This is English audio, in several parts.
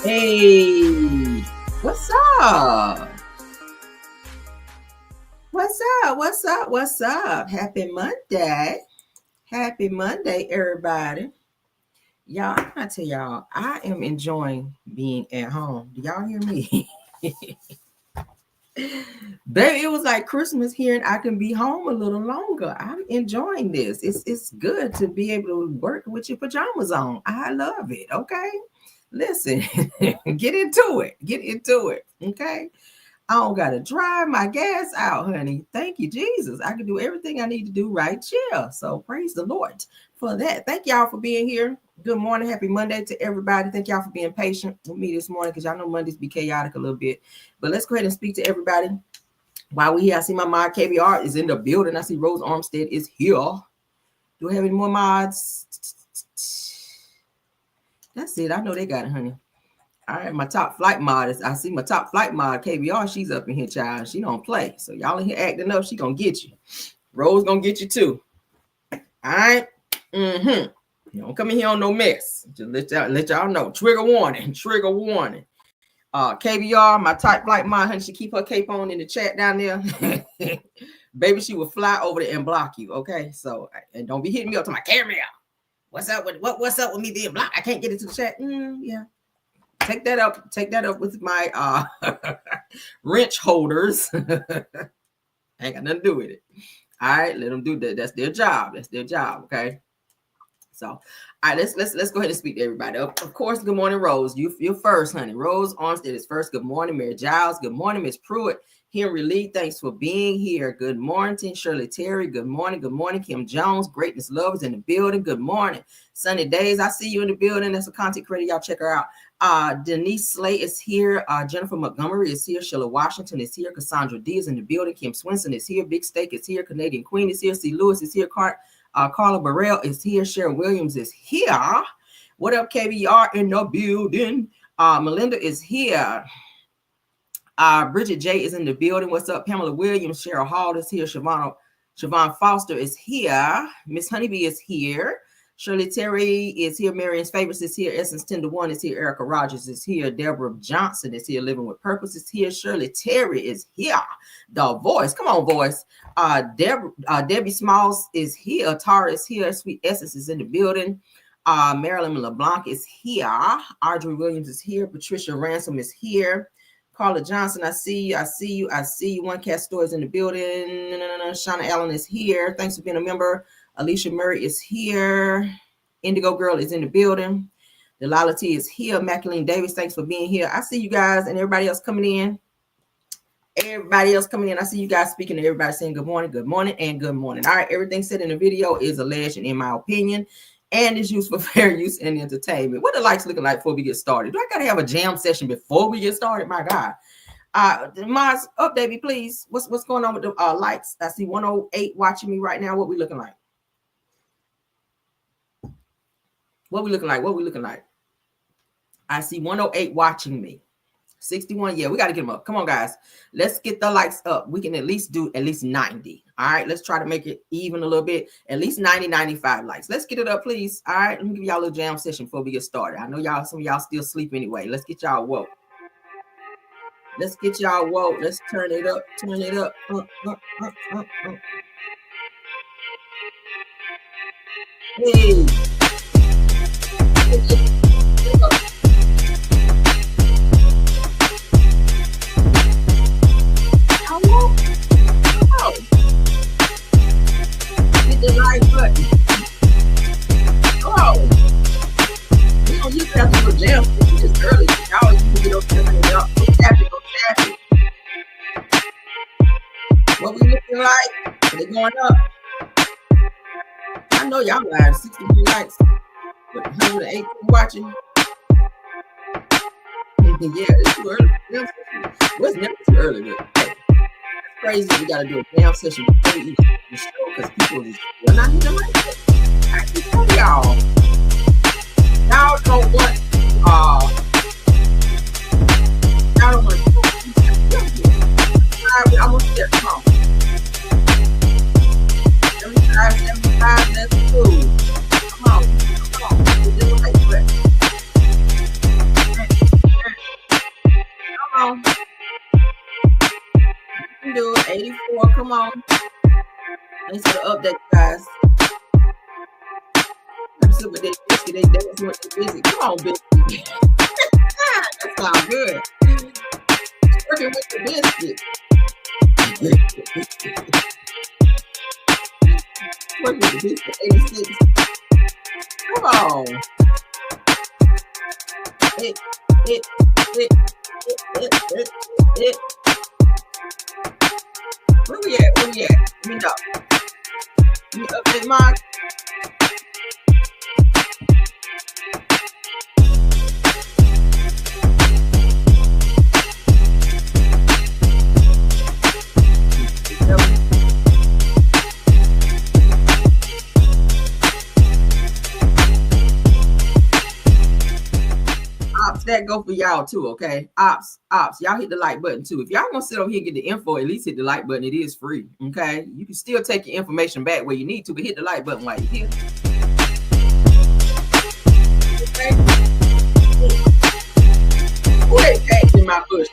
Hey, what's up? What's up? What's up? What's up? Happy Monday. Happy Monday, everybody. Y'all, I gotta tell y'all, I am enjoying being at home. Do y'all hear me? Baby, it was like Christmas here and I can be home a little longer. I'm enjoying this. It's good to be able to work with your pajamas on. I love it. Okay. Listen, get into it. Get into it. Okay. I don't gotta drive my gas out, honey. Thank you, Jesus. I can do everything I need to do right here. So praise the Lord for that. Thank y'all for being here. Good morning. Happy Monday to everybody. Thank y'all for being patient with me this morning because y'all know Mondays be chaotic a little bit. But let's go ahead and speak to everybody. While we here, I see my mod KBR is in the building. I see Rose Armstead is here. Do we have any more mods? That's it. I know they got it, honey. All right, my top flight mod is, I see my top flight mod, KBR. She's up in here, child. She don't play. So y'all in here acting up, she gonna get you. Rose gonna get you too. All right. You don't come in here on no mess. Just let y'all know. Trigger warning. Trigger warning. KBR, my top flight mod, honey, she keep her cape on in the chat down there. Baby, she will fly over there and block you. Okay. So, and don't be hitting me up to my camera. What's up with what's up with me being blocked? I can't get into the chat. Yeah. Take that up with my wrench holders. Ain't got nothing to do with it. All right, let them do that. That's their job. Okay. So, all right, let's go ahead and speak to everybody. Of course, good morning, Rose. You're first, honey. Rose Armstead is first. Good morning, Mary Giles. Good morning, Miss Pruitt. Henry Lee, thanks for being here. Good morning, Shirley Terry. Good morning. Good morning, Kim Jones. Greatness Lovers in the building. Good morning. Sunny Days, I see you in the building. That's a content creator. Y'all check her out. Denise Slay is here. Jennifer Montgomery is here. Sheila Washington is here. Cassandra D is in the building. Kim Swinson is here. Big Steak is here. Canadian Queen is here. C. Lewis is here. Carla Burrell is here. Sharon Williams is here. What up, KBR in the building? Melinda is here. Bridget J is in the building. What's up? Pamela Williams, Cheryl Hall is here. Siobhan Foster is here. Miss Honeybee is here. Shirley Terry is here. Marion's Favorites is here. Essence 10 to 1 is here. Erica Rogers is here. Deborah Johnson is here. Living with Purpose is here. Shirley Terry is here. The Voice. Come on, Voice. Debbie Smalls is here. Tara is here. Sweet Essence is in the building. Marilyn LeBlanc is here. Audrey Williams is here. Patricia Ransom is here. Carla Johnson, I see you. One Cat Store is in the building. Shauna Allen is here. Thanks for being a member. Alicia Murray is here. Indigo Girl is in the building. Delilah T is here. Macaline Davis, thanks for being here. I see you guys and everybody else coming in. I see you guys speaking to everybody saying good morning, and good morning. All right, everything said in the video is alleged and in my opinion, and is used for fair use and entertainment. What the likes looking like before we get started? Do I gotta have a jam session before we get started? My God. Moz, update me, please. What's going on with the likes? I see 108 watching me right now. What we looking like? What we looking like? I see 108 watching me. 61. Yeah, we got to get them up. Come on, guys. Let's get the likes up. We can at least do at least 90. All right. Let's try to make it even a little bit. At least 90, 95 likes. Let's get it up, please. All right. Let me give y'all a little jam session before we get started. I know some of y'all still sleep anyway. Let's get y'all woke. Let's turn it up. Hey. Hit the like button. Oh, we don't use that to jam. It's early. Y'all can get up there and up. Go tap it. What we looking like? They going up. I know y'all got 63 likes. 108 watching. Yeah, it's too early. Well, it's never too early, but hey, it's crazy. We gotta do a damn session before we eat the show because people will not even like it. I can tell y'all. Y'all don't want I'm gonna get come on. 75, that's cool. Come on. We're doing like that. Come on. Thanks for the update, guys. I'm super they biscuit. They dancing with the biscuit. Come on, biscuit. That sounds good. Working with the biscuit. Working with the biscuit. 86. Come on. It. Where we at? Let me know. Let me update mine. That go for y'all too, okay? Ops, y'all hit the like button too. If y'all gonna sit over here and get the info, at least hit the like button. It is free, okay? You can still take your information back where you need to, but hit the like button while you're here. Okay. Who they packed in my bushes?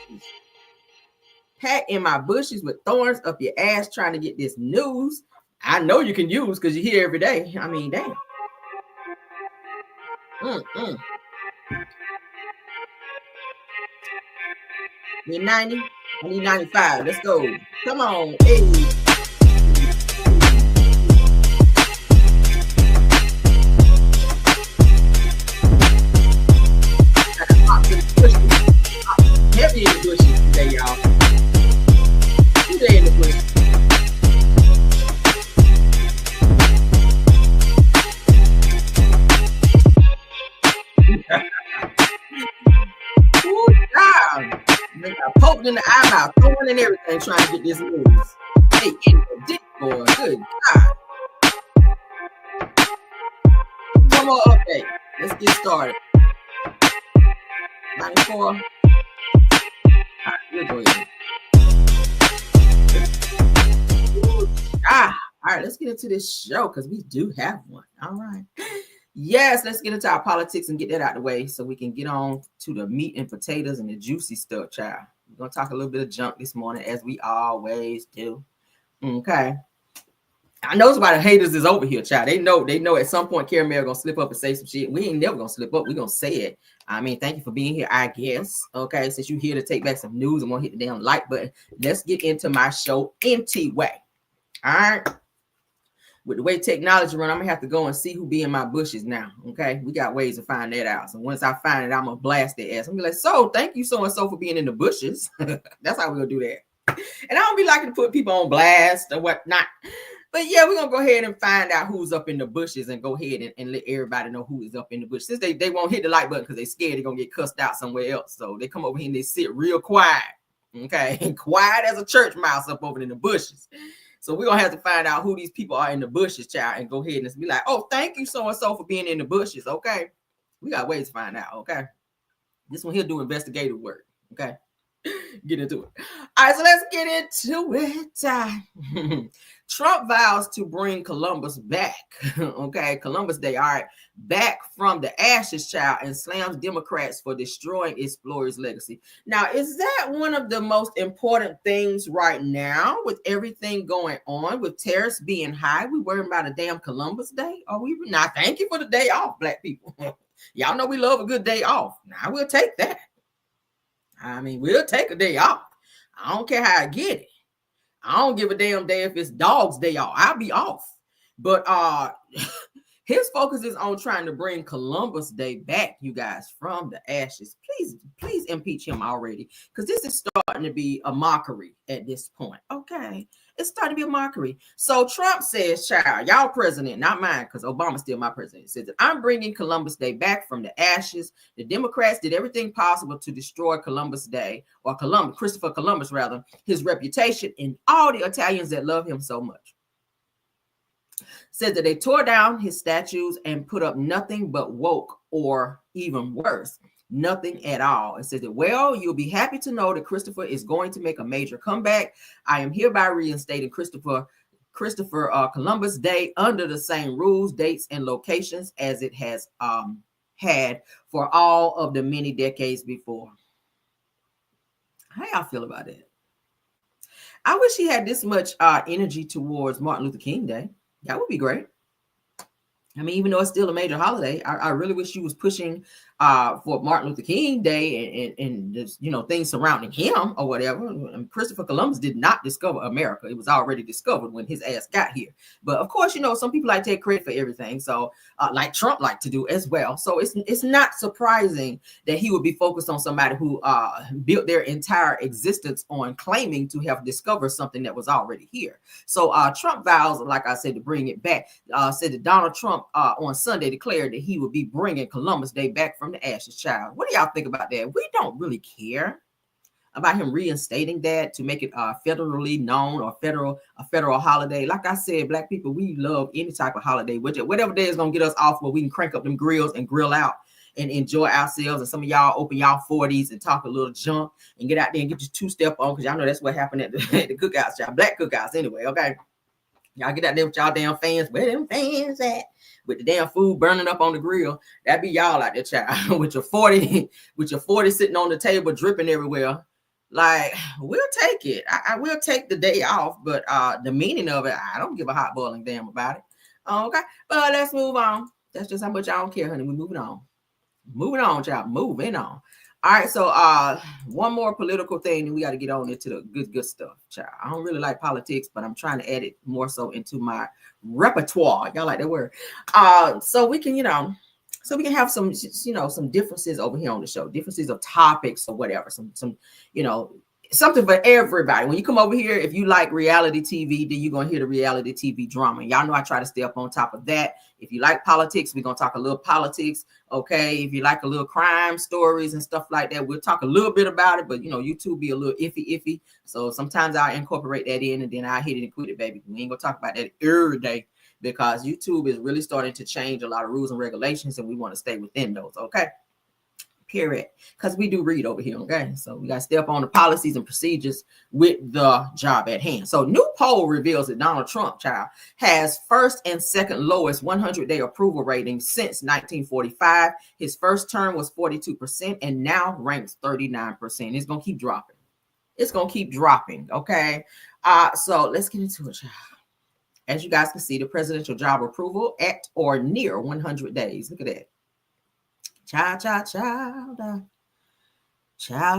Packed in my bushes with thorns up your ass trying to get this news. I know you can use because you're here every day. I mean, damn. Need 90? I need 95. Let's go. Come on. Hey. Heavy in the bushes today, y'all. Today in the bushes. Ooh, God. I poked in the eyebrow, throwing and everything, trying to get this news. Hey, in the dick, boy. Good God. One more update. Let's get started. 94. All right, we'll go ahead. All right, let's get into this show because we do have one. All right. Yes, let's get into our politics and get that out of the way so we can get on to the meat and potatoes and the juicy stuff, child. We're going to talk a little bit of junk this morning, as we always do. Okay. I know somebody haters is over here, child. They know at some point Caramel going to slip up and say some shit. We ain't never going to slip up. We're going to say it. I mean, thank you for being here, I guess. Okay, since you're here to take back some news and want to hit the damn like button, let's get into my show empty way. All right. With the way technology run, I'm gonna have to go and see who be in my bushes now. Okay, we got ways to find that out. So once I find it, I'm gonna blast their ass. I'm gonna be like, so thank you so and so for being in the bushes. That's how we're gonna do that. And I don't be liking to put people on blast or whatnot. But yeah, we're gonna go ahead and find out who's up in the bushes and go ahead and let everybody know who is up in the bushes. Since they won't hit the like button because they're scared they're gonna get cussed out somewhere else. So they come over here and they sit real quiet. Okay, and quiet as a church mouse up over in the bushes. So we're going to have to find out who these people are in the bushes, child, and go ahead and be like, oh, thank you so-and-so for being in the bushes, okay? We got ways to find out, okay? This one here do investigative work, okay? Get into it. All right, so let's get into it. Trump vows to bring Columbus back, okay? Columbus Day, all right, back from the ashes, child, and slams Democrats for destroying explorers' legacy. Now, is that one of the most important things right now with everything going on, with tariffs being high? We worrying about a damn Columbus Day? Are we not? Thank you for the day off, black people. Y'all know we love a good day off. Now, we'll take that. I mean, we'll take a day off. I don't care how I get it. I don't give a damn day if it's Dog's Day off. I'll be off. But his focus is on trying to bring Columbus Day back, you guys, from the ashes. Please impeach him already, because this is starting to be a mockery at this point. Okay, it's starting to be a mockery. So Trump says, child, y'all president, not mine, because Obama's still my president. Says that I'm bringing Columbus Day back from the ashes. The Democrats did everything possible to destroy Columbus Day, or Christopher Columbus, rather, his reputation, and all the Italians that love him so much. Said that they tore down his statues and put up nothing but woke, or even worse, nothing at all. It says that, well, you'll be happy to know that Christopher is going to make a major comeback. I am hereby reinstating Christopher Columbus Day under the same rules, dates, and locations as it has had for all of the many decades before. How y'all feel about that? I wish he had this much energy towards Martin Luther King Day. That would be great. I mean, even though it's still a major holiday, I really wish you was pushing for Martin Luther King Day and just, you know, things surrounding him or whatever. And Christopher Columbus did not discover America. It was already discovered when his ass got here. But of course, you know, some people like to take credit for everything. So like Trump liked to do as well. So it's not surprising that he would be focused on somebody who built their entire existence on claiming to have discovered something that was already here. So Trump vows, like I said, to bring it back, said that Donald Trump on Sunday declared that he would be bringing Columbus Day back from the ashes, child. What do y'all think about that? We don't really care about him reinstating that to make it federally known or a federal holiday. Like I said, Black people, we love any type of holiday, whatever day is gonna get us off where we can crank up them grills and grill out and enjoy ourselves. And some of y'all open y'all 40s and talk a little junk and get out there and get your two-step on, because y'all know that's what happened at the cookouts, y'all. Black cookouts anyway, okay? Y'all get out there with y'all damn fans. Where them fans at? With the damn food burning up on the grill. That be y'all out there, child. with your 40 sitting on the table, dripping everywhere. Like, we'll take it. I will take the day off, but the meaning of it, I don't give a hot boiling damn about it. Okay, but let's move on. That's just how much I don't care, honey. We're moving on. Moving on, child. Moving on. All right, so one more political thing, and we got to get on into the good stuff, child. I don't really like politics, but I'm trying to add it more so into my repertoire. Y'all like that word? So we can, have some, some differences over here on the show, differences of topics or whatever. Some, something for everybody. When you come over here, if you like reality TV, then you're gonna hear the reality TV drama. Y'all know I try to stay up on top of that. If you like politics, we're gonna talk a little politics. Okay. If you like a little crime stories and stuff like that, we'll talk a little bit about it, but YouTube be a little iffy. So sometimes I incorporate that in and then I hit it and quit it, baby. We ain't gonna talk about that every day because YouTube is really starting to change a lot of rules and regulations, and we want to stay within those. Okay. Period. Because we do read over here, okay? So we got to stay up on the policies and procedures with the job at hand. So new poll reveals that Donald Trump, child, has first and second lowest 100-day approval rating since 1945. His first term was 42% and now ranks 39%. It's going to keep dropping. It's going to keep dropping, okay? So let's get into it, child. As you guys can see, the presidential job approval at or near 100 days. Look at that. Child.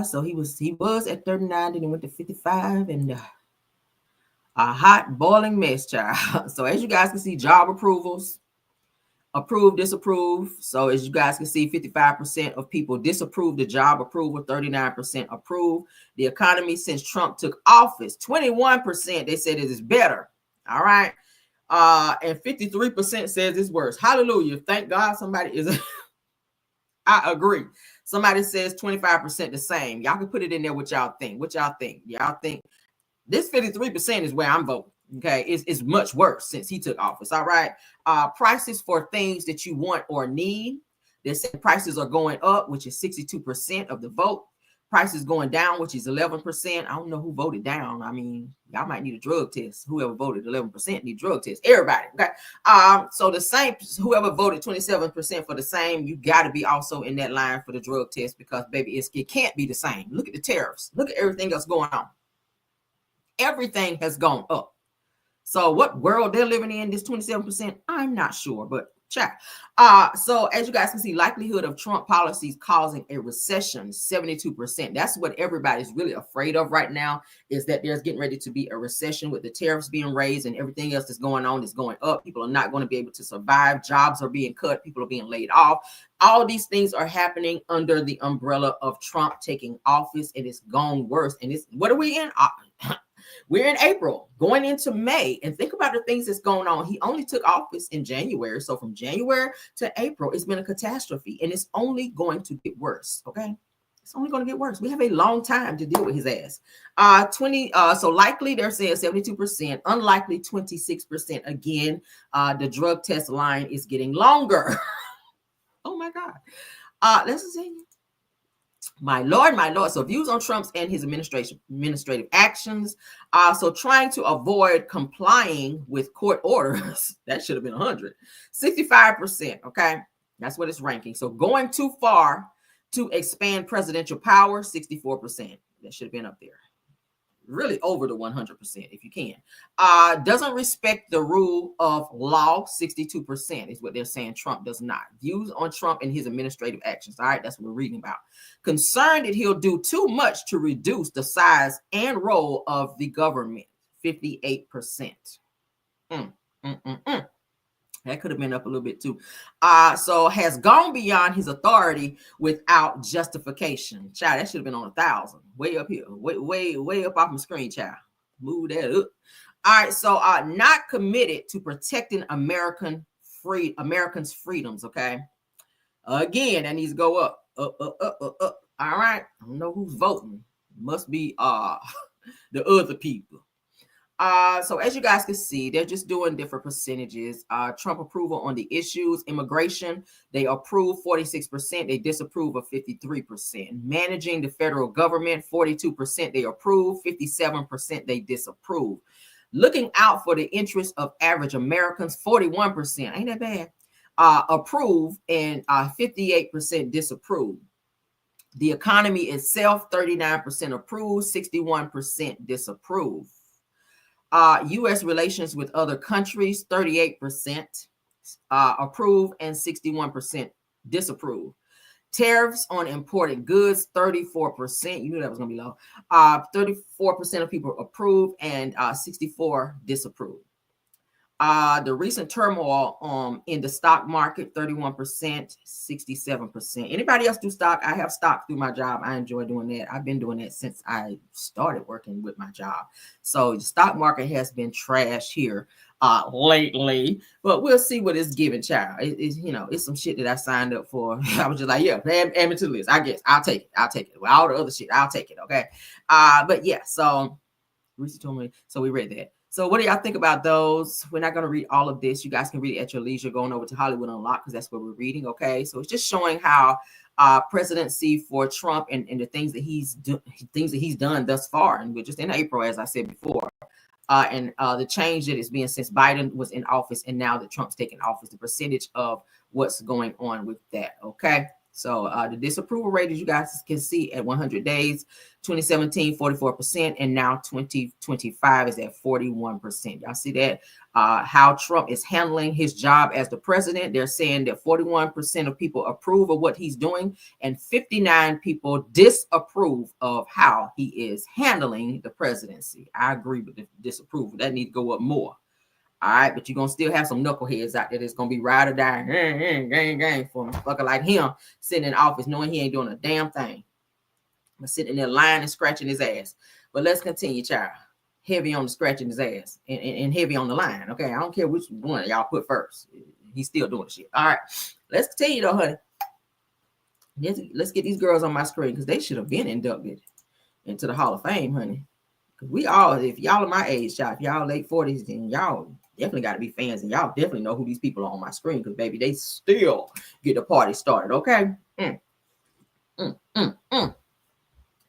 So he was at 39, then he went to 55, and a hot boiling mess, child. So as you guys can see, job approvals, approve, disapprove. So as you guys can see, 55% of people disapprove the job approval, 39% approve. The economy since Trump took office, 21% they said it is better. All right. And 53% says it's worse. Hallelujah. Thank God somebody is I agree. Somebody says 25% the same. Y'all can put it in there what y'all think. Y'all think this 53% is where I'm voting. Okay. It's much worse since he took office. All right. Prices for things that you want or need. They say prices are going up, which is 62% of the vote. Prices going down, which is 11%. I don't know who voted down. I mean, y'all might need a drug test. Whoever voted 11% need drug test. Everybody. Okay. So the same, whoever voted 27% for the same, you got to be also in that line for the drug test because, baby, it can't be the same. Look at the tariffs. Look at everything else going on. Everything has gone up. So what world they're living in, this 27%, I'm not sure, but check. So as you guys can see, likelihood of Trump policies causing a recession, 72%. That's what everybody's really afraid of right now, is that there's getting ready to be a recession with the tariffs being raised and everything else that's going on is going up. People are not going to be able to survive. Jobs are being cut. People are being laid off. All of these things are happening under the umbrella of Trump taking office, and it's gone worse. And it's, what are we in? We're in April, going into May, and think about the things that's going on. He only took office in January. So from January to April, it's been a catastrophe, and it's only going to get worse. Okay. It's only going to get worse. We have a long time to deal with his ass. So likely they're saying 72%, unlikely 26%. Again, the drug test line is getting longer. Oh my God. Let's see. My Lord. So views on Trump's and his administrative actions. So trying to avoid complying with court orders. That should have been 100. 65%. Okay. That's what it's ranking. So going too far to expand presidential power, 64%. That should have been up there. really over the 100% if you can. Doesn't respect the rule of law, 62% is what they're saying. Trump does not. Views on Trump and his administrative actions. All right, that's what we're reading about. Concerned that he'll do too much to reduce the size and role of the government, 58%. That could have been up a little bit too. So has gone beyond his authority without justification. Child, that should have been on 1,000. Way up here. Way up off my screen, child. Move that up. All right, so not committed to protecting Americans' freedoms. Okay. Again, that needs to go up. Up. All right. I don't know who's voting. Must be the other people. So as you guys can see, they're just doing different percentages. Trump approval on the issues, immigration, they approve 46%, they disapprove of 53%. Managing the federal government, 42% they approve, 57% they disapprove. Looking out for the interests of average Americans, 41%, ain't that bad, approve, and 58% disapprove. The economy itself, 39% approve, 61% disapprove. U.S. relations with other countries, 38% approve and 61% disapprove. Tariffs on imported goods, 34%. You knew that was going to be low. 34% of people approve and 64% disapprove. The recent turmoil in the stock market, 31%, 67%. Anybody else do stock? I have stock through my job. I enjoy doing that. I've been doing that since I started working with my job. So the stock market has been trash here lately, but we'll see what it's giving, child. It's some shit that I signed up for. I was just like, yeah, add me to the list. I guess I'll take it. With all the other shit, I'll take it. Okay. But yeah, so Reese told me, so we read that. So what do y'all think about those? We're not going to read all of this. You guys can read it at your leisure, going over to Hollywood Unlocked, because that's what we're reading. Okay. So it's just showing how presidency for Trump and the things that he's done thus far. And we're just in April, as I said before. And the change that is being since Biden was in office and now that Trump's taking office, the percentage of what's going on with that. Okay. So the disapproval rate, as you guys can see, at 100 days, 2017, 44%, and now 2025 is at 41%. Y'all see that? How Trump is handling his job as the president. They're saying that 41% of people approve of what he's doing, and 59 people disapprove of how he is handling the presidency. I agree with the disapproval. That needs to go up more. All right, but you're going to still have some knuckleheads out there that's going to be ride or die, gang for a fucker like him sitting in office knowing he ain't doing a damn thing. But sitting there lying and scratching his ass. But let's continue, child. Heavy on the scratching his ass and heavy on the line, okay? I don't care which one y'all put first. He's still doing shit. All right, let's continue though, honey. Let's get these girls on my screen because they should have been inducted into the Hall of Fame, honey. Because we all, if y'all are my age, child, if y'all late 40s, then y'all definitely got to be fans, and y'all definitely know who these people are on my screen, because baby, they still get the party started. Okay. All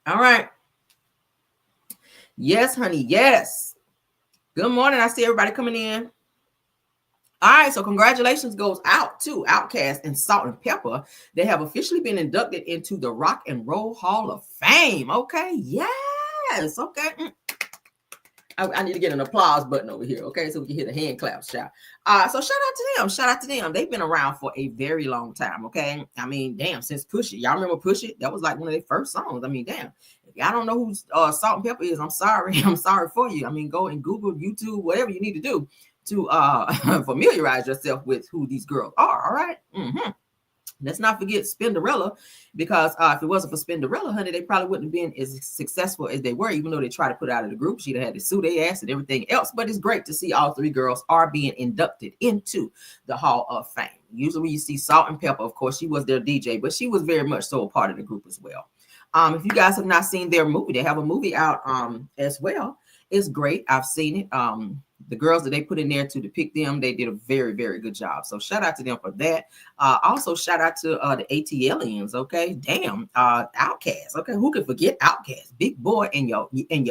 right. Yes, honey. Yes. Good morning. I see everybody coming in. All right. So congratulations goes out to Outkast and Salt-N-Pepa. They have officially been inducted into the Rock and Roll Hall of Fame. Okay. Yes. Okay. I need to get an applause button over here, okay, so we can hear the hand claps, child. So shout out to them. They've been around for a very long time, okay? I mean, damn, since Push It. Y'all remember Push It? That was like one of their first songs. I mean, damn. If y'all don't know who Salt-N-Pepa is, I'm sorry. I'm sorry for you. I mean, go and Google, YouTube, whatever you need to do to familiarize yourself with who these girls are, all right? Let's not forget Spinderella, because if it wasn't for Spinderella, honey, they probably wouldn't have been as successful as they were, even though they tried to put out of the group. She'd have had to sue their ass and everything else. But it's great to see all three girls are being inducted into the Hall of Fame. Usually when you see Salt-N-Pepa, of course, she was their DJ, but she was very much so a part of the group as well. If you guys have not seen their movie, they have a movie out as well. It's great. I've seen it. The girls that they put in there to depict them, they did a very, very good job. So shout out to them for that. Also shout out to the ATLians. Okay, damn, Outkast. Okay, who can forget Outkast? Big boy and your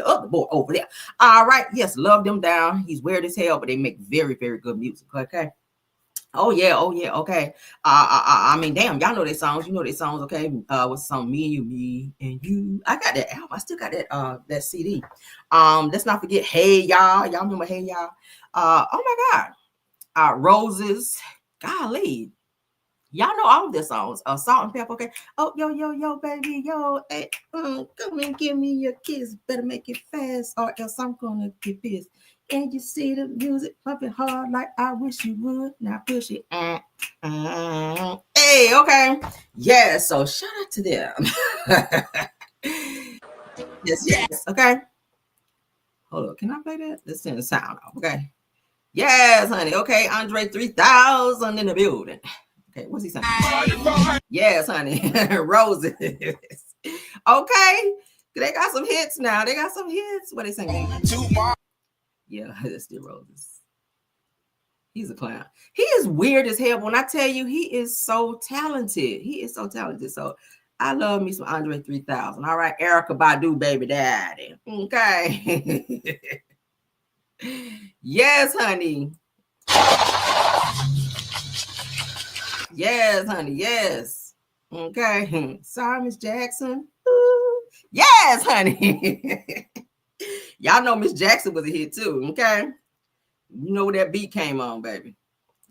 other boy over there. All right, yes, love them down. He's weird as hell, but they make very, very good music. Okay. Oh yeah, okay. I mean, damn, y'all know their songs. You know their songs, okay? What's the song? Me and you. I got that album. I still got that CD. Let's not forget Hey Y'all. Y'all remember Hey Y'all? Oh my God. Roses. Golly. Y'all know all of their songs. Salt and Pepper, okay? Oh, yo, baby, yo, hey, come and give me your kiss. Better make it fast, or else I'm gonna get pissed. And you see the music pumping hard like I wish you would. Now push it. Hey, okay. Yeah, so shout out to them. yes, okay. Hold on, can I play that? Let's send the sound off, okay? Yes, honey. Okay, Andre 3000 in the building. Okay, what's he saying? Yes, honey. Roses. Okay. They got some hits now. They got some hits. What they saying? Yeah, that's still Roses. He's a clown. He is weird as hell. When I tell you, he is so talented. He is so talented. So I love me some Andre 3000. All right, Erykah Badu, baby daddy. Okay. Yes, honey. Yes, honey. Yes. Okay. Sorry, Miss Jackson. Ooh. Yes, honey. Y'all know Miss Jackson was a hit too. Okay. You know where that beat came on, baby.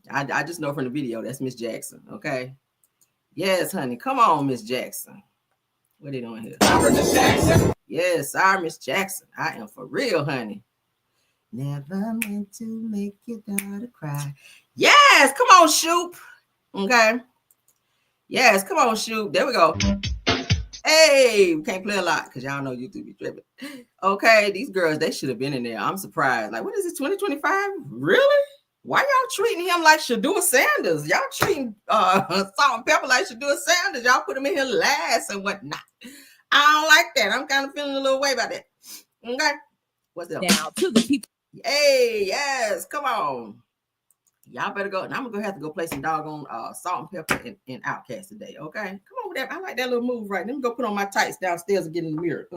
I just know from the video that's Miss Jackson. Okay. Yes, honey. Come on, Miss Jackson. What are they doing here? Yes, sorry, Miss Jackson. I am for real, honey. Never meant to make your daughter cry. Yes, come on, Shoop. Okay. Yes, come on, Shoop. There we go. Hey, we can't play a lot because y'all know YouTube be tripping. Okay, these girls, they should have been in there. I'm surprised. Like, what is it, 2025? Really? Why y'all treating him like Shador Sanders? Y'all treating Salt and Pepper like Shador Sanders. Y'all put him in here last and whatnot. I don't like that. I'm kind of feeling a little way about that. Okay. What's up? Now to the people. Hey, yes, come on. Y'all better go. And I'm gonna have to go play some doggone Salt and Pepper and Outcast today. Okay, come on with that. I like that little move, right? Let me go put on my tights downstairs and get in the mirror.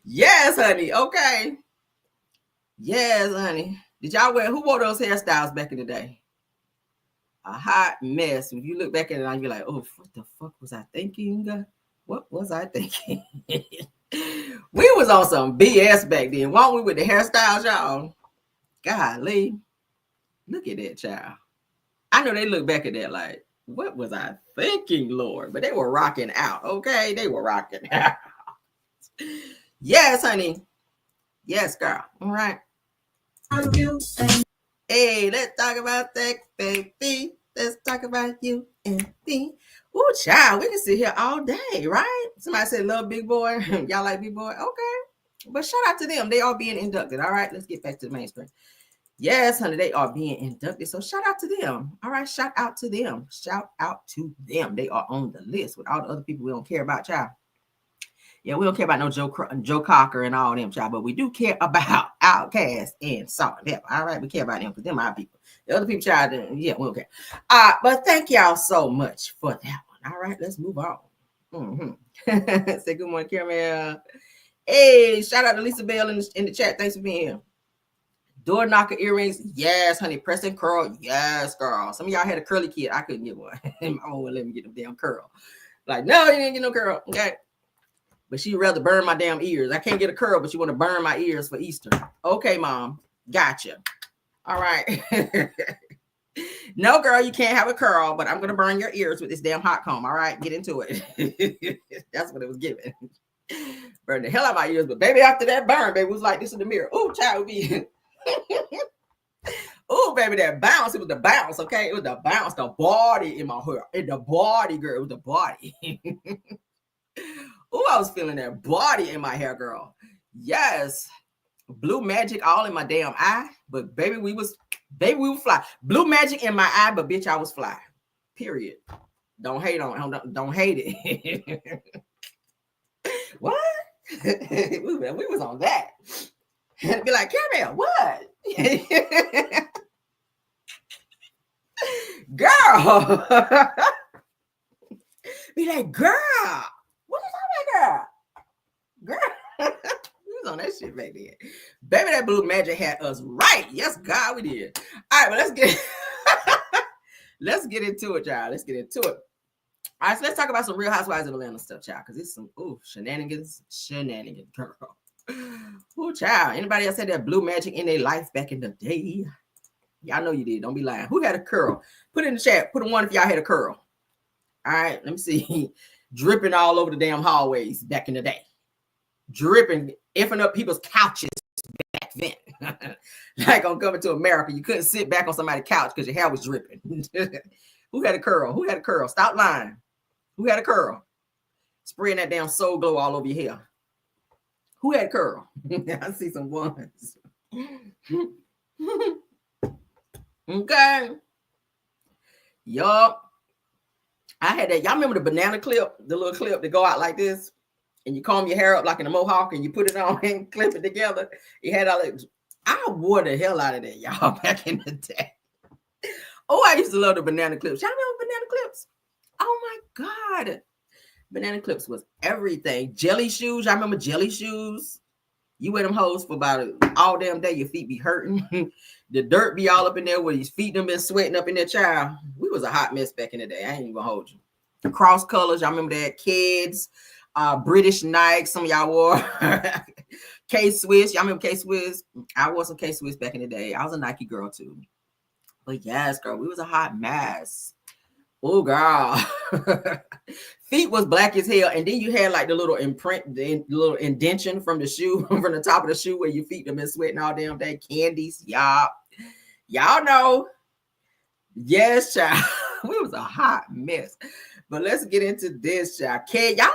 Yes, honey. Okay. Yes, honey. Did y'all wear? Who wore those hairstyles back in the day? A hot mess. If you look back at it, I'll be like, oh, what the fuck was I thinking? What was I thinking? We was on some BS back then. Weren't we with the hairstyles, y'all? Golly, look at that child. I know they look back at that like, what was I thinking, Lord? But they were rocking out, okay? They were rocking out. Yes, honey. Yes, girl. All right. Hey, let's talk about that, baby. Let's talk about you and me. Ooh, child, we can sit here all day, right? Somebody said, love Big Boy. Y'all like Big Boy? Okay. But shout out to them. They are being inducted. All right, let's get back to the mainstream. Yes, honey, they are being inducted. So shout out to them. All right, shout out to them. Shout out to them. They are on the list with all the other people we don't care about, child. Yeah, we don't care about no Joe Cocker and all them, child, but we do care about Outkast and Salt and Pepper. All right, we care about them because them our people. The other people, child, yeah, we don't care. But thank y'all so much for that one. All right, let's move on. Say good morning, Caramel. Hey, shout out to Lisa Bell in the chat. Thanks for being here. Door knocker earrings. Yes, honey. Press and curl. Yes, girl. Some of y'all had a curly kid. I couldn't get one. My mom wouldn't let me get them damn curl. Like, no, you didn't get no curl. Okay. But she'd rather burn my damn ears. I can't get a curl, but you want to burn my ears for Easter. Okay, Mom. Gotcha. All right. No, girl, you can't have a curl, but I'm going to burn your ears with this damn hot comb. All right. Get into it. That's what it was given. Burn the hell out of my ears. But baby, after that burn, baby, was like this in the mirror. Oh, child, be. Oh, baby, that bounce. It was the bounce, okay? It was the bounce, the body in my hair. The body, girl. It was the body. Oh, I was feeling that body in my hair, girl. Yes. Blue magic all in my damn eye. But baby, we would fly. Blue magic in my eye, but bitch, I was fly. Period. Don't hate on it. Don't hate it. What? we was on that. And be like, Caramel, what? Girl. Be like, girl. What is that, girl? Girl. was on that shit back then. Baby, that blue magic had us right. Yes, God, we did. All right, but let's get into it, y'all. Let's get into it. All right, so let's talk about some Real Housewives of Atlanta stuff, child, because it's some shenanigans, girl. Oh, child. Anybody else had that blue magic in their life back in the day? Y'all know you did. Don't be lying. Who had a curl? Put it in the chat. Put a one if y'all had a curl. All right, let me see. Dripping all over the damn hallways back in the day. Dripping, effing up people's couches back then. Like on Coming to America, you couldn't sit back on somebody's couch because your hair was dripping. Who had a curl? Who had a curl? Stop lying. Who had a curl? Spraying that damn Soul Glow all over your hair. Who had a curl? I see some ones. Okay. Yup. I had that. Y'all remember the banana clip? The little clip that go out like this? And you comb your hair up like in a mohawk and you put it on and clip it together. You had all that. I wore the hell out of that, y'all, back in the day. Oh, I used to love the banana clips. Y'all remember banana clips? Oh my God. Banana clips was everything. Jelly shoes. Y'all remember jelly shoes? You wear them hoes for about all damn day. Your feet be hurting. The dirt be all up in there where your feet done been sweating up in there, child. We was a hot mess back in the day. I ain't even gonna hold you. Cross colors. Y'all remember that? Kids. British Nike. Some of y'all wore. K-Swiss. Y'all remember K-Swiss? I wore some K-Swiss back in the day. I was a Nike girl too. But yes, girl, we was a hot mess. Oh, girl. Feet was black as hell. And then you had like the little imprint, the little indention from the shoe, from the top of the shoe where your feet have been sweating all damn day. Candies, y'all know. Yes, child. We was a hot mess. But let's get into this, child. Kid, y'all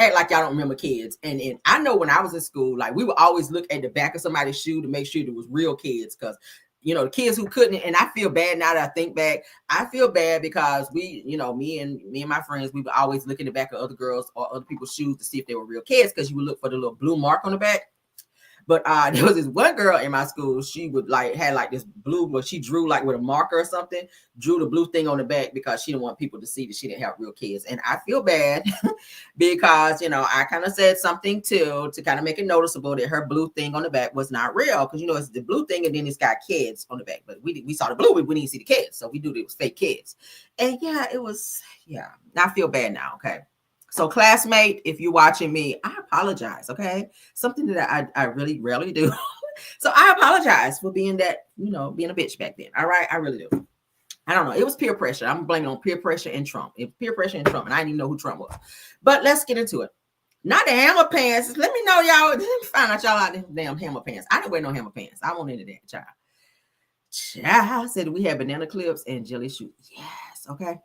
act like y'all don't remember kids. And I know when I was in school, like we would always look at the back of somebody's shoe to make sure there was real kids, because you know, the kids who couldn't, and I feel bad now that I think back. I feel bad because we, you know, me and my friends, we would always look in the back of other girls or other people's shoes to see if they were real kids, because you would look for the little blue mark on the back. But there was this one girl in my school. She would had like this blue, but she drew like with a marker or something, drew the blue thing on the back because she didn't want people to see that she didn't have real kids. And I feel bad because, you know, I kind of said something too to kind of make it noticeable that her blue thing on the back was not real, because, you know, it's the blue thing and then it's got kids on the back. But we saw the blue, we didn't see the kids. So we knew it was fake kids. And yeah, it was, yeah. I feel bad now, okay? So classmate, if you're watching me, I apologize, okay? Something that I really rarely do. So I apologize for being that, you know, being a bitch back then. All right, I really do. I don't know. It was peer pressure. I'm blaming on peer pressure and Trump. It was peer pressure and Trump, and I didn't even know who Trump was. But let's get into it. Not the hammer pants. Let me know, y'all. Let me find out y'all out them damn hammer pants. I didn't wear no hammer pants. I won't into that, child. Child said we had banana clips and jelly shoes. Yes, okay.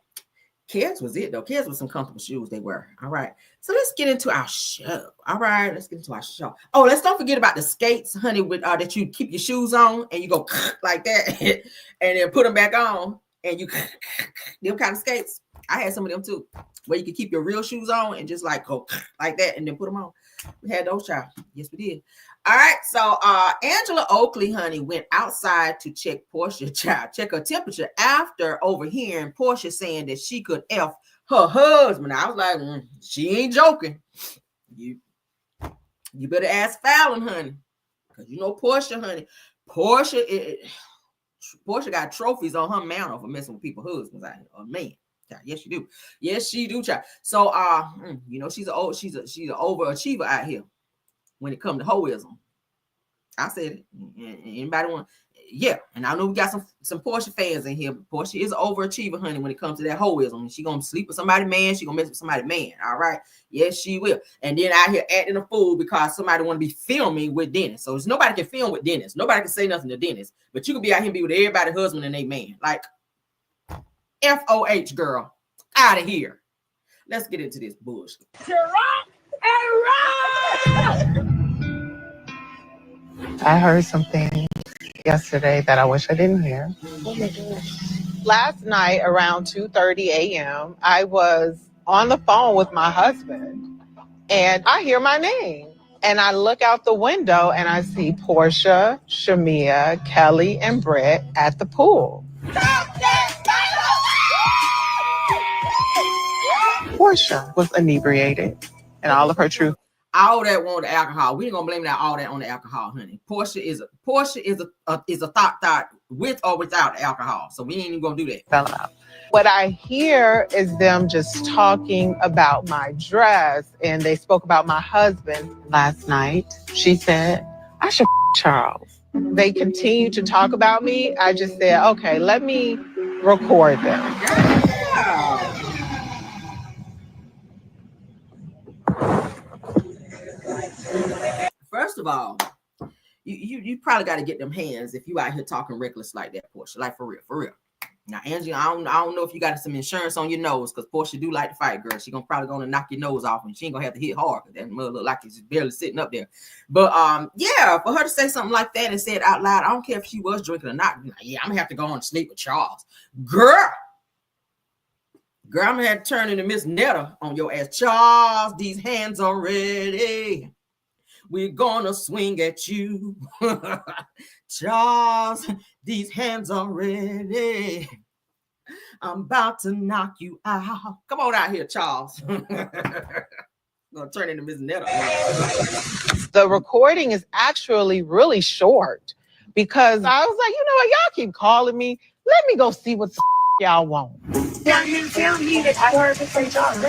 Kids was it though. Kids was some comfortable shoes they were. All right. So let's get into our show. All right. Let's get into our show. Oh, let's don't forget about the skates, honey, with that you keep your shoes on and you go like that and then put them back on and you them kind of skates. I had some of them too, where you could keep your real shoes on and just like go like that and then put them on. We had those, child. Yes, we did. All right. So Angela Oakley, honey, went outside to check Porsha, child, check her temperature after overhearing Porsha saying that she could F her husband. I was like, she ain't joking. You better ask Fallon, honey, because you know Porsha, honey. Porsha got trophies on her mantle for messing with people's husbands out here, or man. Yes, you do. Yes, she do, child. So you know, she's an overachiever out here when it comes to hoism. I said it. Anybody want? Yeah, and I know we got some Porsha fans in here. But Porsha is an overachiever, honey, when it comes to that hoism. She gonna sleep with somebody man. She gonna mess with somebody man. All right. Yes, she will. And then out here acting a fool because somebody want to be filming with Dennis. So nobody can film with Dennis. Nobody can say nothing to Dennis. But you can be out here and be with everybody's husband and they man. Like FOH, girl, out of here. Let's get into this bullshit. I heard something yesterday that I wish I didn't hear. Oh my gosh. Last night around 2:30 a.m., I was on the phone with my husband and I hear my name. And I look out the window and I see Porsha, Shamia, Kelly, and Brett at the pool. Porsha was inebriated and all of her truth. all that on the alcohol. We ain't gonna blame all that on the alcohol, honey. Porsha is a thought with or without alcohol. So we ain't even gonna do that. Fell out. What I hear is them just talking about my dress, and they spoke about my husband last night. She said, I should Charles. They continue to talk about me. I just said, okay, let me record them. Yeah. First of all, you probably got to get them hands if you out here talking reckless like that, Porsha. Like for real. Now, Angie, I don't know if you got some insurance on your nose, because Porsha do like to fight, girl. She probably knock your nose off, and she ain't gonna have to hit hard, because that mother look like it's barely sitting up there. But yeah, for her to say something like that and say it out loud, I don't care if she was drinking or not. Like, yeah, I'm gonna have to go on and sleep with Charles. Girl, I'm gonna have to turn into Miss Netta on your ass. Charles, these hands are ready. We're gonna swing at you. Charles, these hands are ready. I'm about to knock you out. Come on out here, Charles. I'm gonna turn into Miss Netta. The recording is actually really short because I was like, you know what, y'all keep calling me. Let me go see what the y'all want. Now you tell me that I heard you say Charles.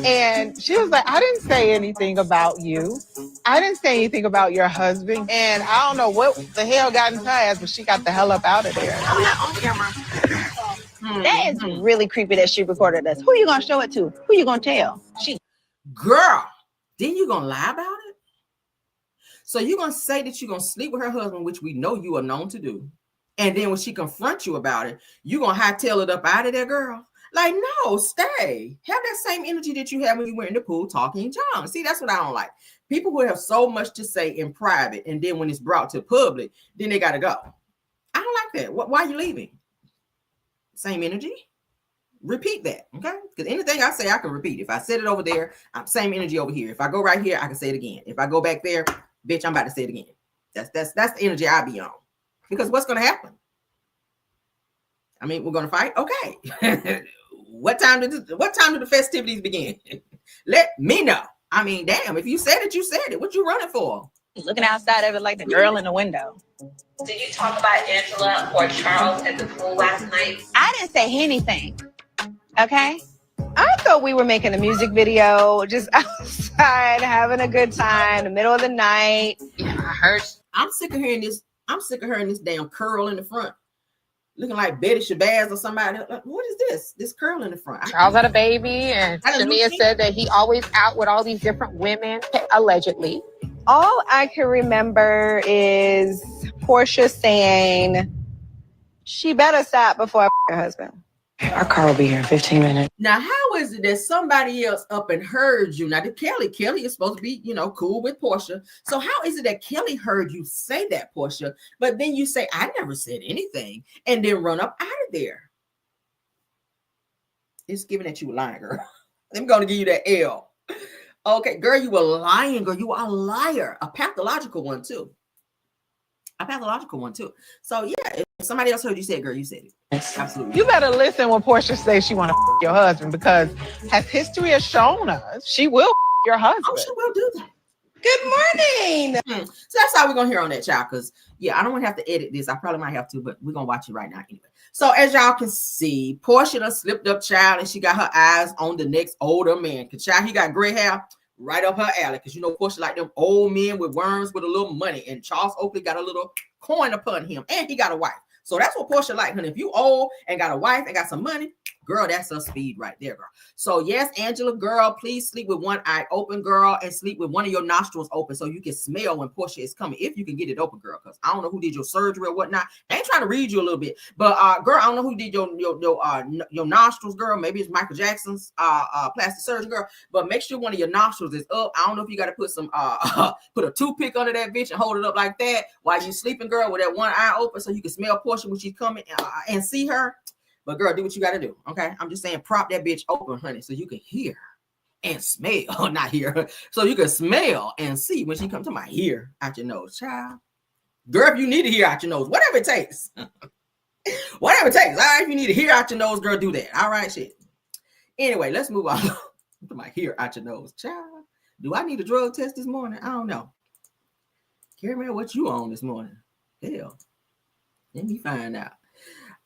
And she was like, I didn't say anything about you. I didn't say anything about your husband. And I don't know what the hell got into her ass, but she got the hell up out of there. I'm not on camera. That is really creepy that she recorded us. Who you gonna show it to? Who you gonna tell? Girl, then you gonna lie about it? So you're gonna say that you're gonna sleep with her husband, which we know you are known to do. And then when she confronts you about it, you're gonna hightail it up out of there, girl. Like, no, stay. Have that same energy that you had when you were in the pool talking John. See, that's what I don't like. People who have so much to say in private, and then when it's brought to public, then they got to go. I don't like that. Why are you leaving? Same energy. Repeat that, okay? Because anything I say, I can repeat. If I said it over there, I'm same energy over here. If I go right here, I can say it again. If I go back there, bitch, I'm about to say it again. That's the energy I be on. Because what's going to happen? I mean, we're going to fight? Okay. What time do the festivities begin? Let me know. I mean, damn, if you said it, you said it. What you running for? Looking outside of it like the girl in the window. Did you talk about Angela or Charles at the pool last night? I didn't say anything. Okay? I thought we were making a music video, just outside, having a good time, in the middle of the night. Yeah, I heard. I'm sick of hearing this damn curl in the front. Looking like Betty Shabazz or somebody. What is this? This curl in the front. Charles had a baby, and Shamia said that he always out with all these different women, allegedly. All I can remember is Porsha saying, she better stop before I her husband. Our car will be here in 15 minutes. Now, how is it that somebody else up and heard you? Now, Kelly is supposed to be, cool with Porsha. So how is it that Kelly heard you say that, Porsha, but then you say, I never said anything, and then run up out of there? It's giving that you were lying, girl. I'm going to give you that L. Okay, girl, you were lying, girl. You are a liar. A pathological one, too. So, yeah, if somebody else heard you say it, girl, you said it. Absolutely. You better listen when Porsha says she want to your husband, because as history has shown us, she will your husband. Oh, she will do that. Good morning. So that's how we're going to hear on that, child, because, yeah, I don't want to have to edit this. I probably might have to, but we're going to watch it right now anyway. So as y'all can see, Porsha done slipped up, child, and she got her eyes on the next older man. Because, child, he got gray hair right up her alley, because, Porsha like them old men with worms with a little money, and Charles Oakley got a little coin upon him, and he got a wife. So that's what Porsha like, honey. If you old and got a wife and got some money, girl, that's her speed right there, girl. So yes, Angela, girl, please sleep with one eye open, girl, and sleep with one of your nostrils open so you can smell when Porsha is coming, if you can get it open, girl, because I don't know who did your surgery or whatnot. I ain't trying to read you a little bit, but girl, I don't know who did your nostrils, girl. Maybe it's Michael Jackson's plastic surgery, girl, but make sure one of your nostrils is up. I don't know if you got to put some put a toothpick under that bitch and hold it up like that while you sleeping, girl, with that one eye open so you can smell Porsha when she's coming and see her. But girl, do what you got to do, okay? I'm just saying, prop that bitch open, honey, so you can hear and smell, not hear, so you can smell and see when she comes to my hear out your nose, child. Girl, if you need to hear out your nose, whatever it takes. Whatever it takes. All right, if you need to hear out your nose, girl, do that. All right, shit. Anyway, let's move on to my hear out your nose, child. Do I need a drug test this morning? I don't know. Caramel, what you on this morning? Hell, let me find out.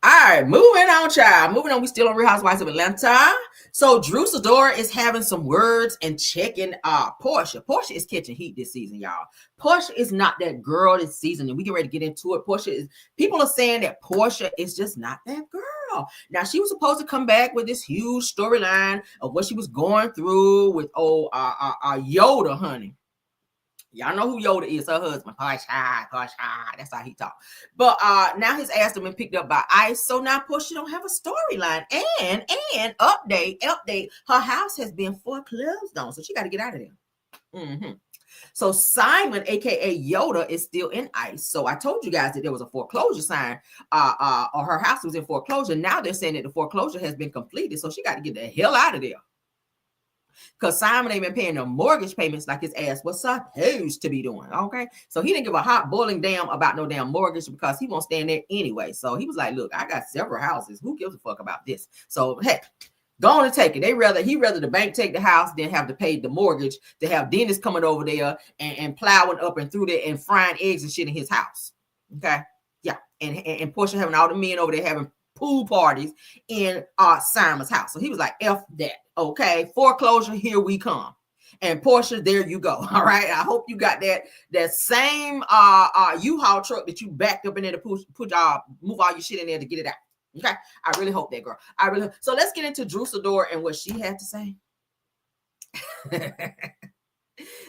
All right, moving on, child. Moving on, we still on Real Housewives of Atlanta. So Drew Sidora is having some words and checking Porsha. Porsha is catching heat this season, y'all. Porsha is not that girl this season, and we get ready to get into it. Porsha is, people are saying that Porsha is just not that girl. Now, she was supposed to come back with this huge storyline of what she was going through with Yoda, honey. Y'all know who Yoda is, her husband. Porsha. That's how he talk. But now his ass has been picked up by ICE. So now Porsha don't have a storyline. And update, her house has been foreclosed on. So she got to get out of there. So Simon, aka Yoda, is still in ICE. So I told you guys that there was a foreclosure sign, or her house was in foreclosure. Now they're saying that the foreclosure has been completed. So she got to get the hell out of there. Because Simon ain't been paying the mortgage payments like his ass was supposed to be doing. Okay. So he didn't give a hot boiling damn about no damn mortgage because he won't stay in there anyway. So he was like, look, I got several houses. Who gives a fuck about this? So heck, go on and take it. He rather the bank take the house than have to pay the mortgage, to have Dennis coming over there and plowing up and through there and frying eggs and shit in his house. Okay. Yeah. And Porsha having all the men over there having pool parties in Simon's house. So he was like, F that. Okay, foreclosure, here we come. And Porsha, there you go. All right. I hope you got that same U-Haul truck that you backed up in there to move all your shit in there to get it out. Okay. I really hope that, girl. So let's get into Drew Sidora and what she had to say.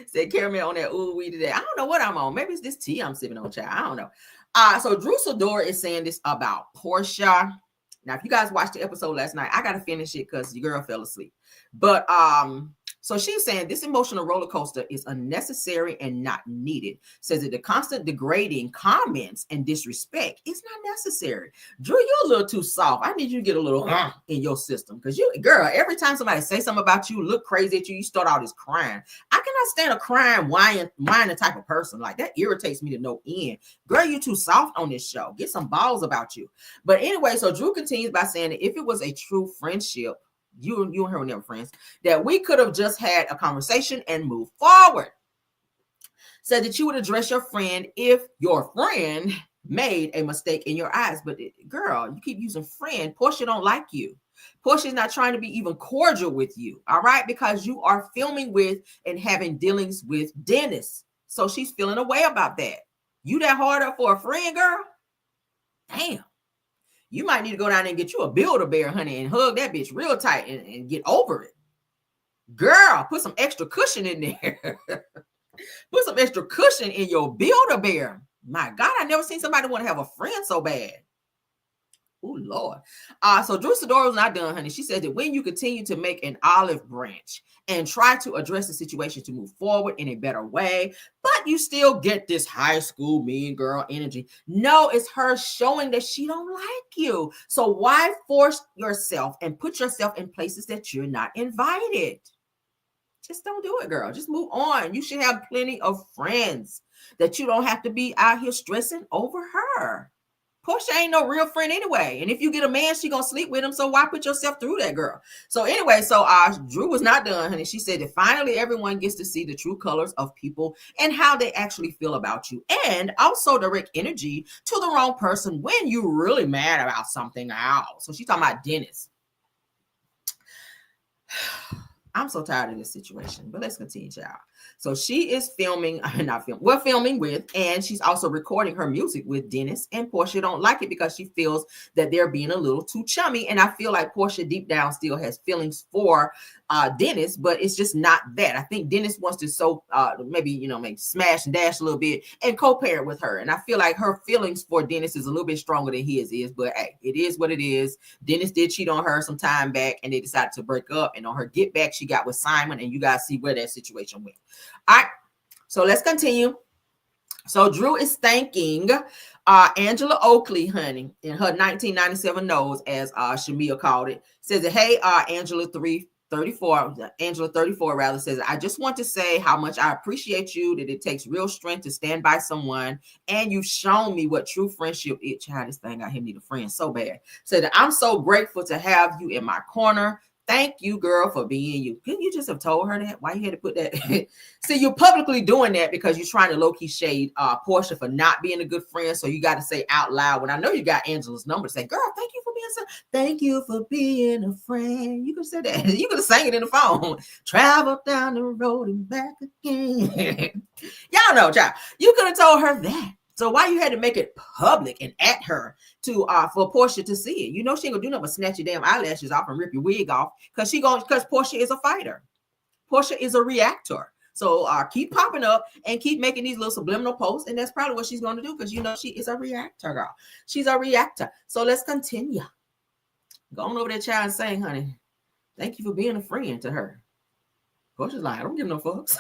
Said Caramel on that ooh wee today. I don't know what I'm on. Maybe it's this tea I'm sipping on, child. I don't know. So Drew Sidora is saying this about Porsha. Now, if you guys watched the episode last night, I got to finish it because your girl fell asleep. But so she's saying this emotional roller coaster is unnecessary and not needed. Says that the constant degrading comments and disrespect is not necessary. Drew, you're a little too soft. I need you to get a little in your system because you, girl, every time somebody say something about you, look crazy at you, you start all this crying. I cannot stand a crying, whining type of person. Like that irritates me to no end. Girl, you too soft on this show. Get some balls about you. But anyway, so Drew continues by saying that if it was a true friendship, you and her were never friends, that we could have just had a conversation and moved forward. Said that you would address your friend if your friend made a mistake in your eyes. But girl, you keep using friend. Porsha don't like you. Porsha's not trying to be even cordial with you. All right. Because you are filming with and having dealings with Dennis. So she's feeling a way about that. You that hard up for a friend, girl? Damn. You might need to go down there and get you a Build-A-Bear, honey, and hug that bitch real tight and get over it. Girl, put some extra cushion in there. Put some extra cushion in your Build-A-Bear. My God, I never seen somebody want to have a friend so bad. Oh, Lord. So Drew Sidora was not done, honey. She said that when you continue to make an olive branch and try to address the situation to move forward in a better way, but you still get this high school mean girl energy. No, it's her showing that she don't like you. So why force yourself and put yourself in places that you're not invited? Just don't do it, girl. Just move on. You should have plenty of friends that you don't have to be out here stressing over her. Porsha ain't no real friend anyway. And if you get a man, she gonna sleep with him. So why put yourself through that, girl? So anyway, so Drew was not done, honey. She said that finally everyone gets to see the true colors of people and how they actually feel about you. And also direct energy to the wrong person when you're really mad about something else. So she's talking about Dennis. I'm so tired of this situation, but let's continue, y'all. So she is filming with, and she's also recording her music with Dennis, and Porsha don't like it because she feels that they're being a little too chummy. And I feel like Porsha deep down still has feelings for Dennis, but it's just not that. I think Dennis wants to maybe smash and dash a little bit and co-parent with her. And I feel like her feelings for Dennis is a little bit stronger than his is, but hey, it is what it is. Dennis did cheat on her some time back and they decided to break up, and on her get back, she got with Simon, and you guys see where that situation went. All right, so let's continue. So Drew is thanking Angela Oakley, honey, in her 1997 nose, as Shamia called it. Says that, hey, Angela 34 rather, says, I just want to say how much I appreciate you, that it takes real strength to stand by someone, and you've shown me what true friendship is. Child, this thing out here need a friend so bad. Said that I'm so grateful to have you in my corner. Thank you, girl, for being you. Couldn't you just have told her that? Why you had to put that? See, you're publicly doing that because you're trying to low-key shade Porsha for not being a good friend. So you got to say out loud, when I know you got Angela's number, say, girl, thank you for being a friend. You could have said that. You could have sang it in the phone. Travel down the road and back again. Y'all know, child. You could have told her that. So why you had to make it public and at her to for Porsha to see it? You know she ain't gonna do nothing but snatch your damn eyelashes off and rip your wig off because Porsha is a fighter. Porsha is a reactor. So keep popping up and keep making these little subliminal posts, and that's probably what she's gonna do because you know she is a reactor, girl. She's a reactor. So let's continue. Go on over there, child, and saying, honey, thank you for being a friend to her. Porsha's like, I don't give no fucks.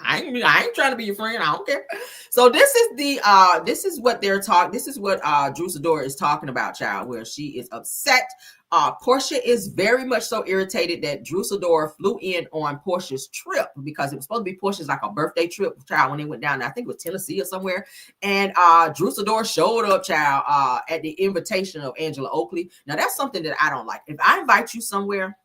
I ain't trying to be your friend. I don't care. So this is what they're talking. This is what Drew Sidora is talking about, child, where she is upset. Porsha is very much so irritated that Drew Sidora flew in on Porsha's trip because it was supposed to be Porsha's like a birthday trip, child, when they went down. I think it was Tennessee or somewhere. And Drew Sidora showed up, child, at the invitation of Angela Oakley. Now that's something that I don't like. If I invite you somewhere,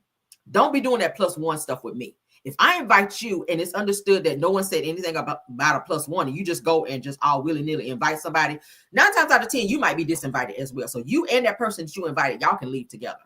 don't be doing that +1 stuff with me. If I invite you and it's understood that no one said anything about a +1 and you just go and just all willy-nilly invite somebody, 9 times out of 10, you might be disinvited as well. So you and that person that you invited, y'all can leave together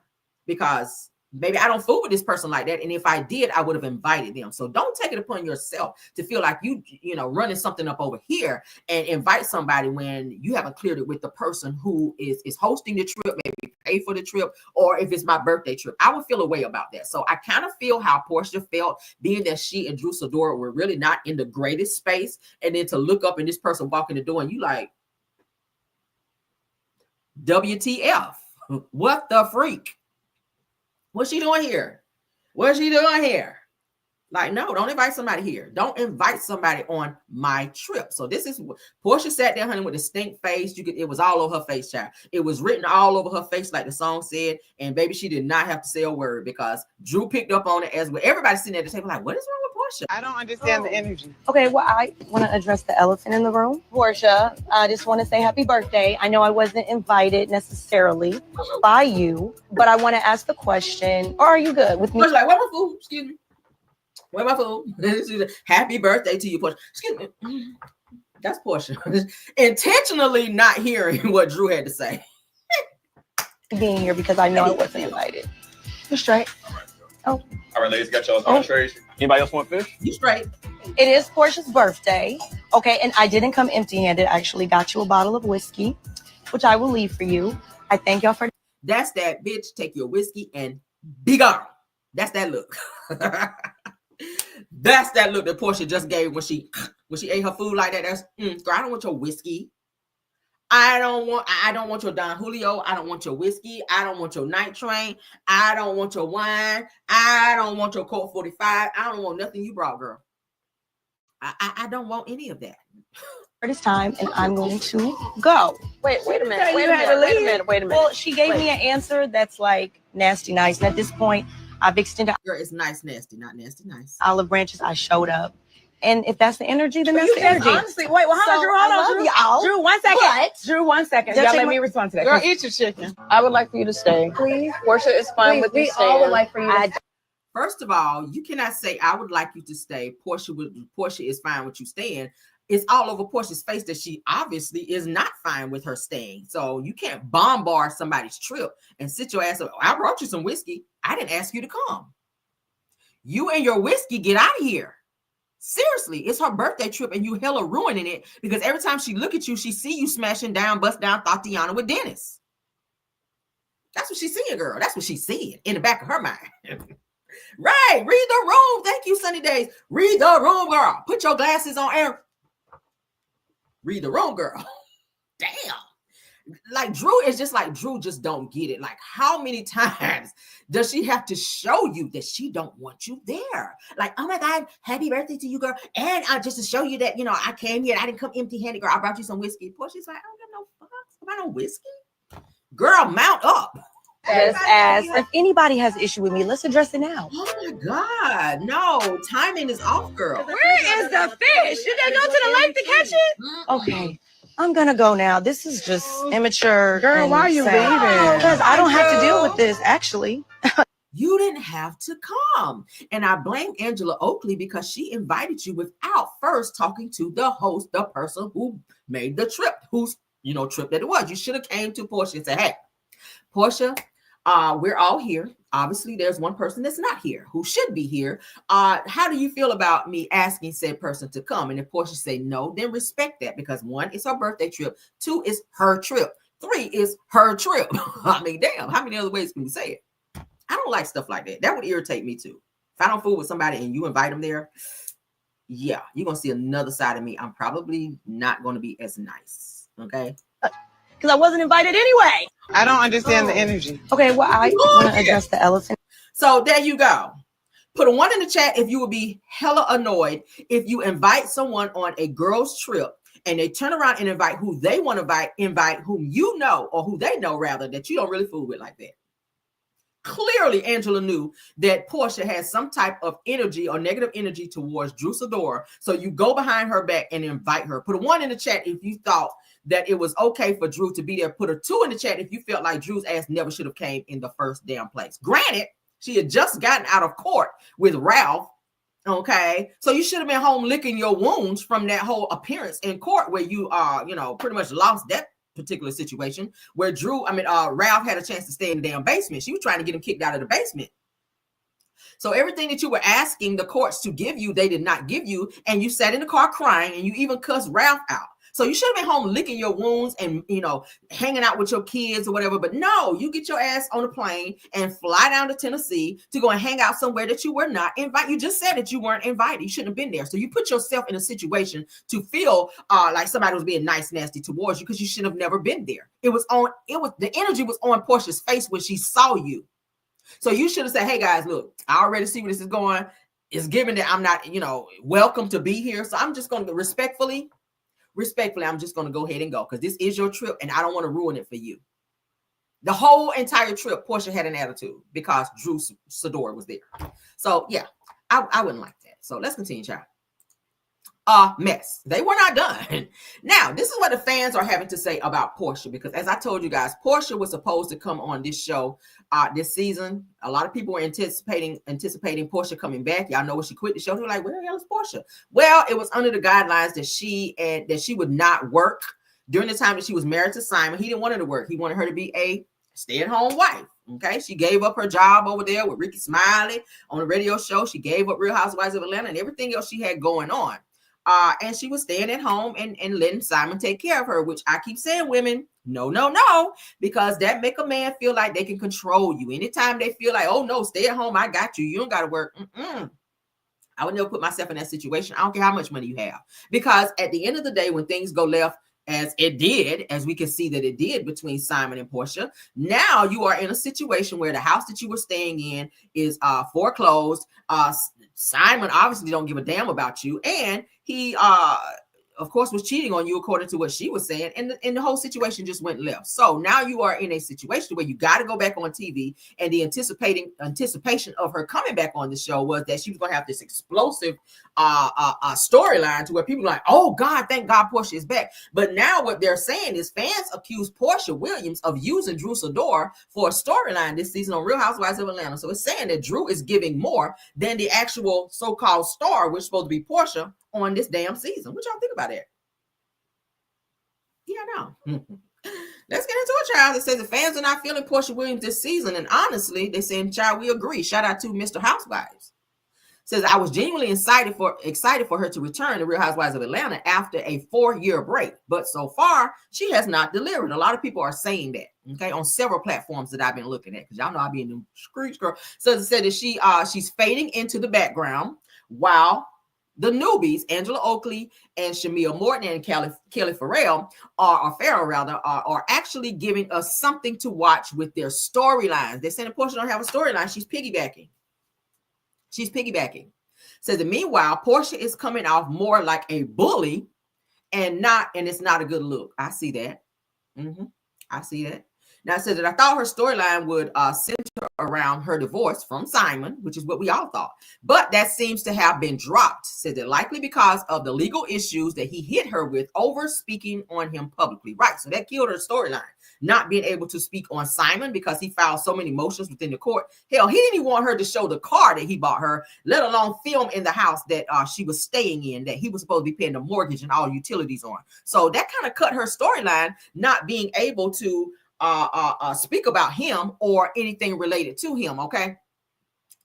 because maybe I don't fool with this person like that. And if I did, I would have invited them. So don't take it upon yourself to feel like you running something up over here and invite somebody when you haven't cleared it with the person who is hosting the trip, maybe pay for the trip, or if it's my birthday trip. I would feel a way about that. So I kind of feel how Porsha felt, being that she and Drew Sidora were really not in the greatest space. And then to look up and this person walk in the door and you like, WTF? What the freak? What's she doing here? What's she doing here? Like, no, don't invite somebody here. Don't invite somebody on my trip. So this is what Porsha sat there, honey, with a stink face. It was all over her face, child. It was written all over her face, like the song said. And baby, she did not have to say a word because Drew picked up on it as well. Everybody sitting at the table like, what is wrong with Porsha? I don't understand the energy. Okay, well, I want to address the elephant in the room. Porsha, I just want to say happy birthday. I know I wasn't invited necessarily by you, but I want to ask the question, or are you good with me? Porsha like, where my food? Excuse me. Where my food? Happy birthday to you, Porsha. Excuse me. That's Porsha. Intentionally not hearing what Drew had to say. Being here because I know I wasn't invited. You're straight. Oh. All right, ladies, got y'all's entrees. Anybody else want fish? You straight. It is Porsha's birthday. Okay, and I didn't come empty-handed. I actually got you a bottle of whiskey, which I will leave for you. I thank y'all for. That's that bitch. Take your whiskey and be gone. That's that look. That's that look that Porsha just gave when she ate her food like that. That's girl, I don't want your whiskey. I don't want your Don Julio. I don't want your whiskey. I don't want your night train. I don't want your wine. I don't want your Colt 45. I don't want nothing you brought, girl. I don't want any of that. For this time, and I'm going to go. Wait a minute. Well, she gave me an answer that's like nasty nice. And at this point, I've extended. Girl, it's nice, nasty, not nasty, nice. Olive branches. I showed up. And if that's the energy, then that's the energy. Honestly, wait, well, hold on, Drew. Drew, 1 second. Drew, 1 second. Y'all let me respond to that. Girl, eat your chicken. I would like for you to stay. Please. Porsha is fine with you staying. all would like for you to stay. First of all, you cannot say I would like you to stay. Porsha is fine with you staying. It's all over Porsha's face that she obviously is not fine with her staying. So you can't bombard somebody's trip and sit your ass up. I brought you some whiskey. I didn't ask you to come. You and your whiskey, get out of here. Seriously, it's her birthday trip and you hella ruining it because every time she look at you, she see you smashing down, bust down Tatiana with Dennis. That's what she's seeing, girl. That's what she's seeing in the back of her mind. Right. Read the room. Thank you, Sunny Days. Read the room, girl. Put your glasses on air. Read the room, girl. Damn. Like Drew is just like, Drew just don't get it. Like, how many times does she have to show you that she don't want you there? Like, oh my God, happy birthday to you, girl. And just to show you that, I came here and I didn't come empty-handed, girl. I brought you some whiskey. She's like, I don't get no fucks about no whiskey. Girl, mount up. Just ask. If anybody has an issue with me, let's address it now. Oh my God. No, timing is off, girl. Where is the fish? You gotta go to the lake to catch it? Okay. I'm gonna go now. This is just immature. Girl, why are you leaving? Because I don't have to deal with this, actually. You didn't have to come. And I blame Angela Oakley because she invited you without first talking to the host, the person who made the trip, whose trip that it was. You should have came to Porsha and said, hey, Porsha, we're all here. Obviously, there's one person that's not here who should be here. How do you feel about me asking said person to come? And if Porsha say no, then respect that, because 1, it's her birthday trip. 2, is her trip. 3 is her trip. I mean, damn, how many other ways can you say it? I don't like stuff like that. That would irritate me too. If I don't fool with somebody and you invite them there, yeah, you're going to see another side of me. I'm probably not going to be as nice. Okay. Because I wasn't invited anyway. I don't understand the energy. Okay, well, I want to address the elephant. So there you go. Put a 1 in the chat if you would be hella annoyed if you invite someone on a girl's trip and they turn around and invite who they want to invite whom you know, or who they know rather, that you don't really fool with like that. Clearly, Angela knew that Porsha has some type of energy or negative energy towards Drew Sidora. So you go behind her back and invite her. Put a 1 in the chat if you thought that it was okay for Drew to be there. Put a 2 in the chat if you felt like Drew's ass never should have came in the first damn place. Granted, she had just gotten out of court with Ralph. Okay, so you should have been home licking your wounds from that whole appearance in court where you pretty much lost that particular situation where Ralph had a chance to stay in the damn basement. She was trying to get him kicked out of the basement. So everything that you were asking the courts to give you, they did not give you, and you sat in the car crying, and you even cussed Ralph out. So you should have been home licking your wounds and, hanging out with your kids or whatever. But no, you get your ass on a plane and fly down to Tennessee to go and hang out somewhere that you were not invited. You just said that you weren't invited. You shouldn't have been there. So you put yourself in a situation to feel like somebody was being nice, nasty towards you, because you should have never been there. The energy was on Porsha's face when she saw you. So you should have said, hey guys, look, I already see where this is going. It's given that I'm not, welcome to be here. So I'm just going to respectfully, I'm just going to go ahead and go, because this is your trip and I don't want to ruin it for you. The whole entire trip, Porsha had an attitude because Drew Sidora was there. So yeah, I wouldn't like that. So let's continue, child. Mess. They were not done. Now, this is what the fans are having to say about Porsha, because as I told you guys, Porsha was supposed to come on this show this season. A lot of people were anticipating Porsha coming back. Y'all know when she quit the show, they were like, where the hell is Porsha? Well, it was under the guidelines that she would not work during the time that she was married to Simon. He didn't want her to work. He wanted her to be a stay-at-home wife. Okay, she gave up her job over there with Ricky Smiley on the radio show. She gave up Real Housewives of Atlanta and everything else she had going on. And she was staying at home and letting Simon take care of her, which I keep saying, women, no, because that make a man feel like they can control you. Anytime they feel like, oh no, stay at home, I got you, you don't got to work. I would never put myself in that situation. I don't care how much money you have, because at the end of the day, when things go left, as it did, as we can see that it did between Simon and Porsha, now you are in a situation where the house that you were staying in is foreclosed. Simon obviously don't give a damn about you, and he of course was cheating on you according to what she was saying, and the whole situation just went left. So now you are in a situation where you got to go back on TV, and the anticipation of her coming back on the show was that she was going to have this explosive storyline to where people are like, oh God, thank God Porsha is back. But now what they're saying is fans accuse Porsha Williams of using Drew Sidora for a storyline this season on Real Housewives of Atlanta. So it's saying that Drew is giving more than the actual so-called star, which is supposed to be Porsha, on this damn season. What y'all think about that? Yeah, no. Let's get into it, child. It says the fans are not feeling Porsha Williams this season, and honestly, they're saying, child, we agree. Shout out to Mr. Housewives. Says, I was genuinely excited for her to return to Real Housewives of Atlanta after a 4-year break, but so far she has not delivered. A lot of people are saying that, okay, on several platforms that I've been looking at, because y'all know I be in the streets, girl. So it said that she's fading into the background while the newbies, Angela Oakley and Shamia Morton and Kelly Farrell, are actually giving us something to watch with their storylines. They're saying Porsha don't have a storyline. She's piggybacking. Says that meanwhile, Porsha is coming off more like a bully and it's not a good look. I see that. I see that. Now it says that I thought her storyline would center around her divorce from Simon, which is what we all thought. But that seems to have been dropped. Said that likely because of the legal issues that he hit her with over speaking on him publicly. Right. So that killed her storyline. not being able to speak on Simon because he filed so many motions within the court. Hell, he didn't even want her to show the car that he bought her, let alone film in the house that she was staying in, that he was supposed to be paying the mortgage and all utilities on. So that kind of cut her storyline, not being able to speak about him or anything related to him. Okay.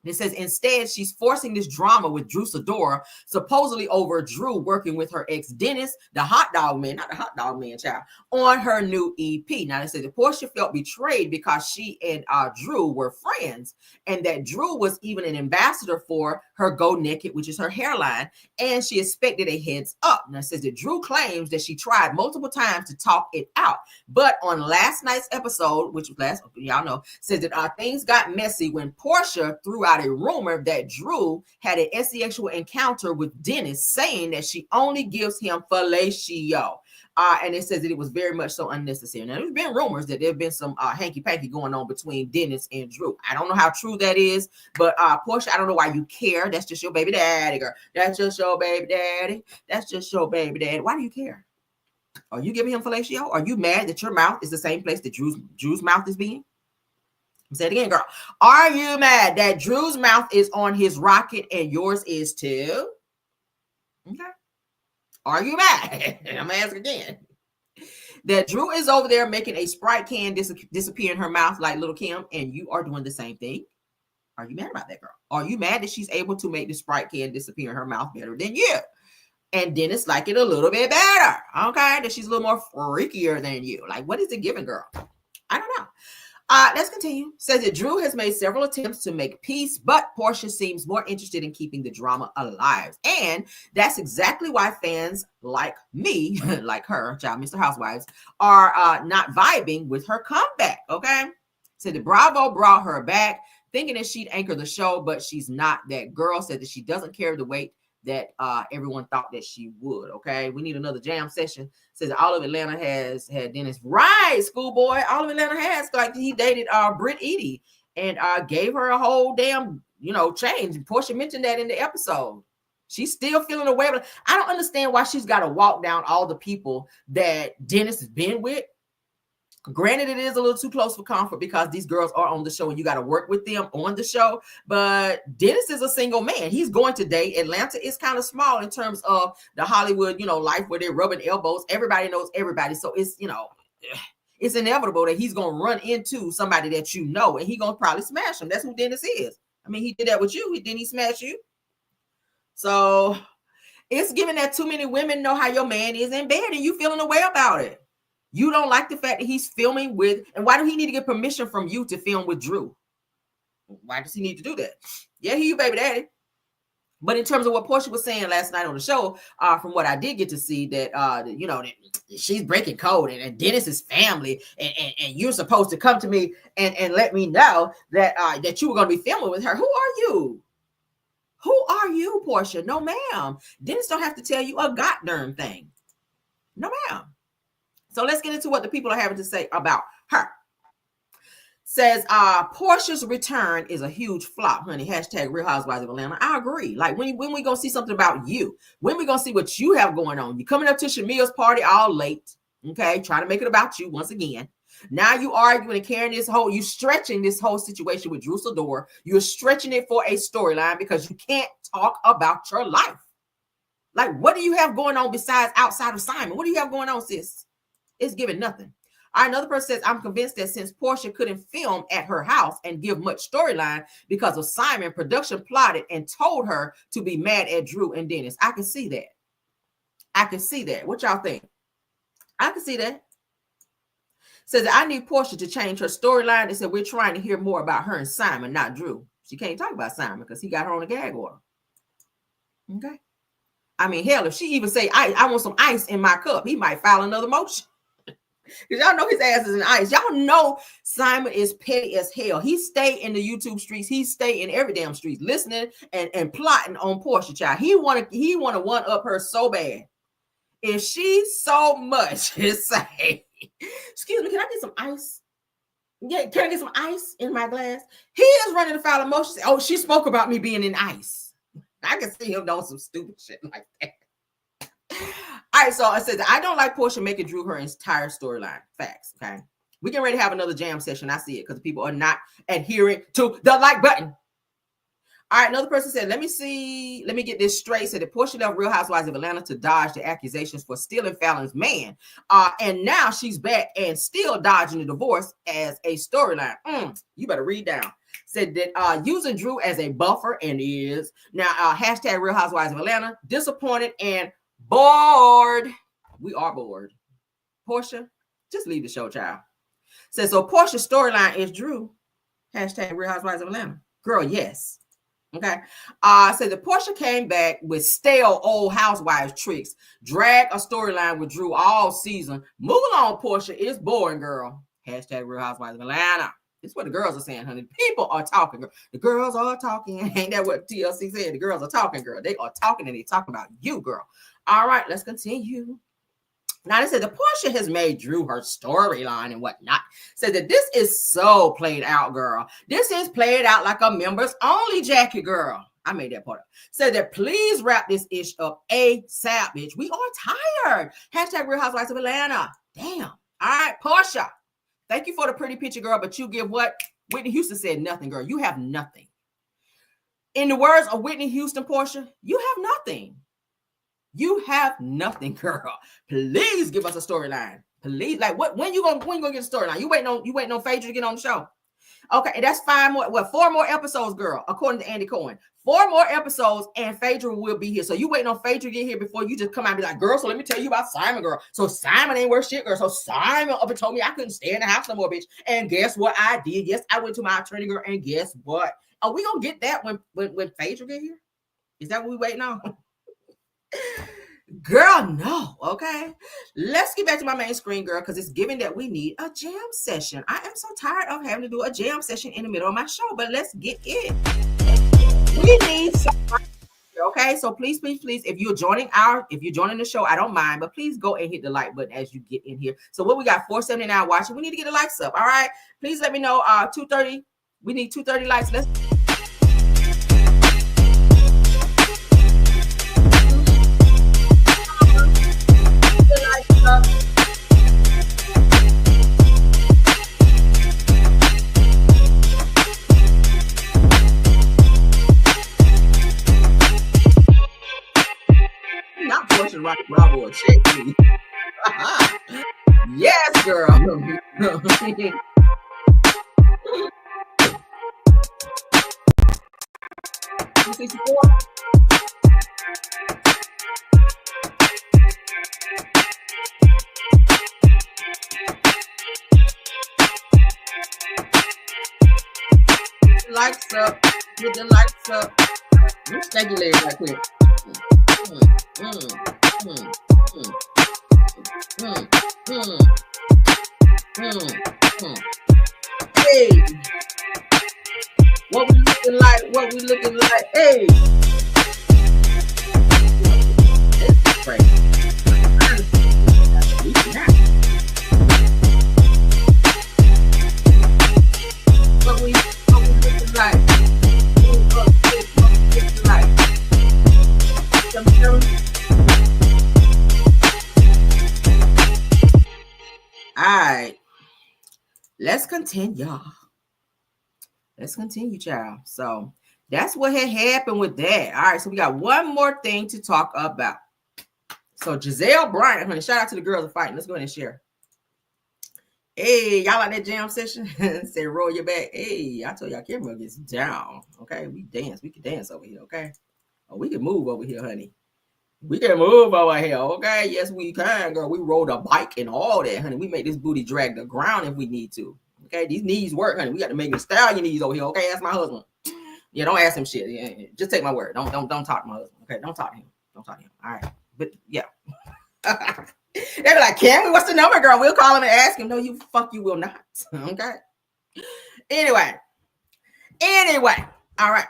It says instead she's forcing this drama with Drew Sidora, supposedly over Drew working with her ex Dennis, the hot dog man, not the hot dog man, child, on her new EP. Now they say that Porsha felt betrayed because she and Drew were friends, and that Drew was even an ambassador for her Go Naked, which is her hairline, and she expected a heads up. Now it says that Drew claims that she tried multiple times to talk it out, but on last night's episode, which was last, y'all know, says that things got messy when Porsha threw out a rumor that Drew had an sexual encounter with Dennis, saying that she only gives him fellatio. And it says that it was very much so unnecessary. Now, there's been rumors that there's been some hanky-panky going on between Dennis and Drew. I don't know how true that is, but Porsha, I don't know why you care. That's just your baby daddy, girl. That's just your baby daddy. That's just your baby daddy. Why do you care? Are you giving him fellatio? Are you mad that your mouth is the same place that Drew's mouth is being? Say it again, girl. Are you mad that Drew's mouth is on his rocket and yours is too? Okay. Are you mad? I'm gonna ask again. That Drew is over there making a Sprite can disappear in her mouth like Little Kim, and you are doing the same thing. Are you mad about that, girl? Are you mad that she's able to make the Sprite can disappear in her mouth better than you? And Dennis like it a little bit better. Okay, that she's a little more freakier than you. Like, what is it giving, girl? I don't know. Let's continue. Says that Drew has made several attempts to make peace, but Porsha seems more interested in keeping the drama alive. And that's exactly why fans like me, like her, child, Mr. Housewives, are not vibing with her comeback. Okay. Said that Bravo brought her back thinking that she'd anchor the show, but she's not that girl. Said that she doesn't carry the weight that everyone thought that she would. Okay, we need another jam session. Says all of Atlanta has had Dennis. Right, schoolboy. All of Atlanta has, like, he dated Britt Edie and gave her a whole damn, change. Porsha mentioned that in the episode. She's still feeling away. But I don't understand why she's got to walk down all the people that Dennis has been with. Granted, it is a little too close for comfort because these girls are on the show and you got to work with them on the show. But Dennis is a single man. He's going to date. Atlanta is kind of small in terms of the Hollywood, life where they're rubbing elbows. Everybody knows everybody. So it's, it's inevitable that he's going to run into somebody that and he's going to probably smash him. That's who Dennis is. I mean, he did that with you. Didn't he smash you? So it's giving that too many women know how your man is in bed and you feeling a way about it. You don't like the fact that he's filming with, and why do he need to get permission from you to film with Drew? Why does he need to do that? Yeah, he your baby daddy. But in terms of what Porsha was saying last night on the show, from what I did get to see, that that she's breaking code and Dennis is family, and you're supposed to come to me and let me know that that you were going to be filming with her. Who are you? Who are you, Porsha? No, ma'am. Dennis don't have to tell you a goddamn thing. No, ma'am. So let's get into what the people are having to say about her. Says Porsha's return is a huge flop, honey. Hashtag Real Housewives of Atlanta. I agree. Like, when we gonna see something about you? When we gonna see what you have going on? You coming up to Shamia's party all late, okay? Trying to make it about you once again. Now you arguing and carrying you stretching this whole situation with Drew Sidora. You're stretching it for a storyline because you can't talk about your life. Like, what do you have going on besides outside of Simon? What do you have going on, sis? It's giving nothing. All right, another person says, I'm convinced that since Porsha couldn't film at her house and give much storyline because of Simon, production plotted and told her to be mad at Drew and Dennis. I can see that. I can see that. What y'all think? I can see that. Says, I need Porsha to change her storyline. They said, we're trying to hear more about her and Simon, not Drew. She can't talk about Simon because he got her on a gag order. Okay. I mean, hell, if she even say, I want some ice in my cup, he might file another motion. Because y'all know his ass is in ice. Y'all know Simon is petty as hell. He stay in the YouTube streets. He stay in every damn street listening and plotting on Porsha, child. He want to one up her so bad. If she so much is say, excuse me, can I get some ice? Yeah, can I get some ice in my glass? He is running to file a motion. Oh, she spoke about me being in ice. I can see him doing some stupid shit like that. All right, so I said I don't like Porsha making Drew her entire storyline. Facts, okay? We getting ready to have another jam session. I see it because people are not adhering to the like button. All right, another person said, let me get this straight. Said the Porsha left Real Housewives of Atlanta to dodge the accusations for stealing Fallon's man. And now she's back and still dodging the divorce as a storyline. You better read down. Said that using Drew as a buffer and is now hashtag Real Housewives of Atlanta, disappointed and bored. We are bored. Porsha, just leave the show, child. Said, so Porsha's storyline is Drew, hashtag Real Housewives of Atlanta. Girl, yes. Okay. So the Porsha came back with stale old housewives tricks, drag a storyline with Drew all season. Move along, Porsha. It's boring, girl. Hashtag Real Housewives of Atlanta. This is what the girls are saying, honey. People are talking, girl. The girls are talking. Ain't that what TLC said? The girls are talking, girl. They are talking and they talking about you, girl. All right, let's continue. Now, they said the Porsha has made Drew her storyline and whatnot. Said that this is so played out, girl. This is played out like a members only jacket, girl. I made that part up. Said that please wrap this ish up ASAP, bitch. We are tired. Hashtag Real Housewives of Atlanta. Damn. All right, Porsha. Thank you for the pretty picture, girl. But you give what? Whitney Houston said nothing, girl. You have nothing. In the words of Whitney Houston, Porsha, you have nothing. You have nothing, girl. Please give us a storyline. Please, like when you gonna get a storyline? You waiting on Phaedra to get on the show? Okay, and that's 4 more episodes, girl. According to Andy Cohen, 4 more episodes, and Phaedra will be here. So you waiting on Phaedra to get here before you just come out and be like, girl. So let me tell you about Simon, girl. So Simon ain't worth shit, girl. So Simon up and told me I couldn't stay in the house no more, bitch. And guess what I did? Yes, I went to my attorney, girl. And guess what? Are we gonna get that when Phaedra get here? Is that what we waiting on? Girl, no. Okay, let's get back to my main screen, girl, because it's given that we need a jam session. I am so tired of having to do a jam session in the middle of my show, but let's get it. We need somebody. Okay, so please, if you're joining the show, I don't mind, but please go and hit the like button as you get in here. So what we got, 479 watching. We need to get the likes up. All right, please let me know. 230. We need 230 likes. Let's. Not Porsha Rock Bravo, check me. Yes, girl. Lights up, get the lights up. Thank you, ladies, right quick. Hey, what we looking like? Hey, it's crazy. What we looking like? All right, let's continue, y'all. Let's continue, child. So that's what had happened with that. All right, so we got one more thing to talk about. So Giselle Bryant, honey, shout out to the girls of fighting. Let's go ahead and share. Hey, y'all like that jam session? Say roll your back. Hey, I told y'all camera gets down. Okay, we dance. We can dance over here. Okay, oh, we can move over here, honey. We can move over here, okay? Yes, we can, girl. We rode a bike and all that, honey. We make this booty drag the ground if we need to. Okay, these knees work, honey. We got to make it stallion knees over here, okay? Ask my husband. Yeah, don't ask him shit. Yeah, just take my word. Don't talk to my husband. Okay, don't talk to him. Don't talk to him. All right, but yeah. They be like, Cammy, what's the number, girl? We'll call him and ask him. No, you will not. Okay. Anyway. All right.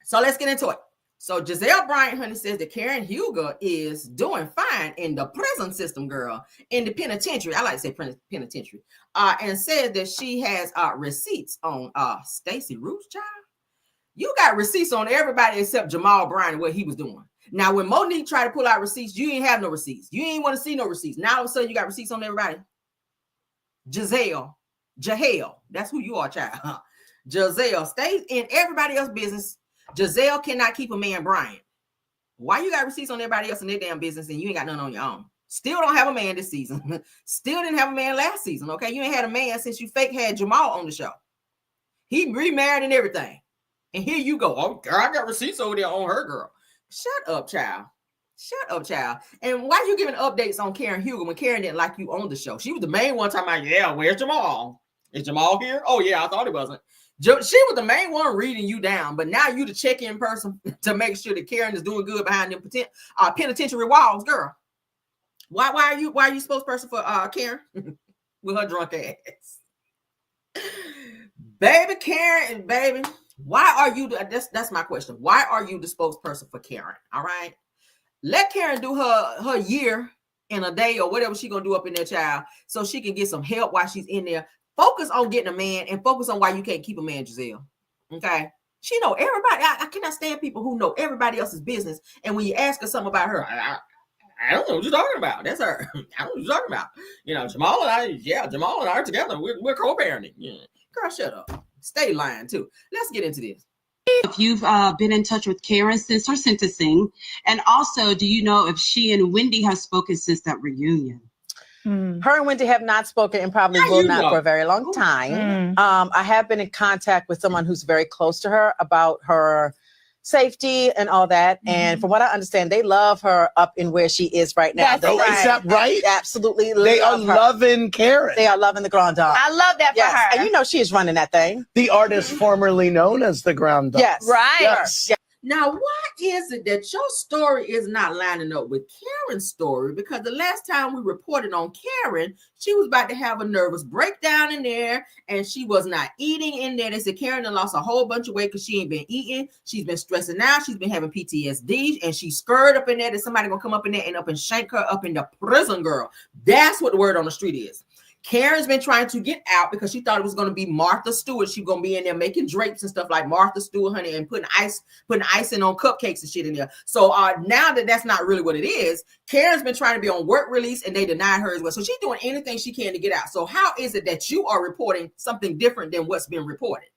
So let's get into it. So Giselle Bryant, honey, says that Karen Huger is doing fine in the prison system, girl, in the penitentiary. I like to say penitentiary. And said that she has receipts on Stacey Root's child. You got receipts on everybody except Jamal Bryant and what he was doing. Now, when Monique tried to pull out receipts, you ain't have no receipts. You ain't want to see no receipts. Now all of a sudden you got receipts on everybody. Jahel, that's who you are, child. Jahel stays in everybody else's business. Jahel cannot keep a man, Brian. Why you got receipts on everybody else in their damn business and you ain't got none on your own? Still don't have a man this season. Still didn't have a man last season, okay? You ain't had a man since you fake had Jamal on the show. He remarried and everything. And here you go. Oh, girl, I got receipts over there on her, girl. Shut up, child. Shut up, child. And why you giving updates on Karen Hugo when Karen didn't like you on the show? She was the main one talking about, yeah, where's Jamal? Is Jamal here? Oh, yeah, I thought he wasn't. She was the main one reading you down, but now you the check-in person to make sure that Karen is doing good behind them penitentiary walls, girl. Why are you spokesperson for Karen with her drunk ass? Baby Karen, baby, why are you that's my question. Why are you the spokesperson for Karen? All right. Let Karen do her year in a day or whatever she's gonna do up in there, child, so she can get some help while she's in there. Focus on getting a man and focus on why you can't keep a man, Giselle. Okay. She know everybody. I cannot stand people who know everybody else's business. And when you ask her something about her, I don't know what you're talking about. That's her. I don't know what you're talking about. You know, Jamal and I are together. We're co-parenting. Yeah. Girl, shut up. Stay lying too. Let's get into this. If you've been in touch with Karen since her sentencing, and also, do you know if she and Wendy have spoken since that reunion? Her and Wendy have not spoken and probably will not for a very long time. I have been in contact with someone who's very close to her about her safety and all that. And from what I understand, they love her up in where she is right now. Is that right? Absolutely. They are loving Karen. They are loving the Grand Dame. I love that for her. And you know she is running that thing. The artist formerly known as the Grand Dame. Yes. Right. Yes. Now, why is it that your story is not lining up with Karen's story? Because the last time we reported on Karen, she was about to have a nervous breakdown in there, and she was not eating in there. They said Karen done lost a whole bunch of weight because she ain't been eating. She's been stressing out. She's been having PTSD, and she's scared up in there that somebody gonna come up in there and up and shank her up in the prison, girl. That's what the word on the street is. Karen's been trying to get out because she thought it was going to be Martha Stewart. She's going to be in there making drapes and stuff like Martha Stewart, honey, and putting icing on cupcakes and shit in there. So now that that's not really what it is, Karen's been trying to be on work release and they denied her as well. So she's doing anything she can to get out. So how is it that you are reporting something different than what's been reported?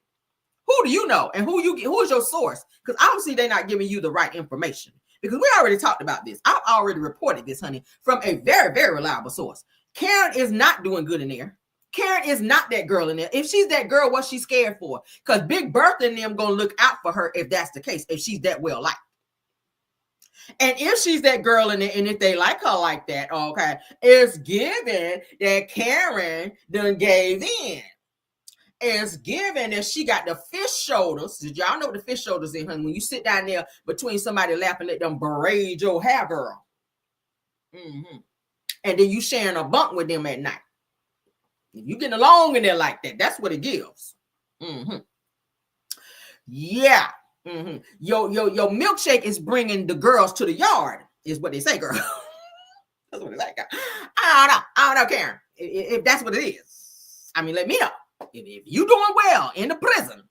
Who do you know? And who is your source? Because obviously they're not giving you the right information. Because we already talked about this. I've already reported this, honey, from a very, very reliable source. Karen is not doing good in there. Karen is not that girl in there. If she's that girl, what's she scared for? Because Big Bertha and them gonna look out for her if that's the case, if she's that well liked. And if she's that girl in there, and if they like her like that, okay, it's given that Karen done gave in. It's given that she got the fish shoulders. Did y'all know what the fish shoulders in, honey? When you sit down there between somebody laughing, let them braid your hair, girl. And then you sharing a bunk with them at night. You getting along in there like that. That's what it gives. Yeah. Your milkshake is bringing the girls to the yard, is what they say, girl. That's what they say, girl. I don't know, Karen. If that's what it is. I mean, let me know. If you doing well in the prison.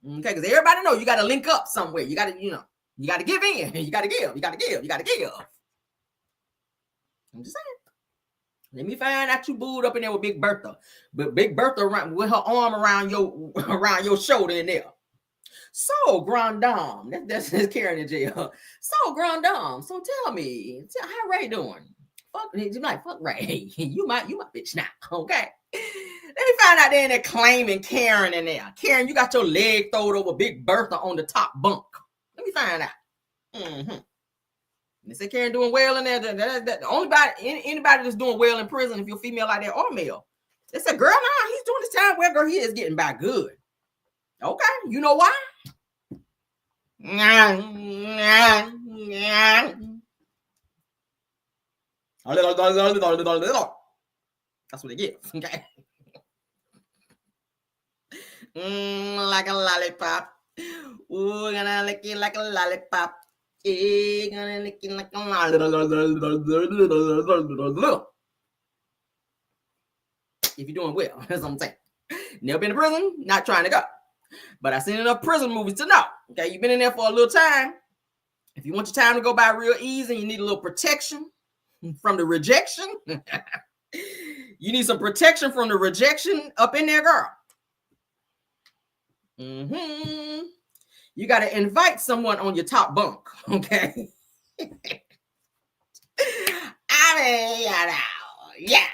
Okay, because everybody know you got to link up somewhere. You got to, you got to give in. You got to give. You got to give. You got to give. I'm just saying. Let me find out you booed up in there with Big Bertha. But Big Bertha with her arm around your shoulder in there. So, Grand Dame, that's Karen in jail. So, Grand Dame, so tell me, how Ray doing? Fuck Ray. You my bitch now, okay? Let me find out they in there claiming Karen in there. Karen, you got your leg throwed over Big Bertha on the top bunk. Let me find out. They say Karen doing well in there. The only anybody that's doing well in prison, if you're female like that or male, they said, girl, nah, he's doing this time well, girl, he is getting by good. Okay, you know why? That's what they give. Okay. Like a lollipop. Ooh, gonna lick you like a lollipop. If you're doing well, that's what I'm saying. Never been to prison, not trying to go. But I've seen enough prison movies to know. Okay, you've been in there for a little time. If you want your time to go by real easy and you need a little protection from the rejection, You need some protection from the rejection up in there, girl. You got to invite someone on your top bunk, okay? Yeah.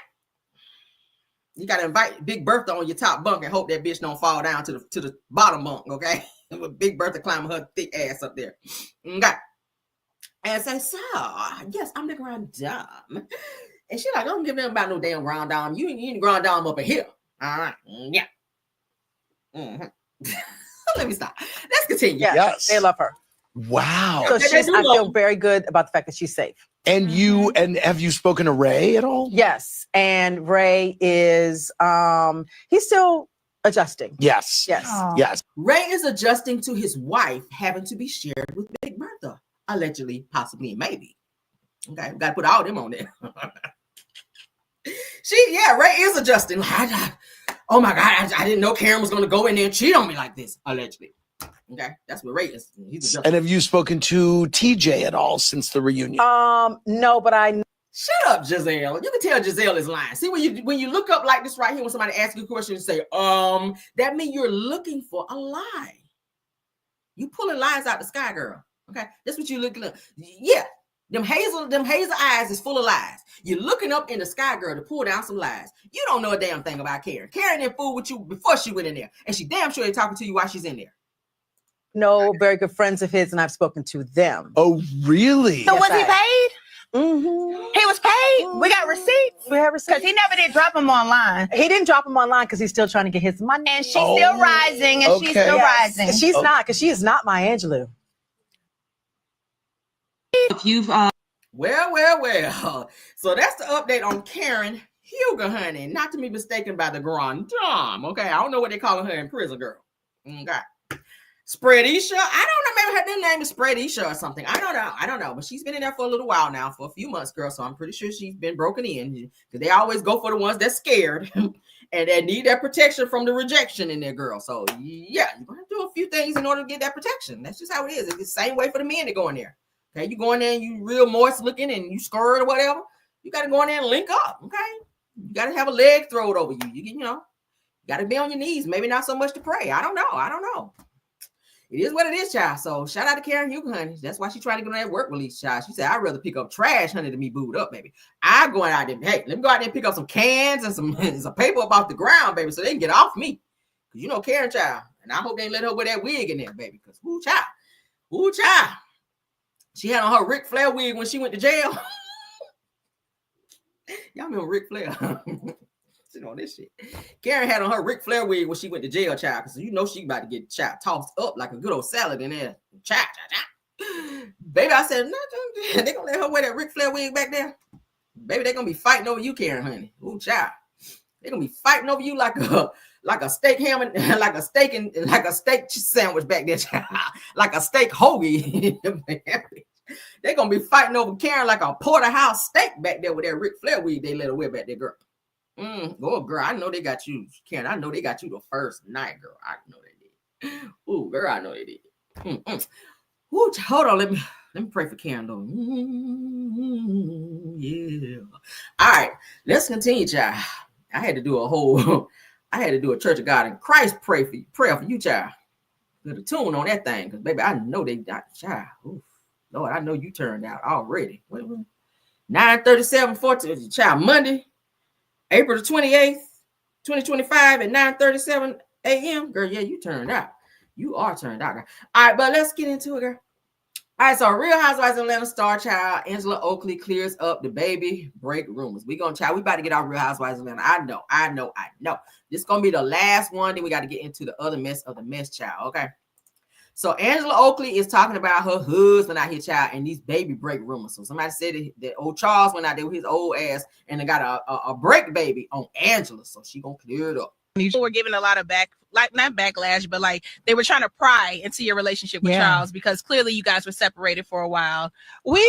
You got to invite Big Bertha on your top bunk and hope that bitch don't fall down to the bottom bunk, okay? With Big Bertha climbing her thick ass up there. Okay. And say, so, yes, I'm the grand dame. And she like, I don't give them about no damn grand dame. You ain't the grand dame up in here. All right. Yeah. Let me stop. Let's continue. Yes. They love her. Wow. So I feel very good about the fact that she's safe. And have you spoken to Ray at all? Yes. And Ray is he's still adjusting. Yes. Yes. Ray is adjusting to his wife having to be shared with Big Bertha. Allegedly, possibly, maybe. Okay, we gotta put all them on there. Ray is adjusting. Oh my God, I didn't know Karen was gonna go in there and cheat on me like this, allegedly. Okay, that's what Ray is. He's adjusting. And have you spoken to TJ at all since the reunion? No, but I. Shut up, Giselle. You can tell Giselle is lying. See, when you look up like this right here, when somebody asks you a question and say, that means you're looking for a lie. You pulling lies out the sky, girl. Okay, that's what you're looking up. Yeah, them hazel eyes is full of lies. You're looking up in the sky, girl, to pull down some lies. You don't know a damn thing about Karen. Karen didn't fool with you before she went in there, and she damn sure ain't talking to you while she's in there. No, very good friends of his, and I've spoken to them. Oh, really? So was he paid? Mm-hmm. He was paid. We got receipts. We have receipts. Because he never did drop him online. He didn't drop him online because he's still trying to get his money. And she's still rising, and she's still rising. She's not, because she is not Maya Angelou. If you've well. So that's the update on Karen Huger, honey. Not to be mistaken by the grand dame. Okay, I don't know what they calling her in prison, girl. Okay. Spreadisha. I don't know, maybe her name is Spreadisha or something. I don't know. But she's been in there for a little while now, for a few months, girl. So I'm pretty sure she's been broken in. Because they always go for the ones that's scared and that need that protection from the rejection in there, girl. So yeah, you're gonna do a few things in order to get that protection. That's just how it is. It's the same way for the men to go in there. Okay, you go in there and you real moist looking and you scared or whatever. You got to go in there and link up. Okay, you got to have a leg thrown over you. You got to be on your knees. Maybe not so much to pray. I don't know. It is what it is, child. So shout out to Karen Huger, honey. That's why she tried to get on that work release, child. She said, I'd rather pick up trash, honey, than me booed up, baby. I'm going out there. Hey, let me go out there and pick up some cans and some paper up off the ground, baby, so they can get off me. Because Karen, child. And I hope they ain't let her wear that wig in there, baby. Because who child. She had on her Ric Flair wig when she went to jail. Y'all remember Ric Flair? Sit on this shit. Karen had on her Ric Flair wig when she went to jail, child. Because she about to get tossed up like a good old salad in there. Child. Baby, I said, no, they gonna let her wear that Ric Flair wig back there. Baby, they gonna be fighting over you, Karen, honey. Ooh, child. They gonna be fighting over you like a steak ham and like a steak sandwich back there, child. Like a steak hoagie. They gonna be fighting over Karen like a porterhouse steak back there with that Ric Flair wig they let her wear back there, girl. Oh, girl, I know they got you, Karen. I know they got you the first night, girl. I know they did. Ooh, girl, I know they did. Ooh, hold on, let me pray for Karen, though. Yeah. All right, let's continue, child. I had to do a Church of God in Christ prayer for you, child. Put a tune on that thing, because baby, I know they got child. Ooh, Lord, I know you turned out already. 9:37, child, Monday, April the 28th, 2025 at 9:37 a.m. Girl, yeah, you turned out. You are turned out, girl. All right, but let's get into it, girl. All right, so Real Housewives of Atlanta star child Angela Oakley clears up the baby break rumors. We about to get our Real Housewives of Atlanta. I know. This is gonna be the last one. Then we got to get into the other mess of the mess, child. Okay. So Angela Oakley is talking about her husband out here, child, and these baby break rumors. So somebody said that old Charles went out there with his old ass and they got a break baby on Angela. So she gonna clear it up. People were giving a lot of not backlash, but like they were trying to pry into your relationship with Charles because clearly you guys were separated for a while. We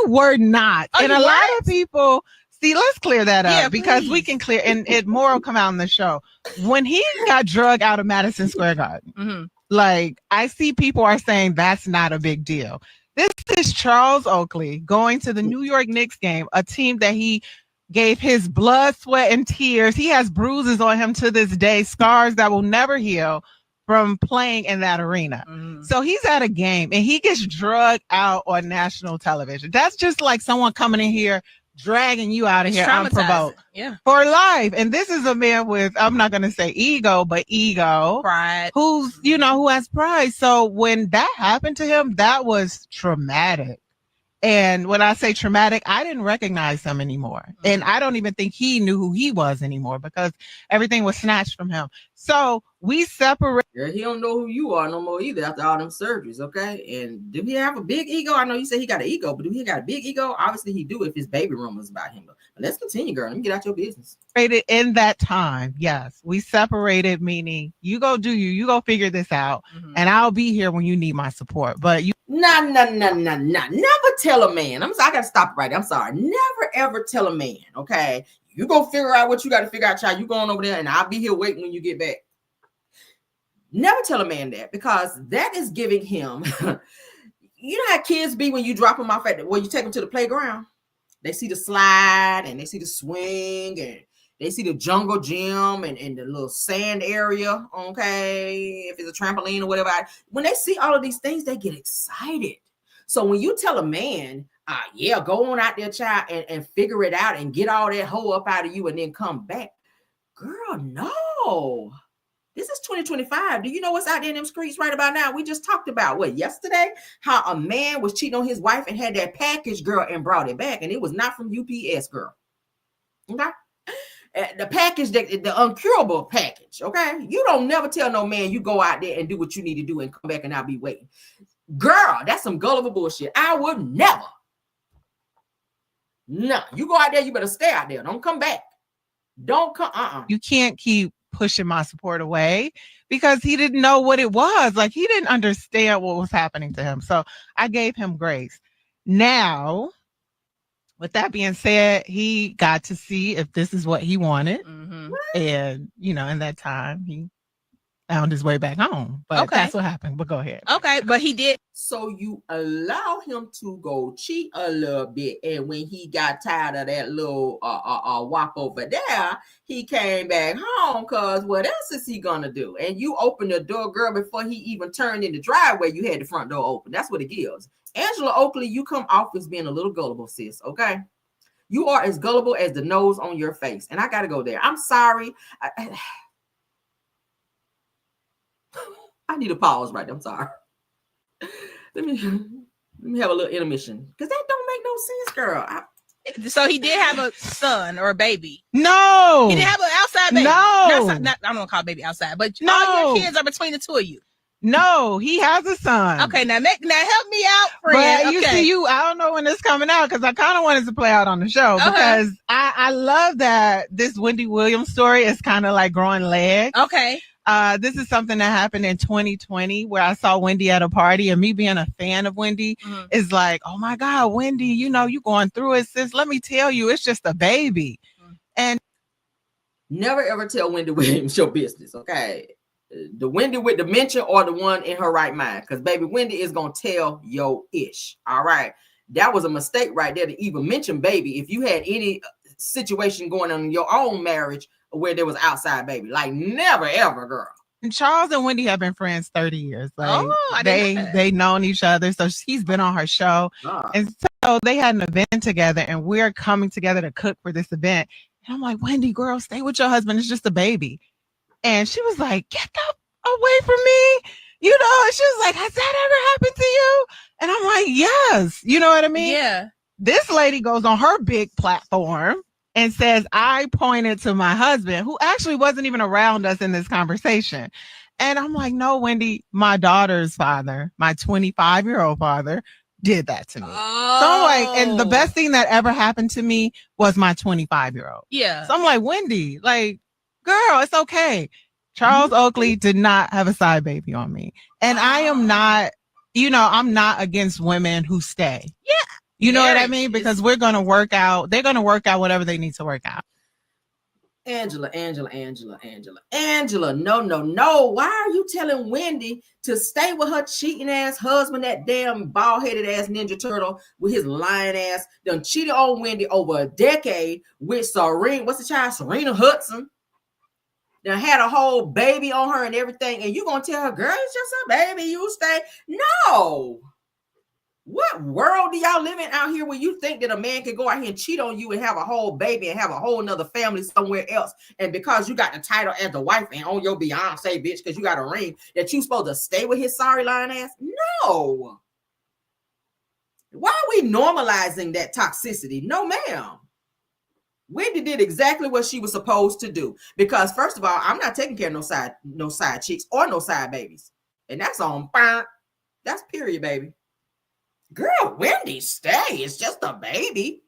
were not. And a lot of people let's clear that up because we can clear and it more will come out in the show. When he got drug out of Madison Square Garden, like I see people are saying that's not a big deal. This is Charles Oakley going to the New York Knicks game, a team that he gave his blood, sweat, and tears. He has bruises on him to this day, scars that will never heal from playing in that arena. So he's at a game and he gets drugged out on national television. That's just like someone coming in here, dragging you out of here unprovoked for life. And this is a man with, I'm not going to say ego, but ego, pride, who's, you know, who has pride. So when that happened to him, that was traumatic. And when I say traumatic, I didn't recognize him anymore. And I don't even think he knew who he was anymore because everything was snatched from him. So we separate. Yeah, he don't know who you are no more either after all them surgeries, okay? And do he have a big ego? I know you say he got an ego, but do he got a big ego? Obviously he do if his baby rumors about him. But let's continue, girl. Let me get out your business. In that time, yes. We separated, meaning you go do you go figure this out, and I'll be here when you need my support. But you Nah. Never tell a man. I gotta stop right there. I'm sorry. Never ever tell a man, okay? You go figure out what you got to figure out, child. You going over there and I'll be here waiting when you get back. Never tell a man that, because that is giving him, you know how kids be when you drop them off when you take them to the playground. They see the slide and they see the swing and they see the jungle gym and the little sand area, okay? If it's a trampoline or whatever. When they see all of these things, they get excited. So when you tell a man, yeah, go on out there, child, and figure it out and get all that hoe up out of you and then come back. Girl, no. This is 2025. Do you know what's out there in them streets right about now? We just talked about yesterday? How a man was cheating on his wife and had that package, girl, and brought it back. And it was not from UPS, girl. Okay? The package, the uncurable package, okay? You don't never tell no man you go out there and do what you need to do and come back and I'll be waiting. Girl, that's some gullible bullshit. I would never. No, you go out there, you better stay out there. Don't come back. Don't come. You can't keep pushing my support away because he didn't know what it was. Like, he didn't understand what was happening to him. So I gave him grace. Now, with that being said, he got to see if this is what he wanted. And, you know, in that time, he found his way back home. But that's what happened. But go ahead. Okay, but he did. So you allow him to go cheat a little bit. And when he got tired of that little whop over there, he came back home because what else is he going to do? And you opened the door, girl, before he even turned in the driveway, you had the front door open. That's what it gives. Angela Oakley, you come off as being a little gullible, sis, okay? You are as gullible as the nose on your face. And I got to go there. I'm sorry. I need a pause right there. I'm sorry. Let me have a little intermission because that don't make no sense, girl. So he did have a son or a baby. No, he didn't have an outside baby. No, I don't want to call baby outside, but all your kids are between the two of you. No, he has a son. Okay, now help me out, friend. But you see, I don't know when it's coming out because I kind of wanted to play out on the show because I love that this Wendy Williams story is kind of like growing legs. Okay. This is something that happened in 2020 where I saw Wendy at a party, and me being a fan of Wendy is like, oh my God, Wendy, you know, you going through it, sis. Let me tell you, it's just a baby. And never ever tell Wendy Williams your business, okay? The Wendy with dementia or the one in her right mind, because baby Wendy is gonna tell your ish. All right, that was a mistake right there to even mention baby. If you had any situation going on in your own marriage where there was outside baby, like never ever, girl. And Charles and Wendy have been friends 30 years. Like they known each other, so he's been on her show, and so they had an event together, and we're coming together to cook for this event. And I'm like, Wendy, girl, stay with your husband. It's just a baby. And she was like, get away from me. You know, and she was like, has that ever happened to you? And I'm like, yes. You know what I mean? Yeah. This lady goes on her big platform and says, I pointed to my husband, who actually wasn't even around us in this conversation. And I'm like, no, Wendy, my daughter's father, my 25-year-old father, did that to me. Oh. So I'm like, and the best thing that ever happened to me was my 25-year-old. Yeah. So I'm like, Wendy, like, girl, it's okay. Charles Oakley did not have a side baby on me. And I am not, you know, I'm not against women who stay. Yeah. You know what I mean? Because we're going to work out. They're going to work out whatever they need to work out. Angela. No. Why are you telling Wendy to stay with her cheating ass husband, that damn bald-headed ass Ninja Turtle with his lying ass? Done cheated on Wendy over a decade with Serena. What's the child? Serena Hudson. Done had a whole baby on her and everything. And you gonna tell her, girl, it's just a baby, you stay? No. What world do y'all live in out here where you think that a man can go out here and cheat on you and have a whole baby and have a whole nother family somewhere else? And because you got the title as the wife and on your Beyonce, bitch, because you got a ring, that you supposed to stay with his sorry lying ass? No. Why are we normalizing that toxicity? No, ma'am. Wendy did exactly what she was supposed to do. Because first of all, I'm not taking care of no side chicks or no side babies. And that's on fire. That's period, baby. Girl, Wendy, stay. It's just a baby.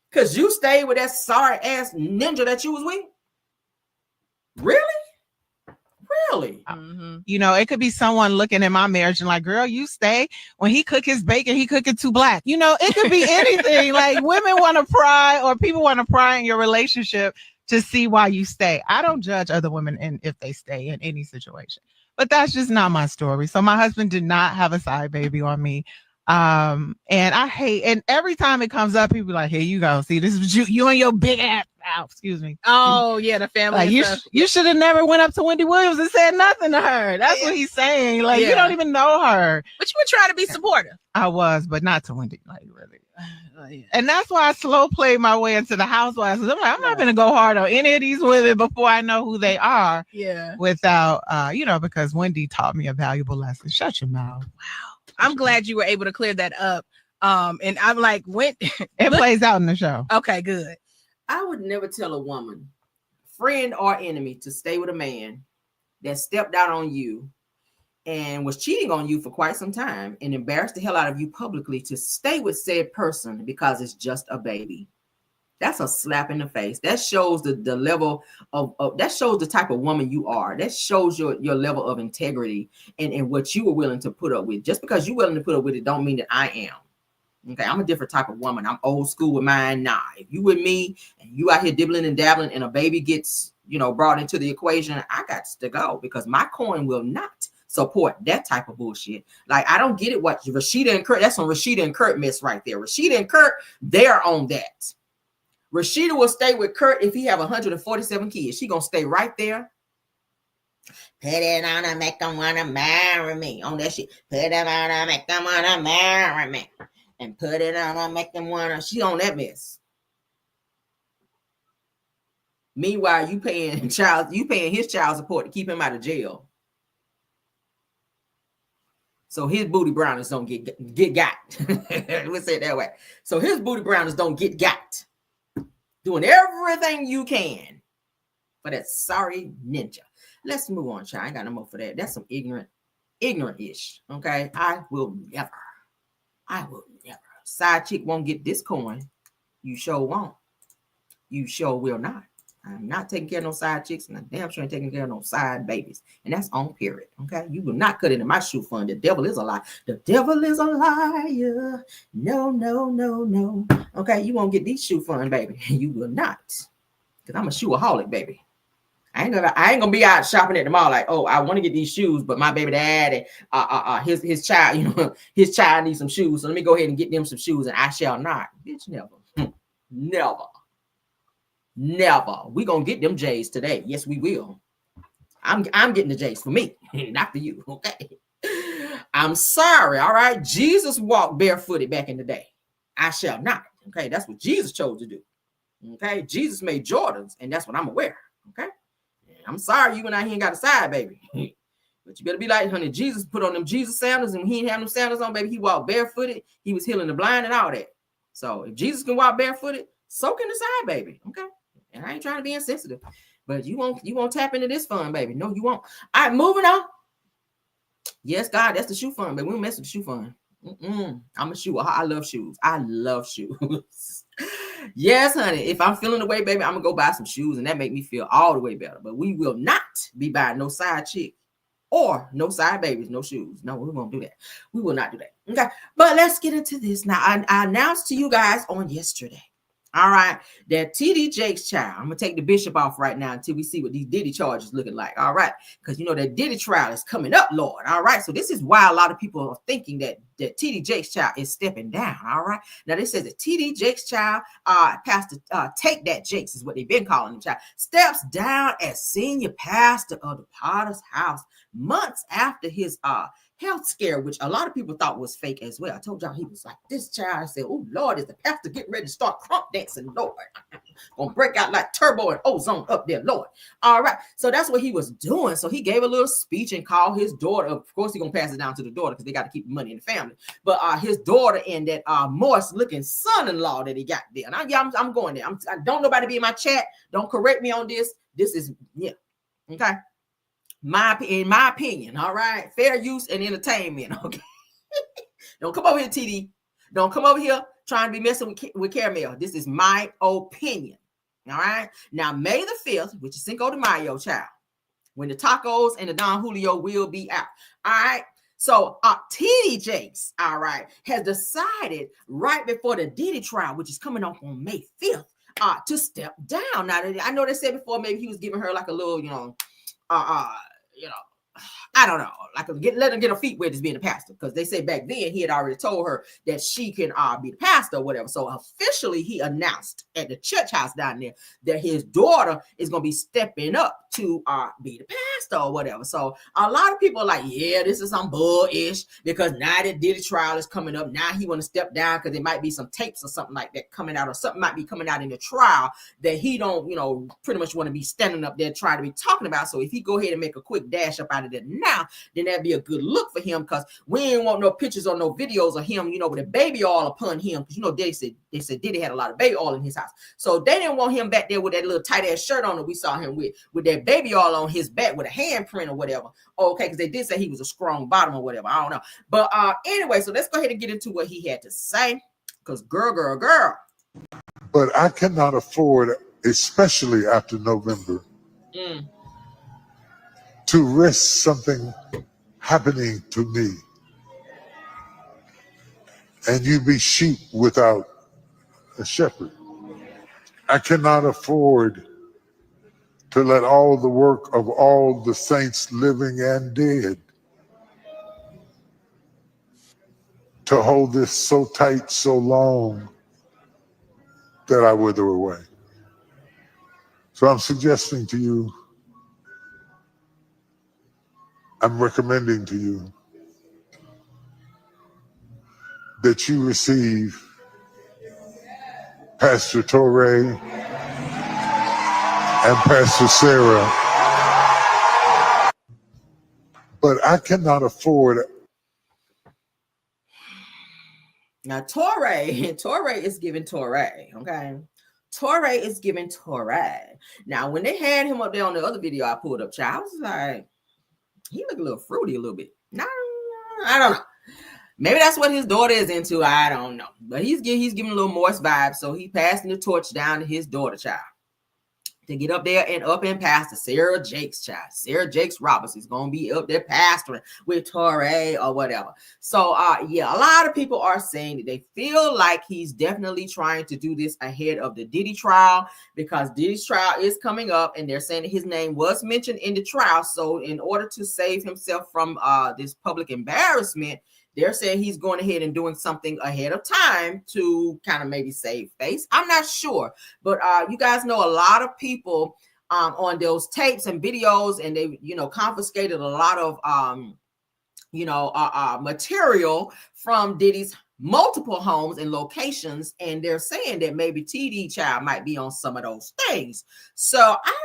Because you stayed with that sorry ass ninja that you was with? Really? You know, it could be someone looking at my marriage and like, girl, you stay. When he cook his bacon, he cook it too black. You know, it could be anything. Like women want to pry or people want to pry in your relationship to see why you stay. I don't judge other women if they stay in any situation. But that's just not my story. So my husband did not have a side baby on me. And I hate, and every time it comes up, people be like, here you go. See, this is you and your big ass. Ow, excuse me. Oh, yeah, the family. Like, you should have never went up to Wendy Williams and said nothing to her. That's what he's saying. Like, you don't even know her. But you were trying to be supportive. I was, but not to Wendy. Like, really. And that's why I slow played my way into the Housewives. I'm like, I'm not going to go hard on any of these women before I know who they are. Yeah. Without, because Wendy taught me a valuable lesson. Shut your mouth. Wow. I'm glad you were able to clear that up. And I'm like, when it plays out in the show. Okay, good. I would never tell a woman, friend or enemy, to stay with a man that stepped out on you and was cheating on you for quite some time and embarrassed the hell out of you publicly, to stay with said person because it's just a baby. That's a slap in the face. That shows the level of that shows the type of woman you are. That shows your level of integrity and what you were willing to put up with. Just because you're willing to put up with it don't mean that I am. Okay, I'm a different type of woman. I'm old school with mine. Nah, if you with me and you out here dibbling and dabbling and a baby gets, brought into the equation, I got to go because my coin will not support that type of bullshit. Like, I don't get it. What Rashida and Kurt, that's some Rashida and Kurt mess right there. Rashida and Kurt, they're on that. Rashida will stay with Kurt if he have 147 kids. She gonna stay right there. Put it on and make them wanna marry me. On that shit. Put it on and make them wanna marry me. And put it on and make them wanna. She on that mess. Meanwhile, you paying his child support to keep him out of jail. So his booty browners don't get got. Let's say it that way. So his booty browners don't get got. Doing everything you can for that sorry ninja. Let's move on, child. I ain't got no more for that. That's some ignorant-ish. Okay. I will never. Side chick won't get this coin. You sure won't. You sure will not. I'm not taking care of no side chicks, and I'm damn sure ain't taking care of no side babies. And that's on period. Okay. You will not cut into my shoe fund. The devil is a lie. The devil is a liar. No. Okay. You won't get these shoe fund, baby. You will not. Because I'm a shoeaholic, baby. I ain't gonna be out shopping at the mall like, oh, I want to get these shoes, but my baby daddy, his child, his child needs some shoes. So let me go ahead and get them some shoes, and I shall not. Bitch, never. Never. We gonna get them Jaes today. Yes, we will. I'm getting the Jaes for me, not for you. Okay. I'm sorry. All right. Jesus walked barefooted back in the day. I shall not. Okay. That's what Jesus chose to do. Okay. Jesus made Jordans, and that's what I'm aware. Okay. I'm sorry you and I ain't got a side, baby. But you better be like, honey, Jesus put on them Jesus sandals, and when he didn't have them sandals on, baby, he walked barefooted. He was healing the blind and all that. So if Jesus can walk barefooted, so can the side, baby. Okay. And I ain't trying to be insensitive, but you won't tap into this fund, baby. No, you won't. All right, moving on. Yes, God, that's the shoe fund, but we don't mess with the shoe fund. I'm a shoe. I love shoes. I love shoes. Yes, honey. If I'm feeling the way, baby, I'm gonna go buy some shoes, and that make me feel all the way better. But we will not be buying no side chick or no side babies, no shoes. No, we won't do that. We will not do that. Okay. But let's get into this now. I announced to you guys on yesterday All right, that TD Jakes child. I'm gonna take the bishop off right now until we see what these Diddy charges looking like. All right, because you know that Diddy trial is coming up, Lord. All right, so this is why a lot of people are thinking that TD Jakes child is stepping down. All right, now this says that TD Jakes child, Pastor Take That Jakes is what they've been calling him, child, steps down as senior pastor of the Potter's House months after his health scare, which a lot of people thought was fake as well. I told y'all he was like this child. I said, oh Lord, is the pastor getting ready to start crump dancing, Lord? Gonna break out like Turbo and Ozone up there, Lord. All right, so that's what he was doing. So he gave a little speech and called his daughter. Of course, he's gonna pass it down to the daughter because they got to keep the money in the family. But his daughter and that moist looking son-in-law that he got there. And I'm going there. I don't nobody be in my chat. Don't correct me on this. This is okay. In my opinion, all right, fair use and entertainment. Okay, don't come over here, TD. Don't come over here trying to be messing with Caramel. This is my opinion. All right. Now, May the 5th, which is Cinco de Mayo, child, when the tacos and the Don Julio will be out. All right. So TD Jakes, all right, has decided right before the Diddy trial, which is coming up on May 5th, to step down. Now, I know they said before maybe he was giving her like a little, I don't know, like let her get her feet wet as being a pastor, because they say back then he had already told her that she can be the pastor or whatever. So officially he announced at the church house down there that his daughter is going to be stepping up to be the pastor or whatever. So a lot of people are like, yeah, this is some bullish, because now that Diddy trial is coming up, now he want to step down because there might be some tapes or something like that coming out, or something might be coming out in the trial that he don't, pretty much want to be standing up there trying to be talking about. So if he go ahead and make a quick dash up out of there now, then that'd be a good look for him, because we ain't want no pictures or no videos of him, with a baby oil upon him, because they said Diddy had a lot of baby oil in his house. So they didn't want him back there with that little tight ass shirt on that we saw him with that baby oil on his back with a handprint or whatever. Okay, because they did say he was a strong bottom or whatever. I don't know. But anyway, so let's go ahead and get into what he had to say, because girl. But I cannot afford, especially after November, to risk something happening to me and you be sheep without a shepherd. I cannot afford to let all the work of all the saints living and dead to hold this so tight, so long that I wither away. So I'm suggesting to you, I'm recommending to you that you receive Pastor Torrey and Pastor Sarah. But I cannot afford. Now, Torrey is giving Torrey, okay? Torrey is giving Torrey. Now, when they had him up there on the other video I pulled up, child, I was like, he looked a little fruity a little bit. No, I don't know. Maybe that's what his daughter is into. I don't know. But he's giving a little moist vibe. So he passing the torch down to his daughter, child, to get up there and pastor Sarah Jakes, child. Sarah Jakes Roberts is going to be up there pastoring with Torrey or whatever. So, a lot of people are saying that they feel like he's definitely trying to do this ahead of the Diddy trial, because Diddy's trial is coming up, and they're saying that his name was mentioned in the trial. So in order to save himself from this public embarrassment, they're saying he's going ahead and doing something ahead of time to kind of maybe save face. I'm not sure, but you guys know a lot of people on those tapes and videos, and they, confiscated a lot of, material from Diddy's multiple homes and locations, and they're saying that maybe TD child might be on some of those things. So I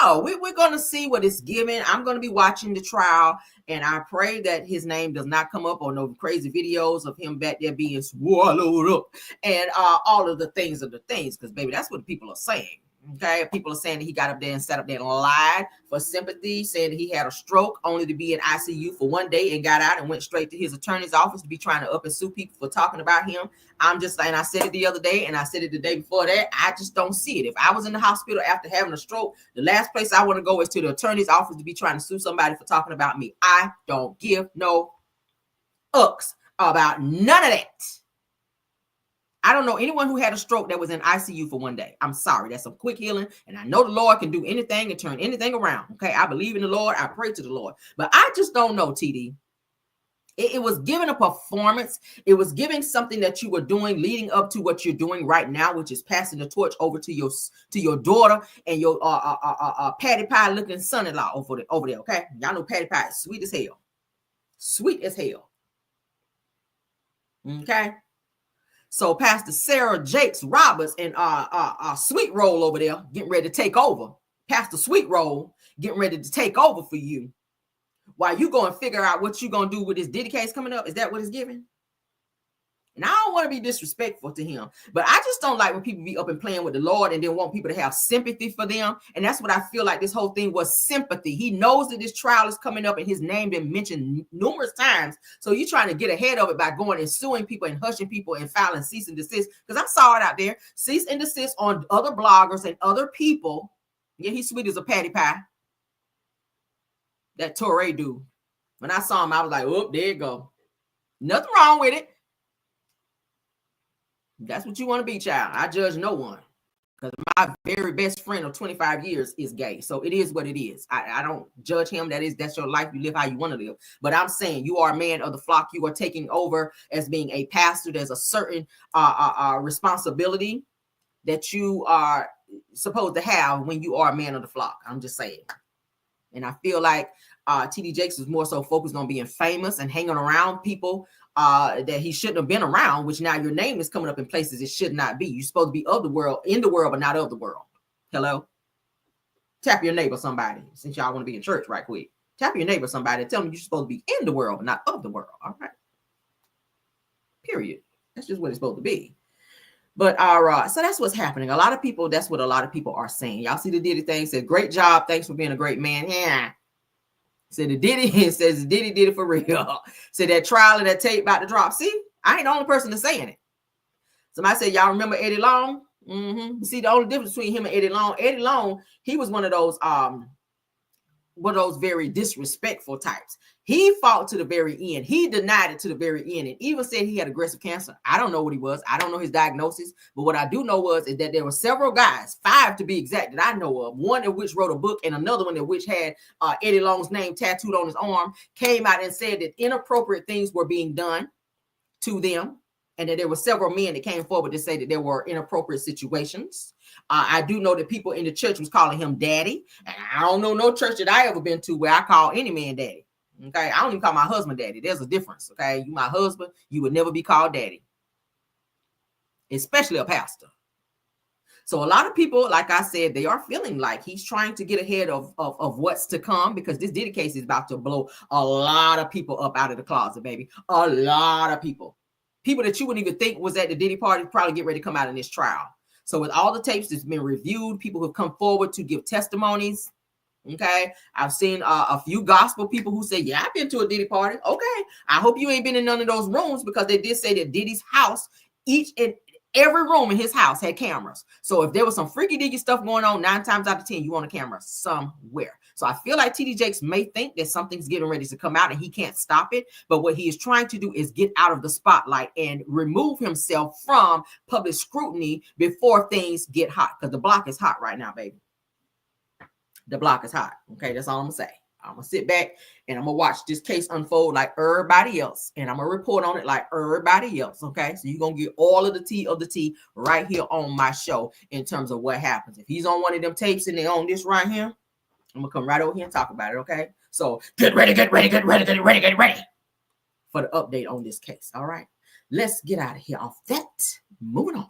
don't know. We're going to see what it's giving. I'm going to be watching the trial, and I pray that his name does not come up on no crazy videos of him back there being swallowed up and all of the things, because baby, that's what the people are saying. Okay, people are saying that he got up there and sat up there and lied for sympathy, saying that he had a stroke only to be in ICU for one day and got out and went straight to his attorney's office to be trying to up and sue people for talking about him. I'm just saying, I said it the other day and I said it the day before that. I just don't see it. If I was in the hospital after having a stroke, the last place I want to go is to the attorney's office to be trying to sue somebody for talking about me. I don't give no ucks about none of that. I don't know anyone who had a stroke that was in ICU for one day. I'm sorry. That's some quick healing. And I know the Lord can do anything and turn anything around. Okay. I believe in the Lord. I pray to the Lord. But I just don't know, TD. It was giving a performance. It was giving something that you were doing leading up to what you're doing right now, which is passing the torch over to your daughter and your Patty Pie looking son-in-law over there. Okay. Y'all know Patty Pie is sweet as hell. Sweet as hell. Okay. So Pastor Sarah Jakes Roberts and Sweet Roll over there getting ready to take over. Pastor Sweet Roll getting ready to take over for you. While you go and figure out what you're going to do with this Diddy case coming up. Is that what it's giving? And I don't want to be disrespectful to him, but I just don't like when people be up and playing with the Lord and then want people to have sympathy for them. And that's what I feel like this whole thing was, sympathy. He knows that this trial is coming up and his name been mentioned numerous times. So you're trying to get ahead of it by going and suing people and hushing people and filing cease and desist. Because I saw it out there. Cease and desist on other bloggers and other people. Yeah, he's sweet as a patty pie. That Torre dude. When I saw him, I was like, oh, there you go. Nothing wrong with it. That's what you want to be, child. I judge no one. Because my very best friend of 25 years is gay. So it is what it is. I don't judge him. That's your life. You live how you want to live. But I'm saying you are a man of the flock. You are taking over as being a pastor. There's a certain responsibility that you are supposed to have when you are a man of the flock. I'm just saying. And I feel like TD Jakes is more so focused on being famous and hanging around people that he shouldn't have been around, which now your name is coming up in places it should not be. You're supposed to be of the world, in the world, but not of the world. Hello? Tap your neighbor, somebody, since y'all want to be in church right quick. Tap your neighbor, somebody, and tell them you're supposed to be in the world, but not of the world. All right? Period. That's just what it's supposed to be. But so that's what's happening. A lot of people, that's what a lot of people are saying. Y'all see the Diddy thing, said, great job. Thanks for being a great man. Yeah. Said the Diddy, says Diddy did it for real. Said that trial and that tape about to drop. See, I ain't the only person that's saying it. Somebody said, y'all remember Eddie Long? Mm-hmm. See, the only difference between him and Eddie Long, he was one of those very disrespectful types. He fought to the very end. He denied it to the very end and even said he had aggressive cancer. I don't know what he was. I don't know his diagnosis. But what I do know is that there were several guys, 5 to be exact, that I know of. One of which wrote a book and another one of which had Eddie Long's name tattooed on his arm, came out and said that inappropriate things were being done to them. And that there were several men that came forward to say that there were inappropriate situations. I do know that people in the church was calling him daddy. And I don't know no church that I ever been to where I call any man daddy. Okay, I don't even call my husband daddy. There's a difference. Okay, you my husband, you would never be called daddy, especially a pastor. So a lot of people, like I said, they are feeling like he's trying to get ahead of what's to come, because this Diddy case is about to blow a lot of people up out of the closet, baby. A lot of people that you wouldn't even think was at the Diddy party probably get ready to come out in this trial. So with all the tapes that's been reviewed, people who have come forward to give testimonies. Okay, I've seen a few gospel people who say, yeah, I've been to a Diddy party. Okay, I hope you ain't been in none of those rooms, because they did say that Diddy's house, each and every room in his house had cameras. So if there was some freaky deaky stuff going on, 9 times out of 10, you want a camera somewhere. So I feel like TD Jakes may think that something's getting ready to come out and he can't stop it. But what he is trying to do is get out of the spotlight and remove himself from public scrutiny before things get hot, because the block is hot right now, baby. The block is hot. Okay, that's all I'm gonna say. I'm gonna sit back and I'm gonna watch this case unfold like everybody else, and I'm gonna report on it like everybody else. Okay, so you're gonna get all of the tea right here on my show in terms of what happens. If he's on one of them tapes and they on this right here, I'm gonna come right over here and talk about it. Okay, so get ready for the update on this case. All right, let's get out of here off that. Moving on.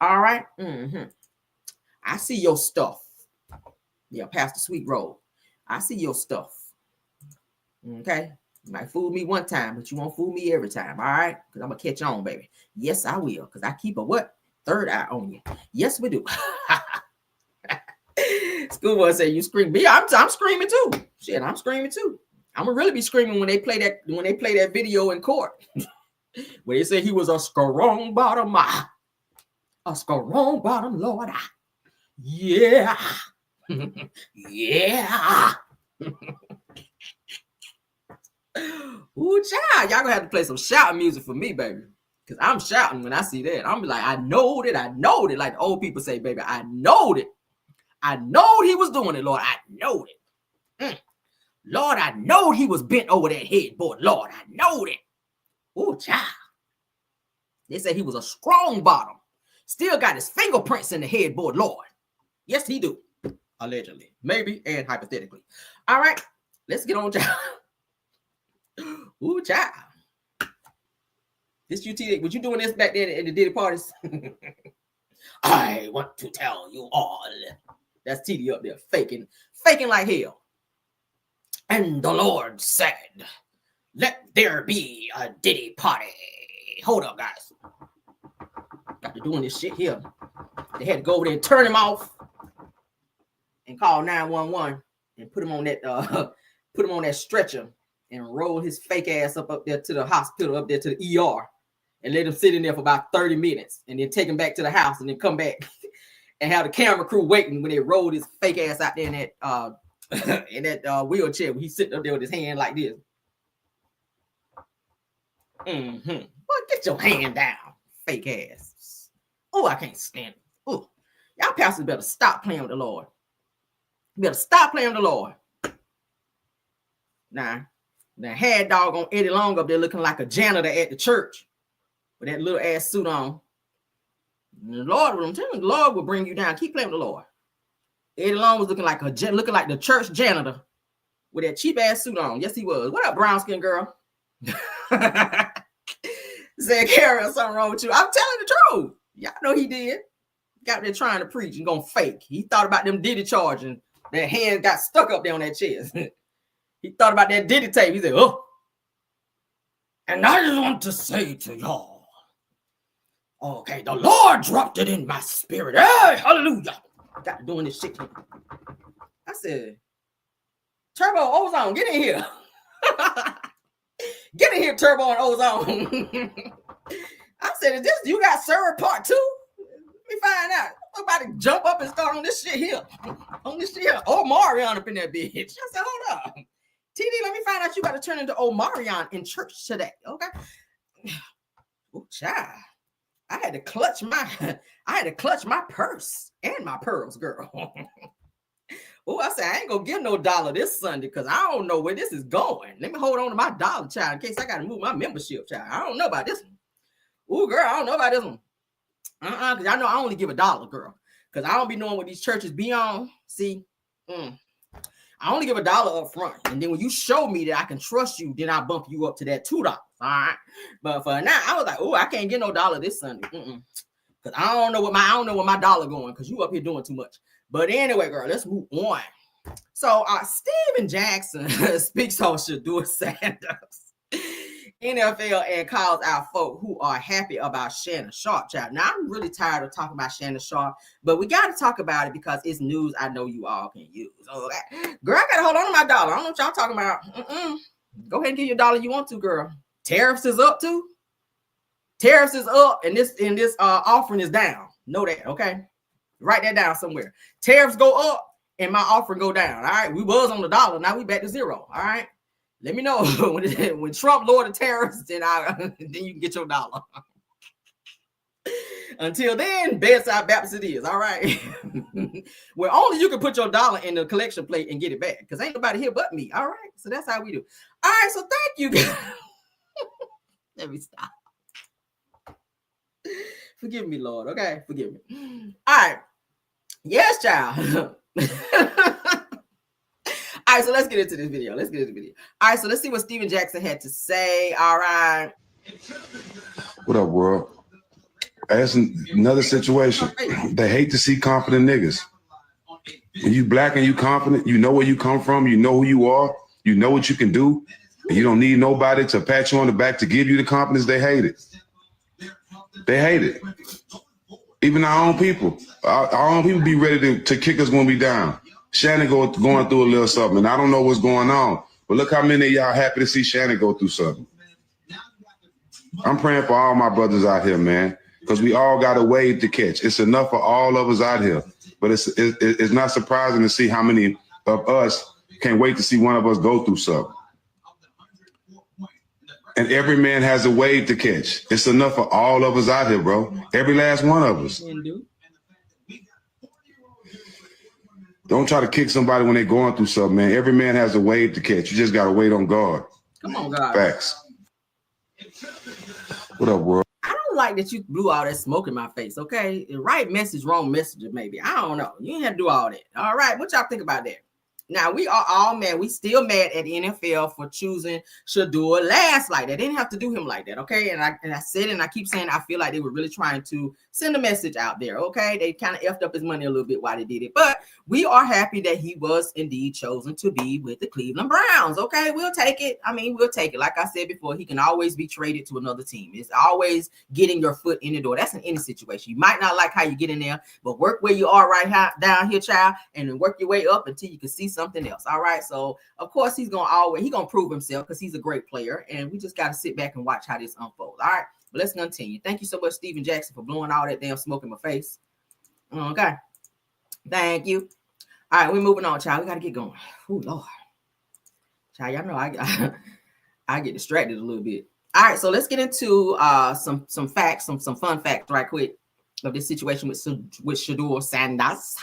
All right. I see your stuff. Yeah, Pastor Sweet Roll. I see your stuff. Okay. You might fool me one time, but you won't fool me every time. All right. Because I'm going to catch on, baby. Yes, I will. Because I keep a what? Third eye on you. Yes, we do. Schoolboy said you scream. Yeah, I'm screaming too. Shit, I'm screaming too. I'm going to really be screaming when they play that video in court. Where they say he was a strong bottom. A strong bottom, Lord. Yeah. Yeah. Ooh, child. Y'all gonna have to play some shouting music for me, baby. Because I'm shouting when I see that. I'm like, I knowed it. I knowed it. Like the old people say, baby, I knowed it. I knowed he was doing it, Lord. I knowed it. Lord, I knowed he was bent over that headboard. Lord, I knowed it. Oh, child. They say he was a strong bottom. Still got his fingerprints in the headboard, Lord. Yes, he do. Allegedly. Maybe and hypothetically. All right. Let's get on, child. Ooh, child. This UT, was you doing this back then in the Diddy parties? I want to tell you all. That's TD up there faking like hell. And the Lord said, let there be a Diddy party. Hold up, guys. Got to doing this shit here. They had to go over there and turn him off and call 911 and put him on that stretcher and roll his fake ass up there to the hospital, up there to the ER, and let him sit in there for about 30 minutes and then take him back to the house and then come back and have the camera crew waiting when they rolled his fake ass out there in that wheelchair where he's sitting up there with his hand like this. Well, get your hand down, fake ass. Oh, I can't stand it. Oh, y'all pastors better stop playing with the Lord. You better stop playing with the Lord. Now, had dog on Eddie Long up there looking like a janitor at the church with that little ass suit on. And the Lord, I'm telling you, the Lord will bring you down. Keep playing with the Lord. Eddie Long was looking like the church janitor with that cheap ass suit on. Yes, he was. What up, brown skin girl? Said, Karen, something wrong with you. I'm telling the truth. Y'all know he did. Got there trying to preach and gonna fake. He thought about them Diddy charging. That hand got stuck up there on that chest. He thought about that Diddy tape. He said, oh. And I just want to say to y'all, okay, the Lord dropped it in my spirit. Hey, hallelujah. Got doing this shit. I said, Turbo, Ozone, get in here. Get in here, Turbo and Ozone. I said, is this you got served part 2? Let me find out. I'm about to jump up and start on this shit here. On this shit here. Omarion up in that bitch. I said, hold up. TD, let me find out you got to turn into Omarion in church today. Okay. Oh, child. I had to clutch my purse and my pearls, girl. Oh, I said, I ain't gonna give no dollar this Sunday because I don't know where this is going. Let me hold on to my dollar, child, in case I got to move my membership, child. I don't know about this one. Oh, girl, I don't know about this one. Because I know I only give $1, girl. Because I don't be knowing what these churches be on. See, I only give $1 up front. And then when you show me that I can trust you, then I bump you up to that $2. All right. But for now, I was like, oh, I can't get no dollar this Sunday. Because I don't know where my dollar going, because you up here doing too much. But anyway, girl, let's move on. So Steven Jackson speaks on Shador Sanders, NFL, and calls out folk who are happy about Shannon Sharp, child. Now, I'm really tired of talking about Shannon Sharp, but we got to talk about it because it's news I know you all can use. Okay. Girl, I got to hold on to my dollar. I don't know what y'all talking about. Go ahead and give your dollar you want to, girl. Tariffs is up too. Tariffs is up, and this offering is down. Know that, okay? Write that down somewhere. Tariffs go up, and my offering go down. All right, we was on the dollar. Now we back to 0. All right. Let me know when Trump lowered the tariffs, then you can get your dollar. Until then, bedside Baptist it is. All right. Well, only you can put your dollar in the collection plate and get it back, because ain't nobody here but me. All right. So that's how we do. All right. So thank you, guys. Let me stop. Forgive me, Lord. Okay. Forgive me. All right. Yes, child. All right, so let's get into this video. All right, so let's see what Steven Jackson had to say. All right. What up, world? That's another situation. They hate to see confident niggas. When you black and you confident, you know where you come from, you know who you are, you know what you can do, and you don't need nobody to pat you on the back to give you the confidence. They hate it. They hate it. Even our own people. Our own people be ready to kick us when we down. Shannon going through a little something, and I don't know what's going on. But look how many of y'all happy to see Shannon go through something. I'm praying for all my brothers out here, man, because we all got a wave to catch. It's enough for all of us out here. But it's not surprising to see how many of us can't wait to see one of us go through something. And every man has a wave to catch. It's enough for all of us out here, bro. Every last one of us. Don't try to kick somebody when they're going through something, man. Every man has a wave to catch. You just got to wait on God. Come on, God. Facts. What up, world? I don't like that you blew all that smoke in my face, okay? The right message, wrong messenger, maybe. I don't know. You ain't have to do all that. All right, what y'all think about that? Now, we are all mad. We still mad at the NFL for choosing Shador last like that. They didn't have to do him like that, okay? And I said, and I keep saying, I feel like they were really trying to send a message out there, okay? They kind of effed up his money a little bit while they did it. But we are happy that he was indeed chosen to be with the Cleveland Browns, okay? We'll take it. I mean, we'll take it. Like I said before, he can always be traded to another team. It's always getting your foot in the door. That's in any situation. You might not like how you get in there, but work where you are down here, child, and then work your way up until you can see something else. All right. So of course he's gonna prove himself because he's a great player, and we just got to sit back and watch how this unfolds. All right, but let's continue. Thank you so much, Steven Jackson, for blowing all that damn smoke in my face. Okay, thank you. All right, we're moving on, child. We got to get going. Oh Lord, child, y'all know I get distracted a little bit. All right, so let's get into some facts, some fun facts right quick of this situation with Shador Sanders.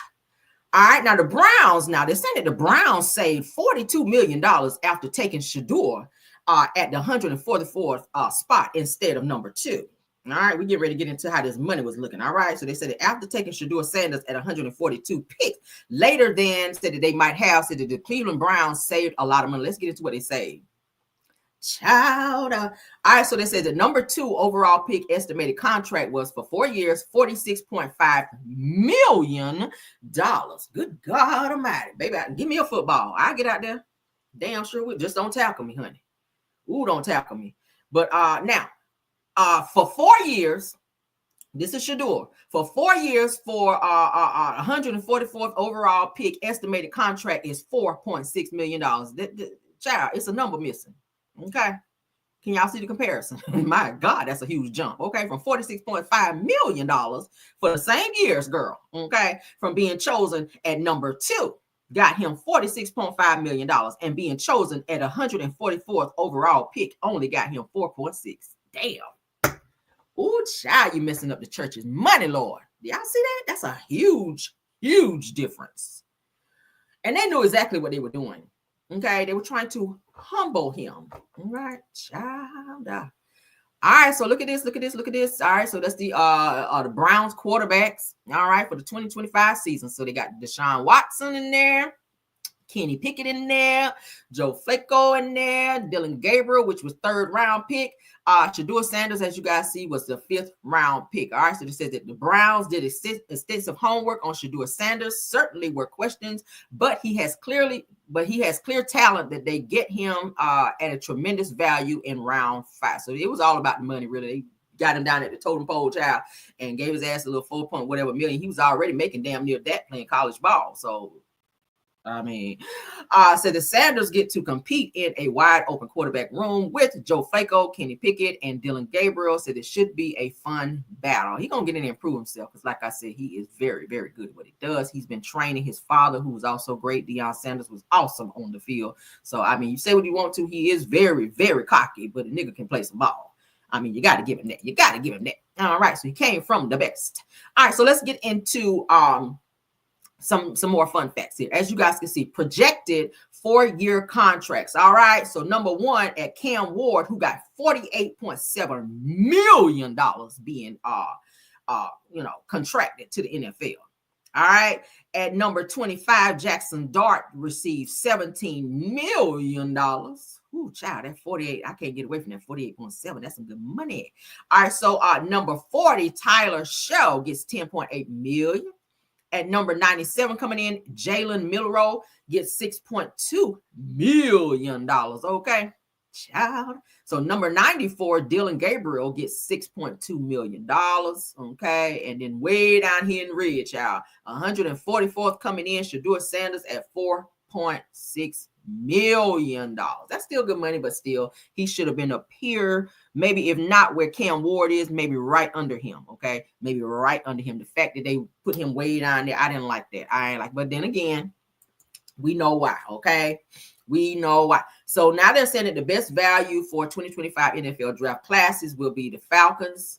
All right, now the Browns, they're saying that the Browns saved $42 million after taking Shador at the 144th spot instead of number 2. All right, we get ready to get into how this money was looking. All right, so they said that after taking Shador Sanders at 142 picks, later than said that they might have said that the Cleveland Browns saved a lot of money. Let's get into what they saved. Child. All right, so they said the number 2 overall pick estimated contract was for 4 years, $46.5 million. Good God Almighty, baby, give me a football. I get out there. Damn sure will. Just don't tackle me, honey. Ooh, don't tackle me. But now, for 4 years, this is Shador. For 4 years, for 144th overall pick, estimated contract is $4.6 million. Child, it's a number missing. Okay, can y'all see the comparison? My God, that's a huge jump. Okay, from $46.5 million for the same years, girl. Okay, from being chosen at number 2, got him $46.5 million, and being chosen at 144th overall pick only got him 4.6. Damn. Ooh, child, you messing up the church's money, Lord. Y'all see that? That's a huge, huge difference. And they knew exactly what they were doing. Okay, they were trying to humble him. All right, child. All right, so look at this. All right, so that's the Browns quarterbacks. All right, for the 2025 season. So they got Deshaun Watson in there, Kenny Pickett in there, Joe Flacco in there, Dylan Gabriel, which was 3rd round pick. Shador Sanders, as you guys see, was the 5th round pick. All right, so it says that the Browns did extensive homework on Shador Sanders. Certainly were questions, but he has clear talent that they get him at a tremendous value in round 5. So it was all about the money, really. They got him down at the totem pole, child, and gave his ass a little 4 point whatever million. He was already making damn near that playing college ball. So I mean, so the Sanders get to compete in a wide open quarterback room with Joe Flacco, Kenny Pickett, and Dylan Gabriel. So it should be a fun battle. He's going to get in there and prove himself because, like I said, he is very, very good at what he does. He's been training his father, who was also great. Deion Sanders was awesome on the field. So, I mean, you say what you want to. He is very, very cocky, but a nigga can play some ball. I mean, you got to give him that. All right, so he came from the best. All right, so let's get into some more fun facts here. As you guys can see, projected 4-year contracts. All right, so number 1 at Cam Ward, who got $48.7 million being contracted to the NFL. All right, at number 25, Jackson Dart received $17 million. Ooh, child, that 48, I can't get away from that 48.7. That's some good money. All right, so number 40, Tyler Shell gets $10.8 million. At number 97 coming in, Jalen Milroe gets $6.2 million. Okay, child. So number 94, Dylan Gabriel gets $6.2 million. Okay, and then way down here in red, child, 144th coming in, Shador Sanders at $4.6 million. That's still good money, but still, he should have been up here. Maybe if not where Cam Ward is, maybe right under him. Okay, maybe right under him. The fact that they put him way down there, I didn't like that. But then again, we know why. Okay, We know why. So now they're saying that the best value for 2025 NFL draft classes will be the Falcons,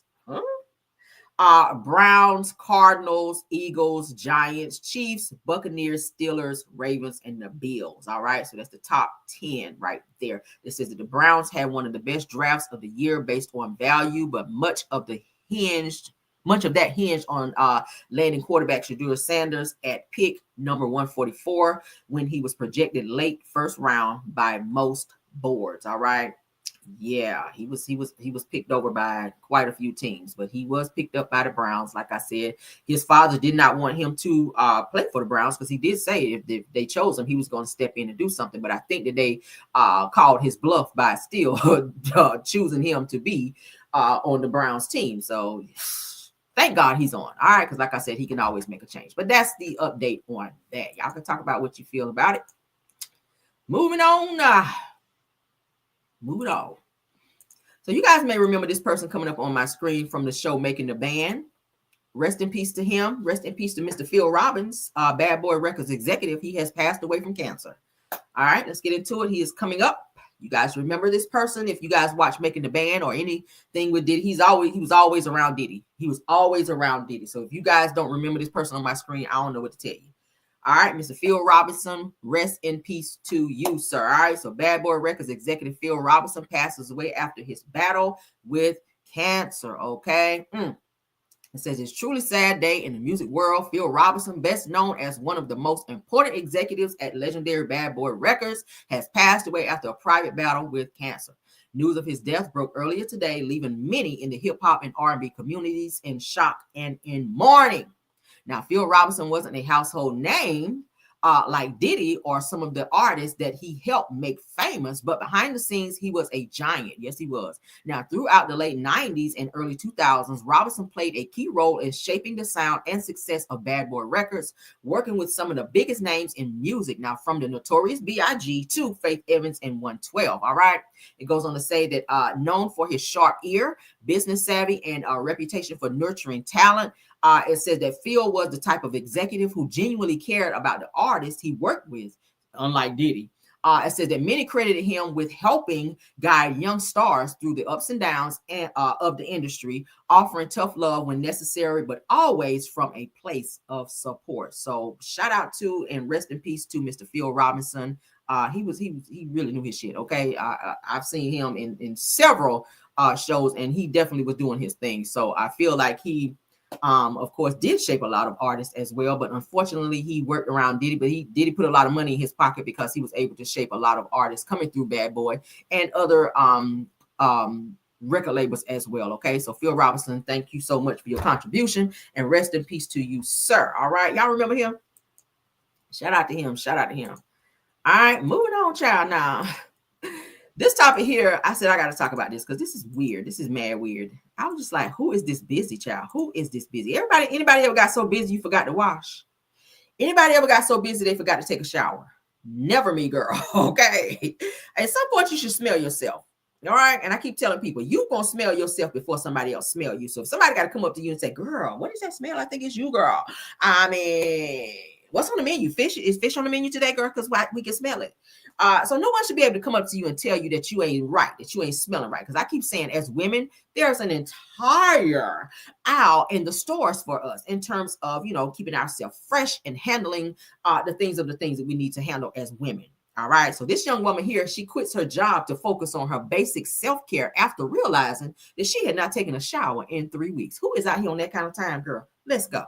Browns, Cardinals, Eagles, Giants, Chiefs, Buccaneers, Steelers, Ravens, and the Bills. All right. So that's the top 10 right there. It says that the Browns had one of the best drafts of the year based on value, but much of that hinged on landing quarterback Shador Sanders at pick number 144 when he was projected late first round by most boards. All right. Yeah, he was picked over by quite a few teams, but he was picked up by the Browns. Like I said, his father did not want him to play for the Browns because he did say if they chose him, he was going to step in and do something. But I think that they called his bluff by still choosing him to be on the Browns team. So thank God he's on. All right, because like I said, he can always make a change. But that's the update on that. Y'all can talk about what you feel about it. Moving on. Moving on. So you guys may remember this person coming up on my screen from the show Making the Band. Rest in peace to him. Rest in peace to Mr. Phil Robbins, Bad Boy Records executive. He has passed away from cancer. All right, let's get into it. He is coming up. You guys remember this person? If you guys watch Making the Band or anything with Diddy, he was always around Diddy. He was always around Diddy. So if you guys don't remember this person on my screen, I don't know what to tell you. All right, Mr. Phil Robinson, rest in peace to you, sir. All right, so Bad Boy Records executive Phil Robinson passes away after his battle with cancer, okay? It says it's truly sad day in the music world. Phil Robinson, best known as one of the most important executives at legendary Bad Boy Records, has passed away after a private battle with cancer. News of his death broke earlier today, leaving many in the hip-hop and R&B communities in shock and in mourning. Now, Phil Robinson wasn't a household name like Diddy or some of the artists that he helped make famous, but behind the scenes, he was a giant. Yes, he was. Now, throughout the late 90s and early 2000s, Robinson played a key role in shaping the sound and success of Bad Boy Records, working with some of the biggest names in music. Now, from the Notorious B.I.G. to Faith Evans and 112. All right. It goes on to say that known for his sharp ear, business savvy, and a reputation for nurturing talent, it says that Phil was the type of executive who genuinely cared about the artists he worked with, unlike Diddy. It says that many credited him with helping guide young stars through the ups and downs of the industry, offering tough love when necessary, but always from a place of support. So shout out to and rest in peace to Mr. Phil Robinson. He really knew his shit. Okay, I've seen him in several shows, and he definitely was doing his thing. So I feel like he, of course, did shape a lot of artists as well, but unfortunately he worked around Diddy, but he put a lot of money in his pocket because he was able to shape a lot of artists coming through Bad Boy and other record labels as well. Okay, so Phil Robinson, thank you so much for your contribution, and rest in peace to you, sir. All right, y'all remember him? Shout out to him. Shout out to him. All right, moving on, child. Now, this topic here, I said I got to talk about this because this is weird. This is mad weird. I was just like, who is this busy child? Who is this busy? Anybody ever got so busy you forgot to wash? Anybody ever got so busy they forgot to take a shower? Never me, girl. Okay. At some point, you should smell yourself. All right. And I keep telling people, you gonna smell yourself before somebody else smell you. So if somebody got to come up to you and say, girl, what does that smell? I think it's you, girl. I mean, what's on the menu? Fish? Is fish on the menu today, girl? Because we can smell it. So no one should be able to come up to you and tell you that you ain't right, that you ain't smelling right. Because I keep saying, as women, there's an entire aisle in the stores for us in terms of, keeping ourselves fresh and handling the things that we need to handle as women. All right. So this young woman here, she quits her job to focus on her basic self-care after realizing that she had not taken a shower in 3 weeks. Who is out here on that kind of time, girl? Let's go.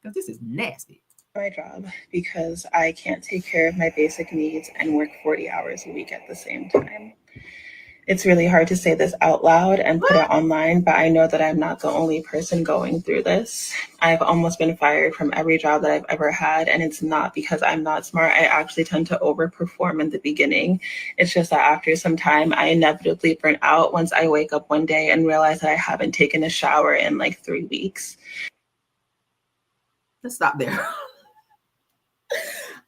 Because this is nasty. My job because I can't take care of my basic needs and work 40 hours a week at the same time. It's really hard to say this out loud and put it online, but I know that I'm not the only person going through this. I've almost been fired from every job that I've ever had, and it's not because I'm not smart. I actually tend to overperform in the beginning. It's just that after some time, I inevitably burn out once I wake up one day and realize that I haven't taken a shower in like 3 weeks. Let's stop there.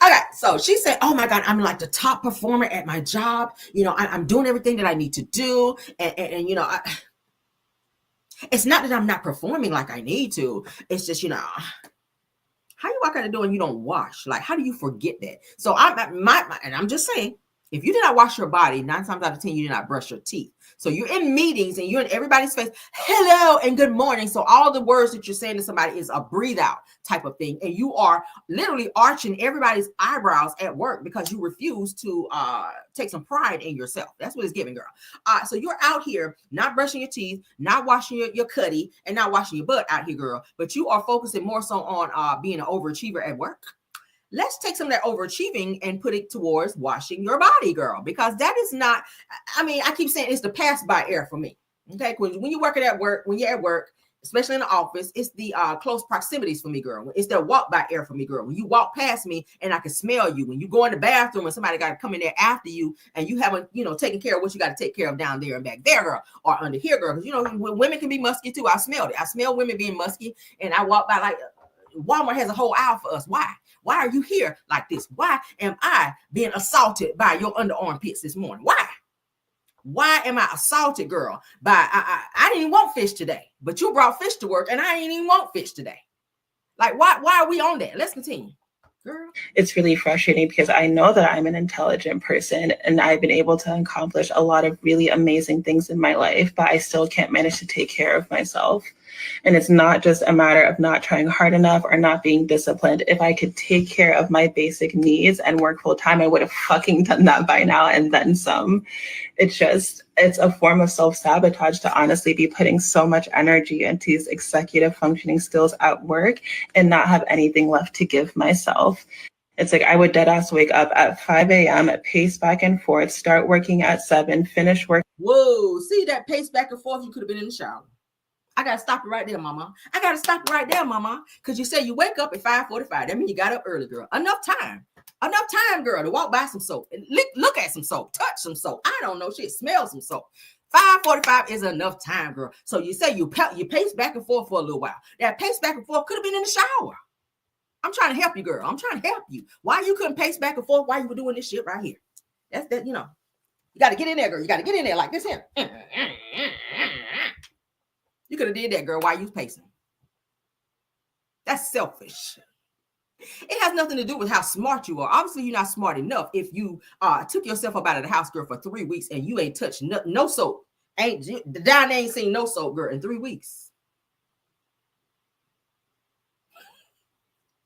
Okay, so she said, oh my God, I'm like the top performer at my job. I'm doing everything that I need to do. And it's not that I'm not performing like I need to. It's just, how you walk out the door and you don't wash? Like, how do you forget that? So and I'm just saying, If you did not wash your body, 9 times out of 10, you did not brush your teeth. So you're in meetings and you're in everybody's face, hello and good morning. So all the words that you're saying to somebody is a breathe out type of thing. And you are literally arching everybody's eyebrows at work because you refuse to take some pride in yourself. That's what it's giving, girl. So you're out here not brushing your teeth, not washing your cutty, and not washing your butt out here, girl. But you are focusing more so on being an overachiever at work. Let's take some of that overachieving and put it towards washing your body, girl, because that is not, I mean, I keep saying it's the pass by air for me. Okay. When you're working at work, when you're at work, especially in the office, it's the close proximities for me, girl. It's the walk by air for me, girl. When you walk past me and I can smell you, when you go in the bathroom and somebody got to come in there after you and you haven't, taken care of what you got to take care of down there and back there, girl, or under here, girl. Because, women can be musky too. I smelled it. I smell women being musky and I walk by like, Walmart has a whole aisle for us. Why? Why are you here like this? Why am I being assaulted by your underarm pits this morning? Why? Why am I assaulted, girl? I didn't even want fish today, but you brought fish to work and I didn't even want fish today. Like, why are we on that? Let's continue. Girl. It's really frustrating because I know that I'm an intelligent person and I've been able to accomplish a lot of really amazing things in my life, but I still can't manage to take care of myself. And it's not just a matter of not trying hard enough or not being disciplined. If I could take care of my basic needs and work full time, I would have fucking done that by now and then some. It's a form of self-sabotage to honestly be putting so much energy into these executive functioning skills at work and not have anything left to give myself. It's like I would dead ass wake up at 5 a.m., pace back and forth, start working at 7, finish work. Whoa, see that pace back and forth? You could have been in the shower. I got to stop it right there, mama. I got to stop it right there, mama. Because you say you wake up at 5:45. That means you got up early, girl. Enough time, girl, to walk by some soap. Look at some soap. Touch some soap. I don't know shit. Smell some soap. 5:45 is enough time, girl. So you say you pace back and forth for a little while. That pace back and forth could have been in the shower. I'm trying to help you, girl. I'm trying to help you. Why you couldn't pace back and forth while you were doing this shit right here? That's that, You got to get in there, girl. You got to get in there like this here. You could have did that, girl, while you was pacing. That's selfish. It has nothing to do with how smart you are. Obviously, you're not smart enough if you took yourself up out of the house, girl, for 3 weeks and you ain't touched no soap. Down ain't seen no soap, girl, in 3 weeks.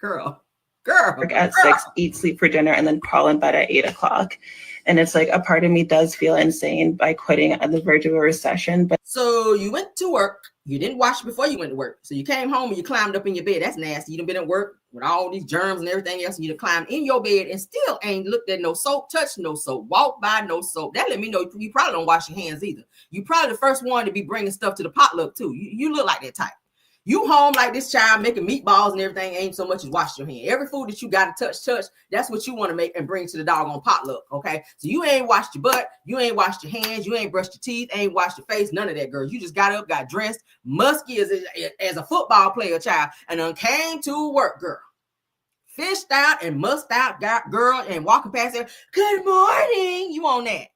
Girl. Work at 6, eat, sleep for dinner, and then crawl in bed at 8 o'clock. And it's like a part of me does feel insane by quitting at the verge of a recession. But so you went to work. You didn't wash before you went to work. So you came home and you climbed up in your bed. That's nasty. You done been at work with all these germs and everything else. And you done climbed in your bed and still ain't looked at no soap, touched no soap, walked by no soap. That let me know you probably don't wash your hands either. You probably the first one to be bringing stuff to the potluck too. You look like that type. You home like this child making meatballs and everything ain't so much as wash your hand. Every food that you got to touch, that's what you want to make and bring to the doggone potluck, okay? So you ain't washed your butt, you ain't washed your hands, you ain't brushed your teeth, ain't washed your face, none of that, girl. You just got up, got dressed, musky as a football player, child, and then came to work, girl. Fished out and musked out, girl, and walking past there. Good morning. You on that?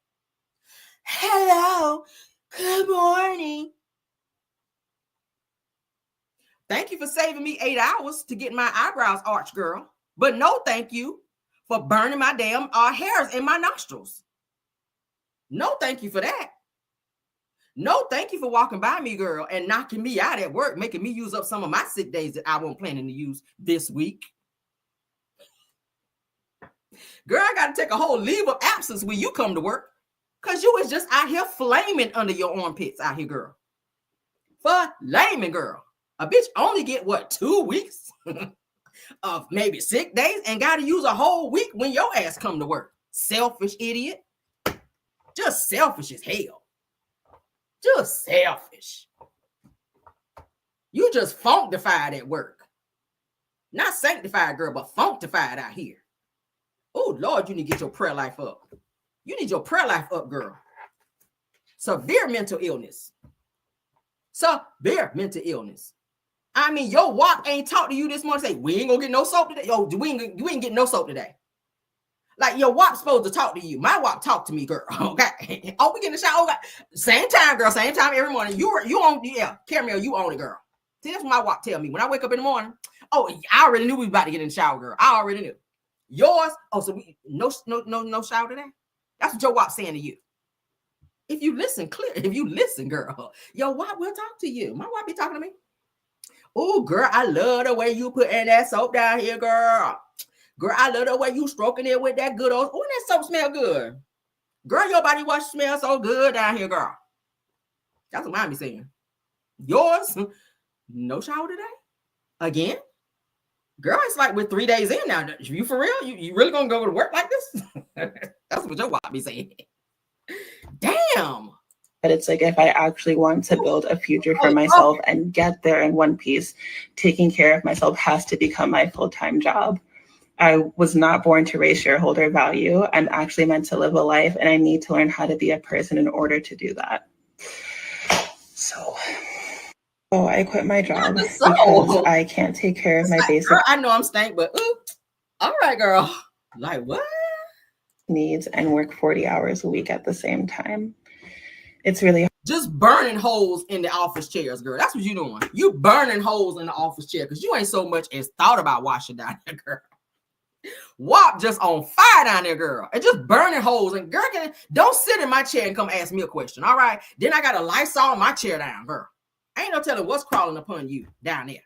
Hello. Good morning. Thank you for saving me 8 hours to get my eyebrows arched, girl. But no thank you for burning my damn hairs in my nostrils. No thank you for that. No thank you for walking by me, girl, and knocking me out at work, making me use up some of my sick days that I wasn't planning to use this week. Girl, I got to take a whole leave of absence when you come to work because you was just out here flaming under your armpits out here, girl. Flaming, girl. A bitch only get, 2 weeks of maybe sick days and got to use a whole week when your ass come to work. Selfish idiot. Just selfish as hell. Just selfish. You just functified at work. Not sanctified, girl, but functified out here. Oh, Lord, you need to get your prayer life up. You need your prayer life up, girl. Severe mental illness. Severe mental illness. I mean, your WAP ain't talk to you this morning. Say, we ain't gonna get no soap today. Yo, we ain't getting no soap today. Like your WAP's supposed to talk to you. My WAP talk to me, girl. Okay. Oh, we get in the shower. Okay. Same time, girl. Same time every morning. You on, yeah, Caramel, you own it, girl. See, that's what my WAP tell me. When I wake up in the morning, oh, I already knew we was about to get in the shower, girl. I already knew. Yours, oh, so we no shower today? That's what Joe Wop's saying to you. If you listen clear, if you listen, girl, yo, Wop will talk to you. My Wop be talking to me. Oh, girl, I love the way you putting that soap down here, girl. Girl, I love the way you stroking it with that good old. Oh, that soap smell good. Girl, your body wash smells so good down here, girl. That's what I be saying. Yours, no shower today? Again? Girl, it's like we're 3 days in now. You for real? You really gonna go to work like this? That's what your wife be saying. Damn. But it's like, if I actually want to build a future for myself and get there in one piece, taking care of myself has to become my full-time job. I was not born to raise shareholder value. I'm actually meant to live a life, and I need to learn how to be a person in order to do that. So I quit my job because I can't take care of my basic. Girl, I know I'm stank, but ooh, all right, girl. Like what? Needs and work 40 hours a week at the same time. It's really just burning holes in the office chairs, girl. That's what you doing. You burning holes in the office chair because you ain't so much as thought about washing down there, girl. Wop just on fire down there, girl, and just burning holes. And girl, don't sit in my chair and come ask me a question. All right, then I got a Lysol my chair down, girl. Ain't no telling what's crawling upon you down there.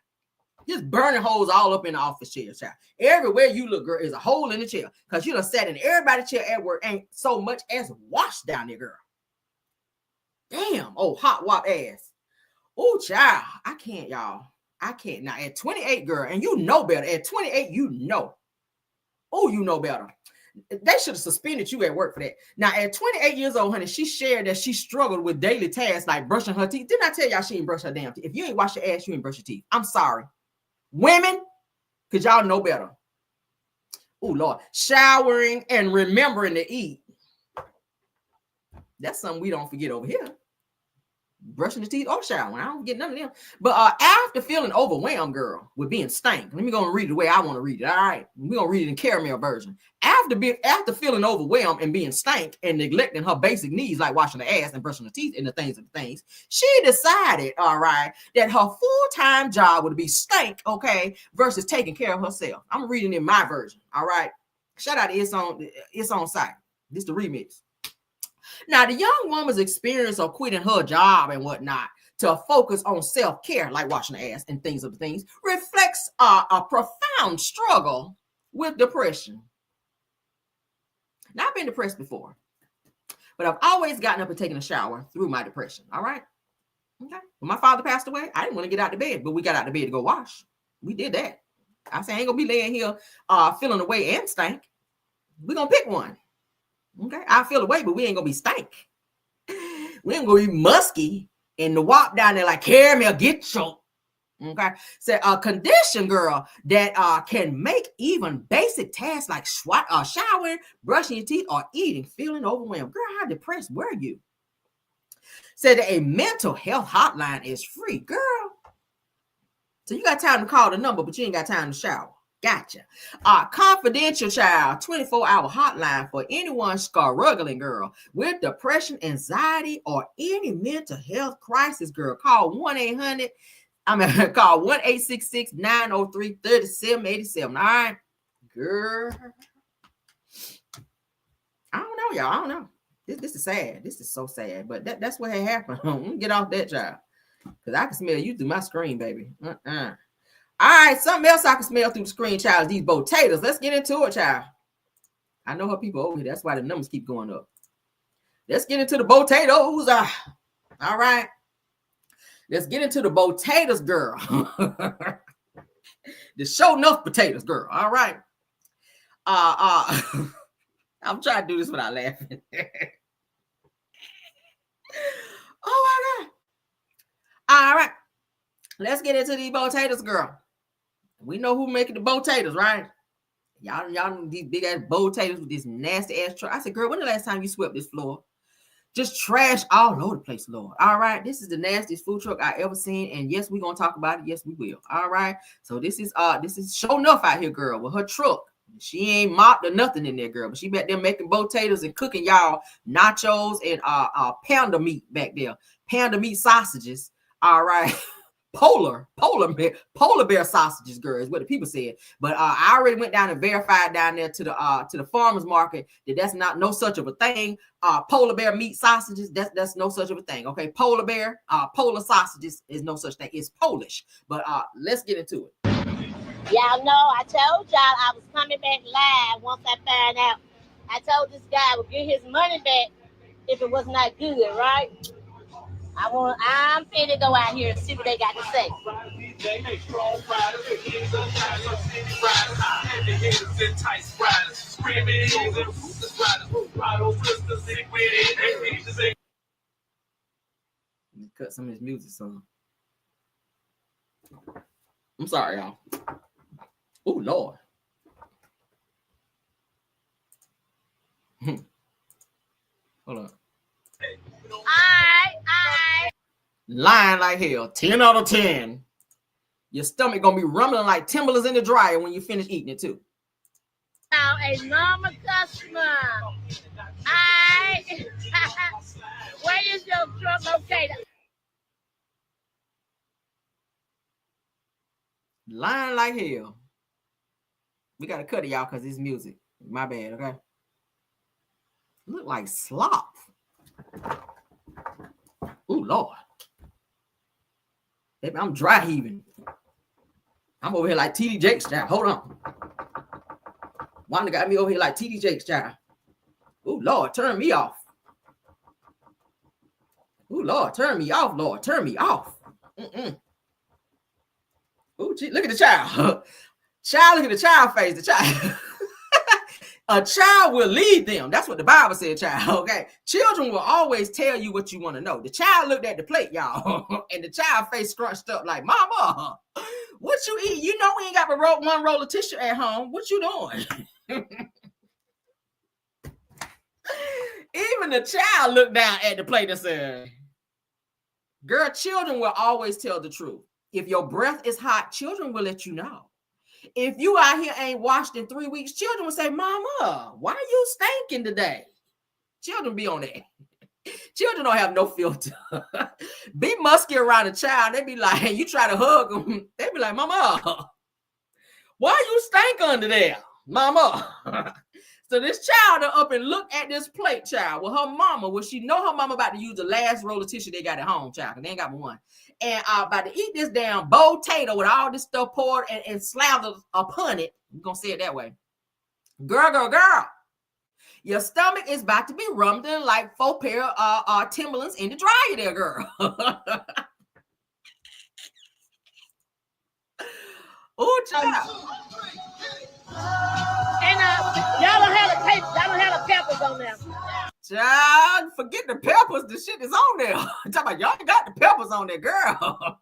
Just burning holes all up in the office chair, child. Everywhere you look, girl, is a hole in the chair because you done sat in everybody's chair at work. Ain't so much as washed down there, girl. Damn, oh, hot Wop ass. Oh, child, I can't, y'all. I can't. Now, at 28, girl, and you know better. At 28, you know. Oh, you know better. They should have suspended you at work for that. Now, at 28 years old, honey, she shared that she struggled with daily tasks like brushing her teeth. Didn't I tell y'all she ain't brush her damn teeth? If you ain't wash your ass, you ain't brush your teeth. I'm sorry. Women, because y'all know better. Oh, Lord. Showering and remembering to eat. That's something we don't forget over here. Brushing the teeth or showering. I don't get none of them. But after feeling overwhelmed, girl, with being stank, let me go and read it the way I want to read it. All right. We're going to read it in caramel version. After feeling overwhelmed and being stank and neglecting her basic needs like washing the ass and brushing the teeth and the things, she decided, all right, that her full-time job would be stank, okay, versus taking care of herself. I'm reading in my version. All right. Shout out to It's On Site. This is the remix. Now, the young woman's experience of quitting her job and whatnot to focus on self-care, like washing the ass and things, reflects a profound struggle with depression. Now, I've been depressed before, but I've always gotten up and taken a shower through my depression, all right? Okay. When my father passed away, I didn't want to get out of bed, but we got out of bed to go wash. We did that. I said, I ain't going to be laying here feeling away and stank. We're going to pick one. Okay, I feel away, but we ain't gonna be stank. We ain't gonna be musky and the Wop down there like caramel get choked. Okay, so a condition, girl, that can make even basic tasks like showering, brushing your teeth, or eating feeling overwhelmed. Girl, how depressed were you? Said that a mental health hotline is free, girl. So you got time to call the number, but you ain't got time to shower. Gotcha. Confidential child, 24-hour hotline for anyone struggling, girl, with depression, anxiety, or any mental health crisis, girl. Call 1-866-903-3787. All right, girl. I don't know, y'all. I don't know. This is sad. This is so sad, but that's what had happened. Get off that, child, because I can smell you through my screen, baby. All right, something else I can smell through the screen, child, is these potatoes. Let's get into it, child. I know her people over here. That's why the numbers keep going up. Let's get into the potatoes. All right. Let's get into the potatoes, girl. The show enough potatoes, girl. All right. I'm trying to do this without laughing. Oh, my God. All right. Let's get into these potatoes, girl. We know who making the potatoes, right? Y'all know these big ass potatoes with this nasty ass truck. I said, girl, when the last time you swept this floor? Just trash all over the place, Lord. All right. This is the nastiest food truck I ever seen. And yes, we're gonna talk about it. Yes, we will. All right. So this is show enough out here, girl, with her truck. She ain't mopped or nothing in there, girl. But she back there making potatoes and cooking y'all nachos and panda meat back there. Panda meat sausages. All right. polar bear sausages, girl, is what the people said. But I already went down and verified down there to the farmers market that that's not no such of a thing. Polar bear meat sausages, that's no such of a thing. Okay, polar bear, polar sausages is no such thing. It's Polish. But let's get into it. Y'all know I told y'all I was coming back live once I found out. I told this guy I would get his money back if it was not good, right? I'm finna go out here and see what they got to say. Cut some of his music song. I'm sorry, y'all. Oh, Lord. Hold on. Lying like hell. 10 out of 10. Your stomach gonna be rumbling like Timberlands in the dryer when you finish eating it too. Now a normal customer. Where is your truck located? Lying like hell. We gotta cut it, y'all, because it's music. My bad, okay? Look like slop. Ooh, Lord. Baby, I'm dry heaving. I'm over here like TD Jakes, child. Hold on. Wanda got me over here like TD Jakes, child. Ooh, Lord, turn me off. Ooh, Lord, turn me off, Lord. Turn me off. Ooh, gee, look at the child. Child, look at the child face. The child. A child will lead them. That's what the Bible said, child. Okay. Children will always tell you what you want to know. The child looked at the plate, y'all, and the child face scrunched up like, Mama, what you eat? You know we ain't got but one roll of tissue at home. What you doing? Even the child looked down at the plate and said, girl, children will always tell the truth. If your breath is hot, children will let you know. If you out here ain't washed in 3 weeks, children will say, Mama, why are you stinking today? Children be on that. Children don't have no filter. Be musky around a child. They be like, you try to hug them. They be like, Mama, why you stink under there? Mama. So this child up and look at this plate, child, with her mama. Will she know her mama about to use the last roll of tissue they got at home, child? Because they ain't got but one. And about to eat this damn potato with all this stuff poured and slathered upon it. I'm going to say it that way. Girl. Your stomach is about to be rumbling like 4 pair of Timberlands in the dryer there, girl. Oh, child. And y'all don't have the peppers on there. Child, forget the peppers. The shit is on there. I'm talking about y'all got the peppers on there, girl.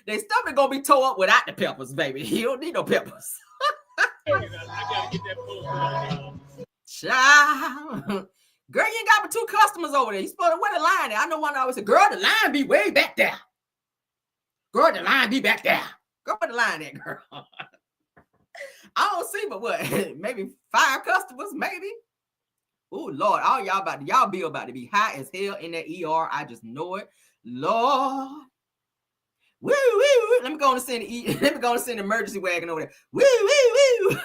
They stomach gonna be tore up without the peppers, baby. You don't need no peppers. I gotta get that food. Child. Girl, you ain't got but 2 customers over there. You supposed to where the line at? I know one always said, girl, the line be way back there. Girl, the line be back there. Girl, where the line at, girl? I don't see, but what? Maybe 5 customers, maybe. Oh, Lord, all y'all be about to be high as hell in that ER. I just know it. Lord. Woo, woo, woo. Let me go and send the emergency wagon over there. Woo, woo, woo.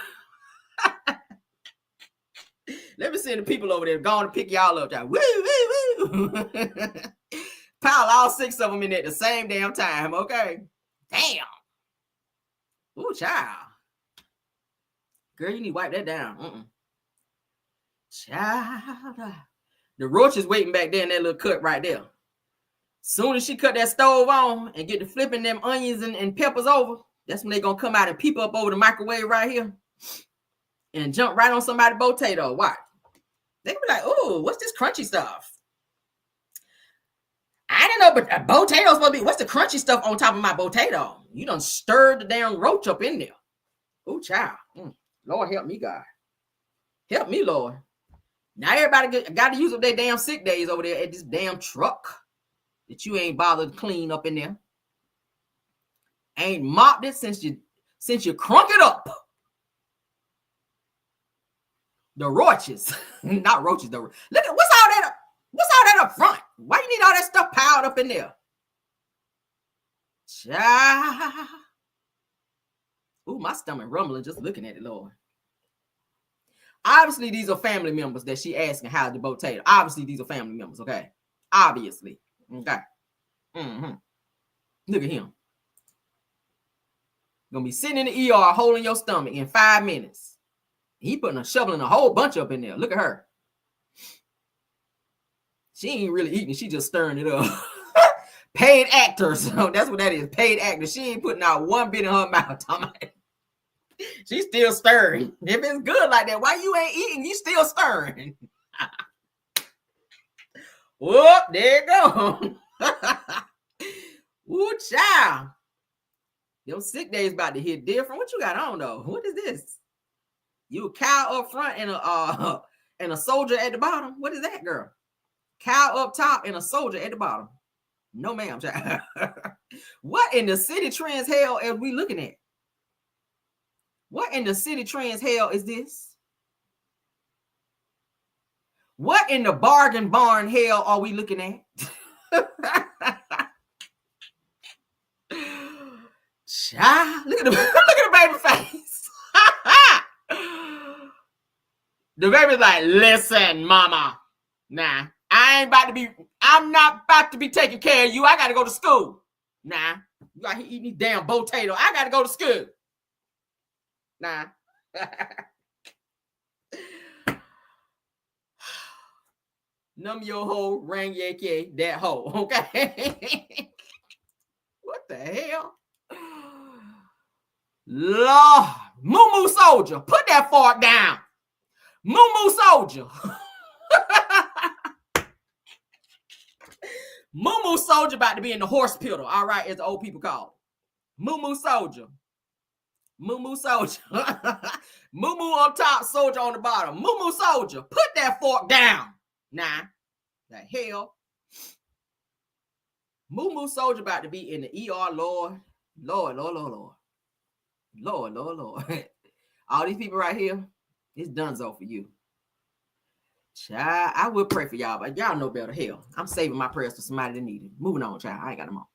Let me send the people over there going to pick y'all up. Woo, woo, woo. Pile all 6 of them in at the same damn time, okay? Damn. Ooh, child. Girl, you need to wipe that down. Child. The roach is waiting back there in that little cut right there. Soon as she cut that stove on and get to flipping them onions and peppers over, that's when they gonna come out and peep up over the microwave right here and jump right on somebody's potato. Why? They be like, "Oh, what's this crunchy stuff?" I didn't know, but a potato's supposed to be. What's the crunchy stuff on top of my potato? You done stirred the damn roach up in there. Oh, child. Lord help me, God. Help me, Lord. Now everybody got to use up their damn sick days over there at this damn truck that you ain't bothered to clean up in there. Ain't mopped it since you crunk it up. The roaches, not roaches. Look at what's all that up front. Why you need all that stuff piled up in there? Child. Ooh, my stomach rumbling just looking at it, Lord. Obviously, these are family members that she asking how the potato. Obviously, these are family members, okay? Obviously. Okay. Look at him. Gonna be sitting in the ER holding your stomach in 5 minutes. He putting a shoveling a whole bunch up in there. Look at her. She ain't really eating. She just stirring it up. Paid actors. So that's what that is. Paid actors. She ain't putting out one bit in her mouth. She's still stirring. If it's good like that, why you ain't eating? You still stirring. Whoop, there you go. Ooh, child. Your sick days about to hit different. What you got on though? What is this? You a cow up front and a soldier at the bottom? What is that, girl? Cow up top and a soldier at the bottom. No, ma'am, child. What in the city trends hell are we looking at? What in the city trends hell is this? What in the bargain barn hell are we looking at? Child, look at the baby face. The baby's like, listen, mama. Nah, I'm not about to be taking care of you. I gotta go to school. Nah, you out here eating these damn potato. I gotta go to school. Nah. Num your hoe, rang yake, that hoe. Okay. What the hell? Lord, Moo Soldier, put that fork down. Moo Soldier. Moo Soldier about to be in the horse piddle. All right, as the old people call it. Moo Soldier. Moo Soldier. Moo on top, soldier on the bottom. Moo Soldier, put that fork down. Nah, the hell. Moo Soldier about to be in the ER, Lord. Lord. All these people right here, it's donezo for you. Child, I will pray for y'all, but y'all know better. Hell, I'm saving my prayers for somebody that need it. Moving on, child. I ain't got them on.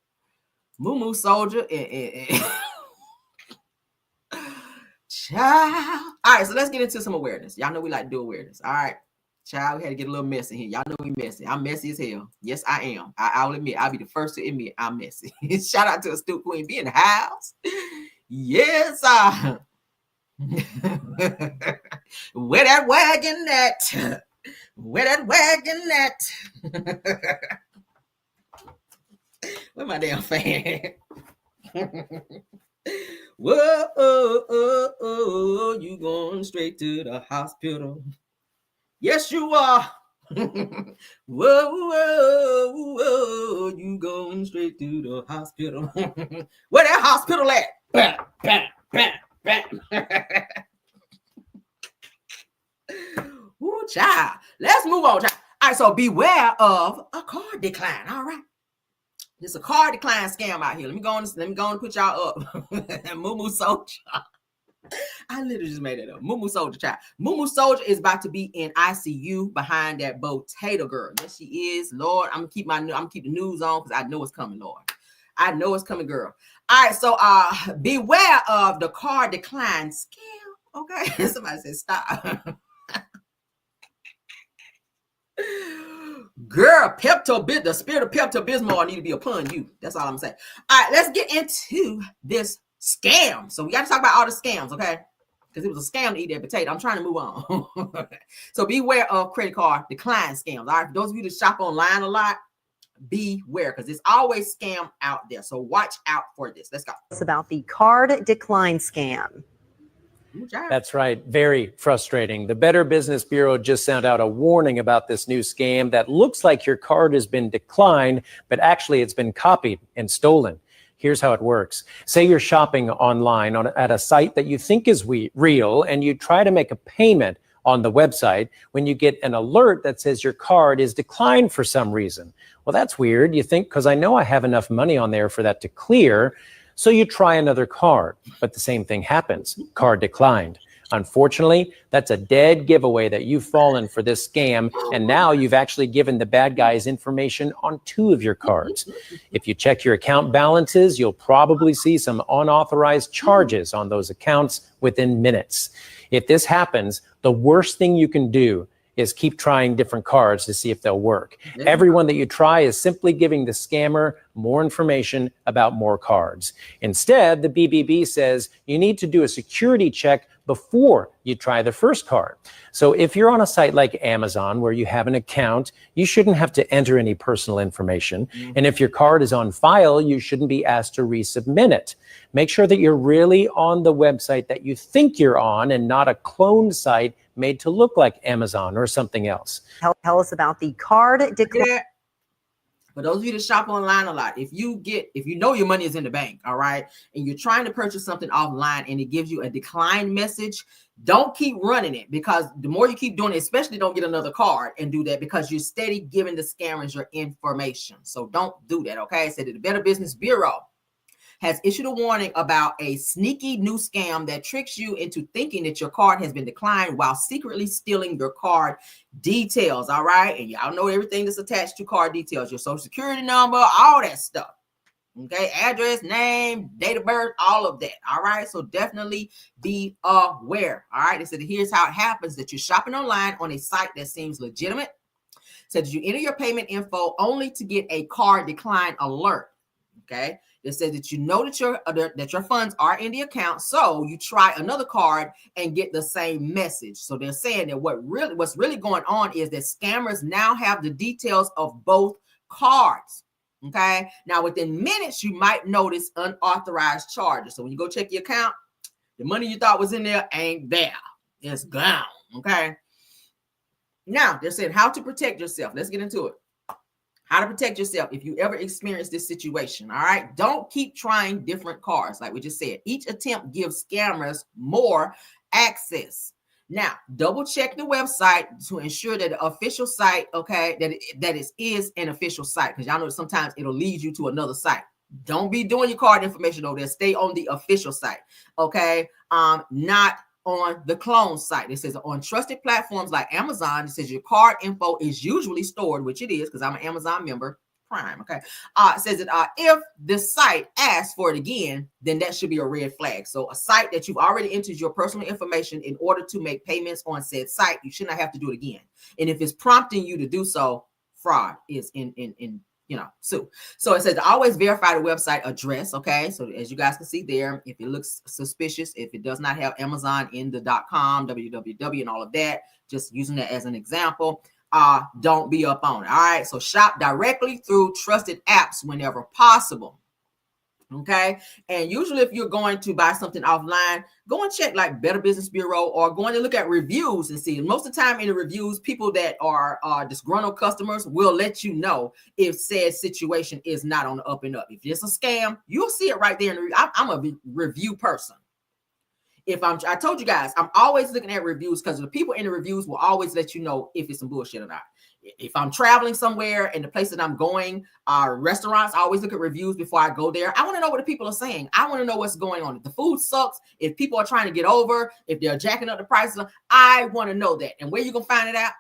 Moo Soldier and child. All right, so let's get into some awareness. Y'all know we like to do awareness. All right, child, we had to get a little messy here. Y'all know we messy. I'm messy as hell. Yes, I am. I'll admit. I'll be the first to admit I'm messy. Shout out to a Astute Queen. Be in the house. Yes, where that wagon at? Where that wagon at? Where my damn fan? Whoa, you going straight to the hospital? Yes, you are. Whoa, you going straight to the hospital? Where that hospital at? Bam, bam, bam, bam. Ooh, child. Let's move on, child. All right, so beware of a card decline. All right. There's a card decline scam out here. Let me go on and put y'all up. Moo Soldier. I literally just made it up. Moo Soldier, child. Moo Soldier is about to be in ICU behind that potato girl. Yes, she is. Lord, I'm gonna keep the news on because I know it's coming, Lord. I know it's coming, girl. All right, so beware of the card decline scam. Okay. Somebody said stop. Girl, the spirit of Pepto-Bismol need to be upon you. That's all I'm saying. All right, let's get into this scam. So we got to talk about all the scams, okay? Because it was a scam to eat that potato. I'm trying to move on. So beware of credit card decline scams. All right, for those of you that shop online a lot, beware because there's always scam out there. So watch out for this. Let's go. It's about the card decline scam. That's right. Very frustrating. The Better Business Bureau just sent out a warning about this new scam that looks like your card has been declined, but actually it's been copied and stolen. Here's how it works. Say you're shopping online at a site that you think is real, and you try to make a payment on the website when you get an alert that says your card is declined for some reason. Well, that's weird. You think, because I know I have enough money on there for that to clear. So you try another card, but the same thing happens. Card declined. Unfortunately, that's a dead giveaway that you've fallen for this scam, and now you've actually given the bad guys information on 2 of your cards. If you check your account balances, you'll probably see some unauthorized charges on those accounts within minutes. If this happens, the worst thing you can do is keep trying different cards to see if they'll work. Everyone that you try is simply giving the scammer more information about more cards. Instead, the BBB says you need to do a security check before you try the first card. So if you're on a site like Amazon where you have an account, you shouldn't have to enter any personal information. And if your card is on file, you shouldn't be asked to resubmit it. Make sure that you're really on the website that you think you're on and not a cloned site made to look like Amazon or something else. Tell us about the card decline. Yeah. For those of you that shop online a lot, if you know your money is in the bank, all right, and you're trying to purchase something offline and it gives you a decline message, don't keep running it, because the more you keep doing it, especially don't get another card and do that, because you're steady giving the scammers your information. So don't do that, okay? So the Better Business Bureau has issued a warning about a sneaky new scam that tricks you into thinking that your card has been declined while secretly stealing your card details, all right? And y'all know everything that's attached to card details, your social security number, all that stuff, okay? Address, name, date of birth, all of that, all right? So definitely be aware, all right? They said here's how it happens, that you're shopping online on a site that seems legitimate. So that you enter your payment info only to get a card decline alert, okay? It says that you know that your funds are in the account, so you try another card and get the same message. So they're saying that what's really going on is that scammers now have the details of both cards. Okay. Now within minutes, you might notice unauthorized charges. So when you go check your account, the money you thought was in there ain't there. It's gone. Okay. Now they're saying how to protect yourself. Let's get into it. How to protect yourself if you ever experience this situation, all right? Don't keep trying different cards, like we just said. Each attempt gives scammers more access. Now, double check the website to ensure that the official site, okay, that is an official site, because y'all know sometimes it'll lead you to another site. Don't be doing your card information over there. Stay on the official site, okay? Not on the clone site. It says on trusted platforms like Amazon, it says your card info is usually stored, which it is, because I'm an Amazon member, Prime, okay? It says that if the site asks for it again, then that should be a red flag. So a site that you've already entered your personal information in order to make payments on said site, you should not have to do it again. And if it's prompting you to do so, fraud is in sue. So it says always verify the website address, okay? So as you guys can see there, if it looks suspicious, if it does not have Amazon in the .com, www, and all of that, just using that as an example, don't be up on it, all right? So shop directly through trusted apps whenever possible, okay? And usually if you're going to buy something offline, go and check like Better Business Bureau, or going to look at reviews and see. Most of the time in the reviews, people that are disgruntled customers will let you know if said situation is not on the up and up. If it's a scam, you'll see it right there. I'm a review person. I told you guys, I'm always looking at reviews, because the people in the reviews will always let you know if it's some bullshit or not. If I'm traveling somewhere and the place that I'm going are restaurants, I always look at reviews before I go there. I want to know what the people are saying. I want to know what's going on. If the food sucks, if people are trying to get over, if they're jacking up the prices, I want to know that. And where you can find it out?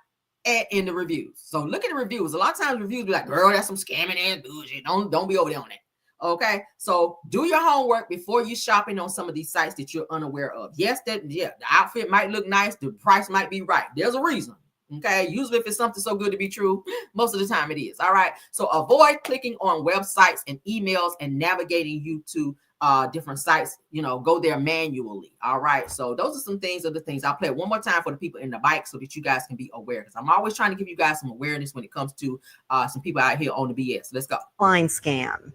In the reviews. So look at the reviews. A lot of times reviews be like, girl, that's some scamming and bullshit. Don't be over there on it. Okay, so do your homework before you shopping on some of these sites that you're unaware of. Yes, the outfit might look nice, the price might be right. There's a reason. Okay, usually if it's something so good to be true, most of the time it is. All right, so avoid clicking on websites and emails and navigating you to different sites. Go there manually. All right, so those are some things. I'll play it one more time for the people in the bike so that you guys can be aware, because I'm always trying to give you guys some awareness when it comes to some people out here on the BS. Let's go. Line scam.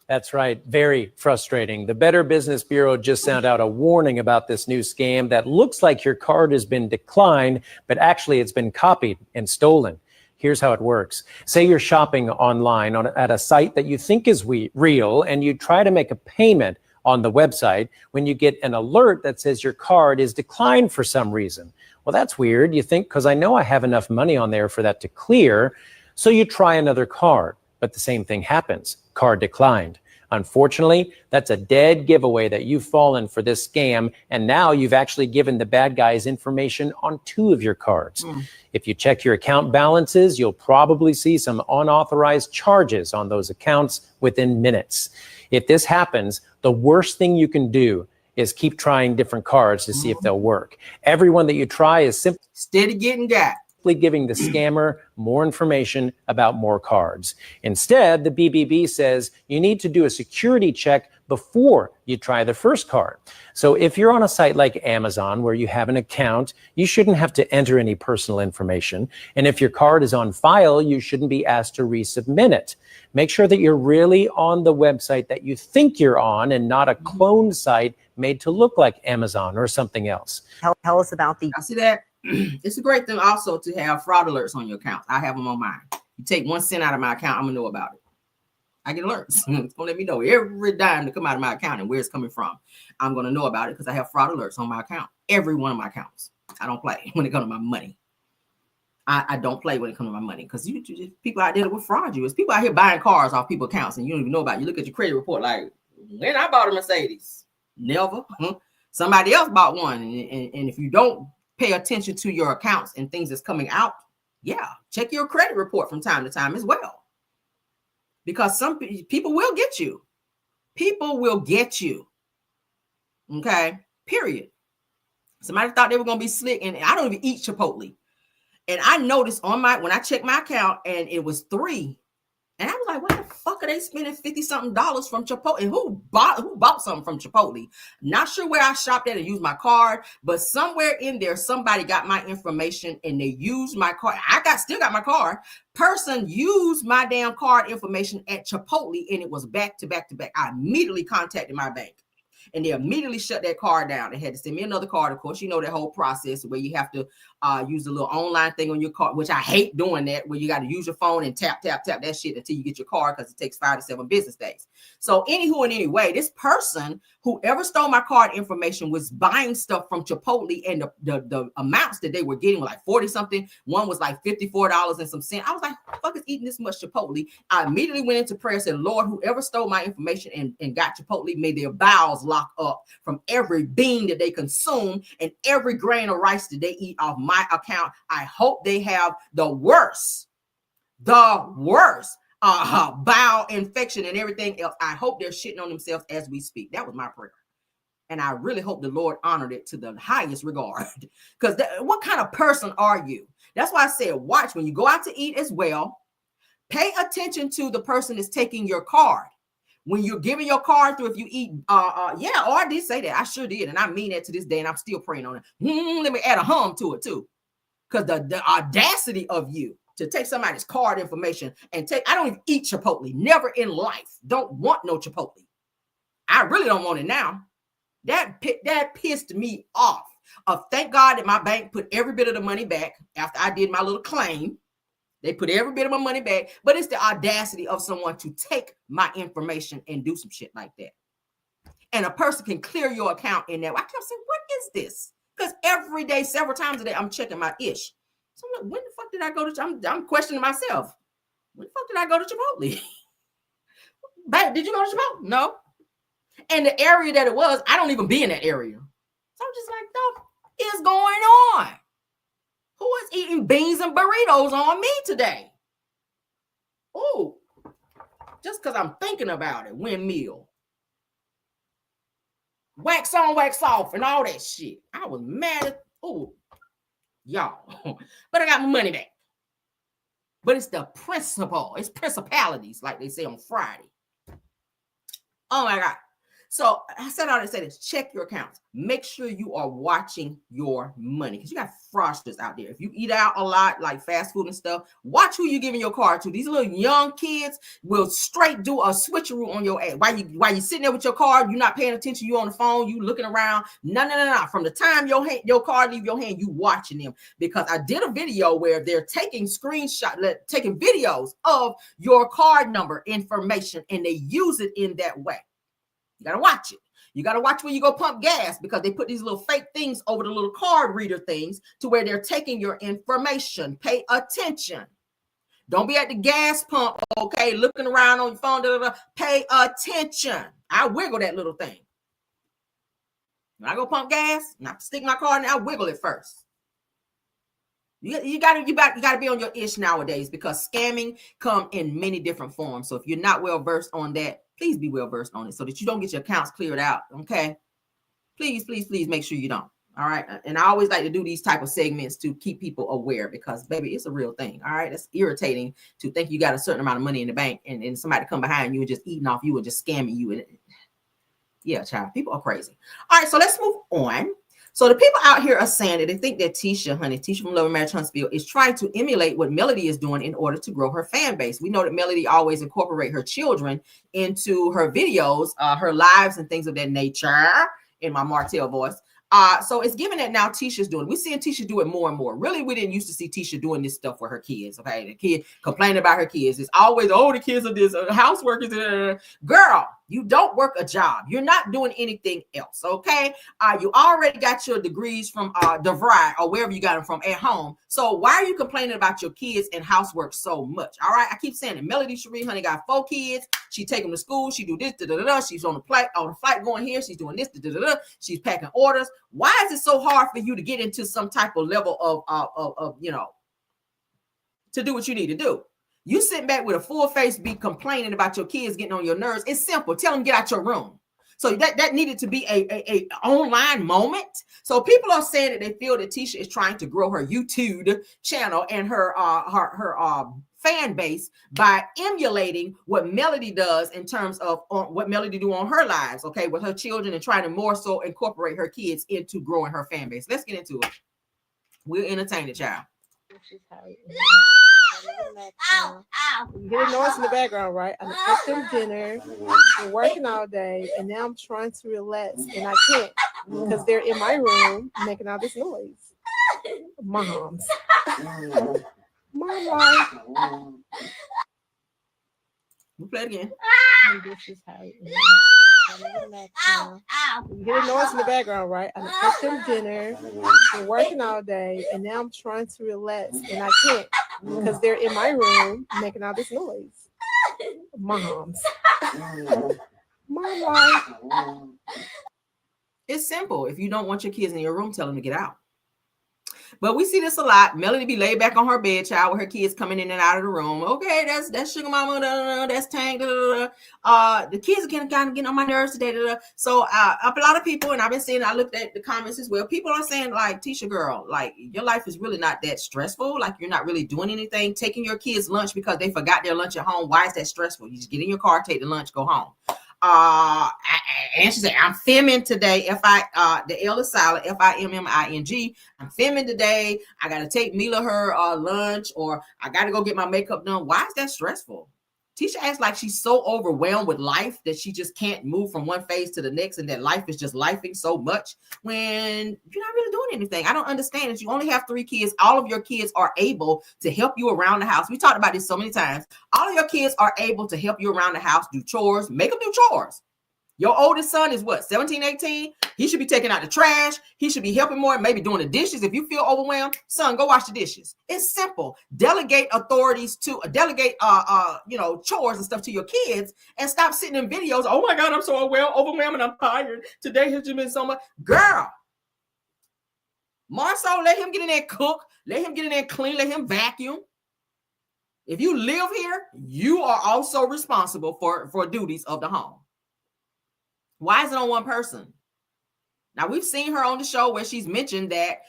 That's right. Very frustrating. The Better Business Bureau just sent out a warning about this new scam that looks like your card has been declined, but actually it's been copied and stolen. Here's how it works. Say you're shopping online at a site that you think is real, and you try to make a payment on the website when you get an alert that says your card is declined for some reason. Well, that's weird. You think, because I know I have enough money on there for that to clear. So you try another card, but the same thing happens. Card declined. Unfortunately, that's a dead giveaway that you've fallen for this scam, and now you've actually given the bad guys information on 2 of your cards. If you check your account balances, you'll probably see some unauthorized charges on those accounts within minutes. If this happens, the worst thing you can do is keep trying different cards to see if they'll work. Everyone that you try is simply steady getting got. Giving the scammer more information about more cards. Instead, the BBB says you need to do a security check before you try the first card. So if you're on a site like Amazon where you have an account, you shouldn't have to enter any personal information. And if your card is on file, you shouldn't be asked to resubmit it. Make sure that you're really on the website that you think you're on and not a cloned site made to look like Amazon or something else. Tell us about the... I see that. It's a great thing also to have fraud alerts on your account. I have them on mine. You take 1 cent out of my account, I'm gonna know about it. I get alerts. It's gonna let me know every dime to come out of my account and where it's coming from. I'm gonna know about it because I have fraud alerts on my account. Every one of my accounts. I don't play when it comes to my money. I don't play when it comes to my money because you people out there that will fraud you. It's people out here buying cars off people's accounts and you don't even know about it. You look at your credit report like, when I bought a Mercedes, never. Somebody else bought one, and if you don't pay attention to your accounts and things that's coming out, check your credit report from time to time as well. Because some people will get you. People will get you. Okay, period. Somebody thought they were going to be slick, and I don't even eat Chipotle. And I noticed when I checked my account, and it was 3. And I was like, why the fuck are they spending $50-something from Chipotle? And who bought something from Chipotle? Not sure where I shopped at and used my card, but somewhere in there, somebody got my information and they used my card. Still got my card. Person used my damn card information at Chipotle, and it was back to back to back. I immediately contacted my bank. And they immediately shut that card down. They had to send me another card. Of course, you know that whole process where you have to use a little online thing on your card, which I hate doing that, where you got to use your phone and tap that shit until you get your card because it takes 5 to 7 business days. So anywho and anyway, this person, whoever stole my card information, was buying stuff from Chipotle, and the amounts that they were getting were like 40 something. One was like $54 and some cents. I was like, who the fuck is eating this much Chipotle? I immediately went into prayer and said, Lord, whoever stole my information and got Chipotle, may their bowels lock up from every bean that they consume and every grain of rice that they eat off my account. I hope they have the worst bowel infection and everything else. I hope they're shitting on themselves as we speak. That was my prayer. And I really hope the Lord honored it to the highest regard. Because what kind of person are you? That's why I said, watch when you go out to eat as well. Pay attention to the person that's taking your card. When you're giving your card through, if you eat, I did say that. I sure did. And I mean that to this day, and I'm still praying on it. Let me add a hum to it too. Because the audacity of you to take somebody's card information and I don't even eat Chipotle. Never in life. Don't want no Chipotle. I really don't want it now. That pissed me off. Thank God that my bank put every bit of the money back after I did my little claim. They put every bit of my money back, but it's the audacity of someone to take my information and do some shit like that. And a person can clear your account in there. I kept saying, what is this? Because every day, several times a day, I'm checking my ish. So I'm like, when the fuck did I go to? I'm questioning myself. When the fuck did I go to Chipotle? Babe, did you go to Chipotle? No. And the area that it was, I don't even be in that area. So I'm just like, what is going on? Who is eating beans and burritos on me today? Oh, just because I'm thinking about it, windmill. Wax on, wax off, and all that shit. I was mad at, y'all. But I got my money back. But it's the principle. It's principalities, like they say on Friday. Oh my God. So I said all to say this, check your accounts. Make sure you are watching your money because you got fraudsters out there. If you eat out a lot, like fast food and stuff, watch who you're giving your card to. These little young kids will straight do a switcheroo on your ass. While you sitting there with your card, you're not paying attention, you on the phone, you looking around. No. From the time your card leave your hand, you watching them. Because I did a video where they're taking screenshots, taking videos of your card number information, and they use it in that way. You got to watch it. You got to watch when you go pump gas because they put these little fake things over the little card reader things to where they're taking your information. Pay attention. Don't be at the gas pump, okay, looking around on your phone. Pay attention. I wiggle that little thing. When I go pump gas, and I stick my car in there, I wiggle it first. You gotta be on your ish nowadays because scamming come in many different forms. So if you're not well versed on that, please be well versed on it so that you don't get your accounts cleared out. Okay, please make sure you don't. All right, and I always like to do these type of segments to keep people aware because baby, it's a real thing. All right, it's irritating to think you got a certain amount of money in the bank and somebody come behind you and just eating off you and just scamming you. And yeah, child, people are crazy. All right, so let's move on. So the people out here are saying that they think that Tisha from Love and Marriage Huntsville is trying to emulate what Melody is doing in order to grow her fan base. We know that Melody always incorporate her children into her videos, her lives and things of that nature in my Martell voice. So it's given that now Tisha's doing it. We're seeing Tisha do it more and more. Really, we didn't used to see Tisha doing this stuff with her kids. Okay, the kid complaining about her kids. It's always, oh, the kids are this, housework is girl. You don't work a job. You're not doing anything else. Okay, you already got your degrees from DeVry or wherever you got them from at home. So why are you complaining about your kids and housework so much? All right, I keep saying it. Melody Cherie, honey, got 4 kids. She take them to school. She do this. She's on the flight going here. She's doing this. She's packing orders. Why is it so hard for you to get into some type of level of to do what you need to do? You sitting back with a full face, be complaining about your kids getting on your nerves. It's simple. Tell them get out your room. So that needed to be a online moment. So people are saying that they feel that Tisha is trying to grow her YouTube channel and her fan base by emulating what Melody does in terms of what Melody do on her lives, okay, with her children and trying to more so incorporate her kids into growing her fan base. Let's get into it. We'll entertain the child. You hear the noise in the background, right? I'm cooked them dinner. We're working all day, and now I'm trying to relax, and I can't because they're in my room making all this noise. Moms. My life. We'll play it again. This is how it is. You hear the noise in the background, right? I'm cooked them dinner. We're working all day, and now I'm trying to relax, and I can't because they're in my room making all this noise. Moms. My life. It's simple. If you don't want your kids in your room, tell them to get out. But we see this a lot. Melody be laid back on her bed, child, with her kids coming in and out of the room. Okay, that's sugar mama, that's Tank. The kids are kind of getting on my nerves today. So a lot of people, and I've been seeing, I looked at the comments as well. People are saying like, Tisha girl, like your life is really not that stressful. Like you're not really doing anything. Taking your kids lunch because they forgot their lunch at home. Why is that stressful? You just get in your car, take the lunch, go home. And she said, I'm filming today. The L is silent, FIMMING. I'm filming today. I got to take Mila her lunch, or I got to go get my makeup done. Why is that stressful? Tisha acts like she's so overwhelmed with life that she just can't move from one phase to the next, and that life is just lifing so much when you're not really doing anything. I don't understand that you only have 3 kids. All of your kids are able to help you around the house. We talked about this so many times. All of your kids are able to help you around the house, do chores, make them do chores. Your oldest son is what, 17, 18? He should be taking out the trash. He should be helping more, maybe doing the dishes. If you feel overwhelmed, son, go wash the dishes. It's simple. Delegate authorities to delegate, chores and stuff to your kids, and stop sitting in videos. Oh my God, I'm so overwhelmed and I'm tired. Today has just been so much. Girl, Marceau, let him get in there and cook. Let him get in there and clean. Let him vacuum. If you live here, you are also responsible for duties of the home. Why is it on one person? Now, we've seen her on the show where she's mentioned that,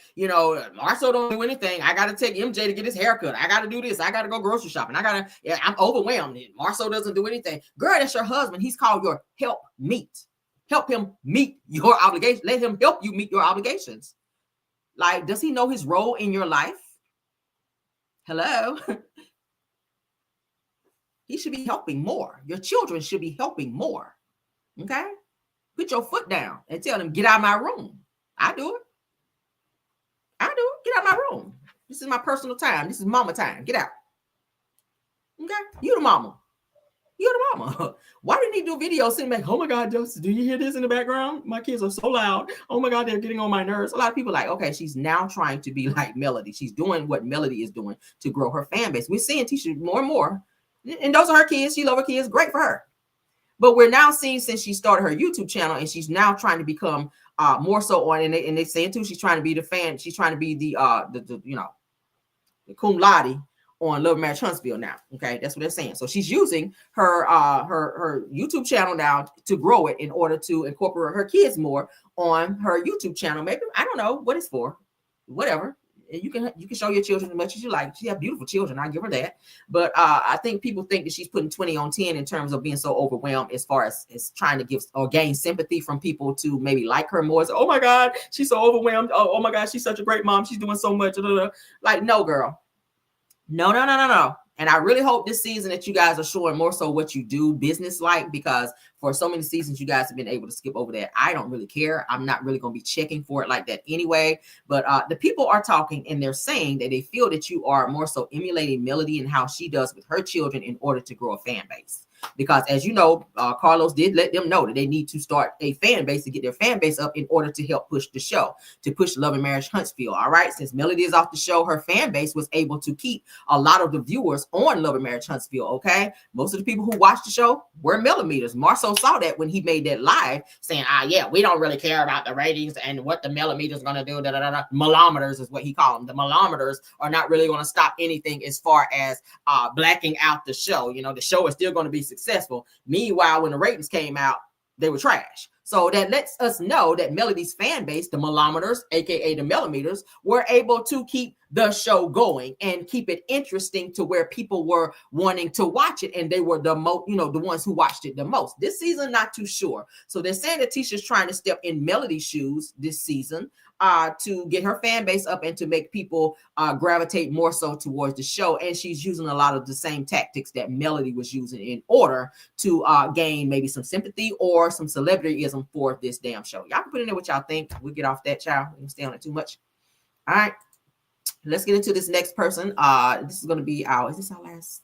Marceau don't do anything. I got to take MJ to get his haircut. I got to do this. I got to go grocery shopping. I'm overwhelmed. Marceau doesn't do anything. Girl, that's your husband. He's called your help meet. Help him meet your obligation. Let him help you meet your obligations. Like, does he know his role in your life? Hello? He should be helping more. Your children should be helping more. Okay? Put your foot down and tell them, get out of my room. I do it. Get out of my room. This is my personal time. This is mama time. Get out. Okay? You the mama. You're the mama. Why didn't he do videos sitting back? Oh my God, Joseph, do you hear this in the background? My kids are so loud. Oh my God, they're getting on my nerves. A lot of people are like, okay, she's now trying to be like Melody. She's doing what Melody is doing to grow her fan base. We're seeing Tisha more and more. And those are her kids. She loves her kids. Great for her. But we're now seeing, since she started her YouTube channel, and she's now trying to become more so on, and they saying too, she's trying to be the fan. She's trying to be the cum laude on Love Marriage Huntsville now. Okay, that's what they're saying. So she's using her her YouTube channel now to grow it in order to incorporate her kids more on her YouTube channel. Maybe, I don't know what it's for. Whatever. You can show your children as much as you like. She has beautiful children. I give her that. But I think people think that she's putting 20 on 10 in terms of being so overwhelmed as far as trying to give or gain sympathy from people to maybe like her more. So, oh my God, she's so overwhelmed. Oh my God, she's such a great mom. She's doing so much. Like, no, girl. No. And I really hope this season that you guys are showing more so what you do business-like, because for so many seasons, you guys have been able to skip over that. I don't really care. I'm not really going to be checking for it like that anyway. But the people are talking, and they're saying that they feel that you are more so emulating Melody and how she does with her children in order to grow a fan base. Because as you know, Carlos did let them know that they need to start a fan base to get their fan base up in order to help push the show, to push Love and Marriage Huntsville. All right. Since Melody is off the show, her fan base was able to keep a lot of the viewers on Love and Marriage Huntsville. Okay. Most of the people who watched the show were millimeters. Marceau saw that when he made that live saying, yeah, we don't really care about the ratings and what the millimeters are going to do. Millimeters is what he called them. The millimeters are not really going to stop anything as far as blacking out the show. You know, the show is still going to be successful. Meanwhile, when the ratings came out, they were trash. So that lets us know that Melody's fan base, the millimeters, aka the millimeters, were able to keep the show going and keep it interesting to where people were wanting to watch it, and they were the most, the ones who watched it the most. This season, not too sure. So they're saying that Tisha's trying to step in Melody's shoes this season to get her fan base up and to make people gravitate more so towards the show. And she's using a lot of the same tactics that Melody was using in order to gain maybe some sympathy or some celebrityism for this damn show. Y'all can put in there what y'all think. We'll get off that, child. We can stay on it too much. All right. Let's get into this next person. This is going to be is this our last?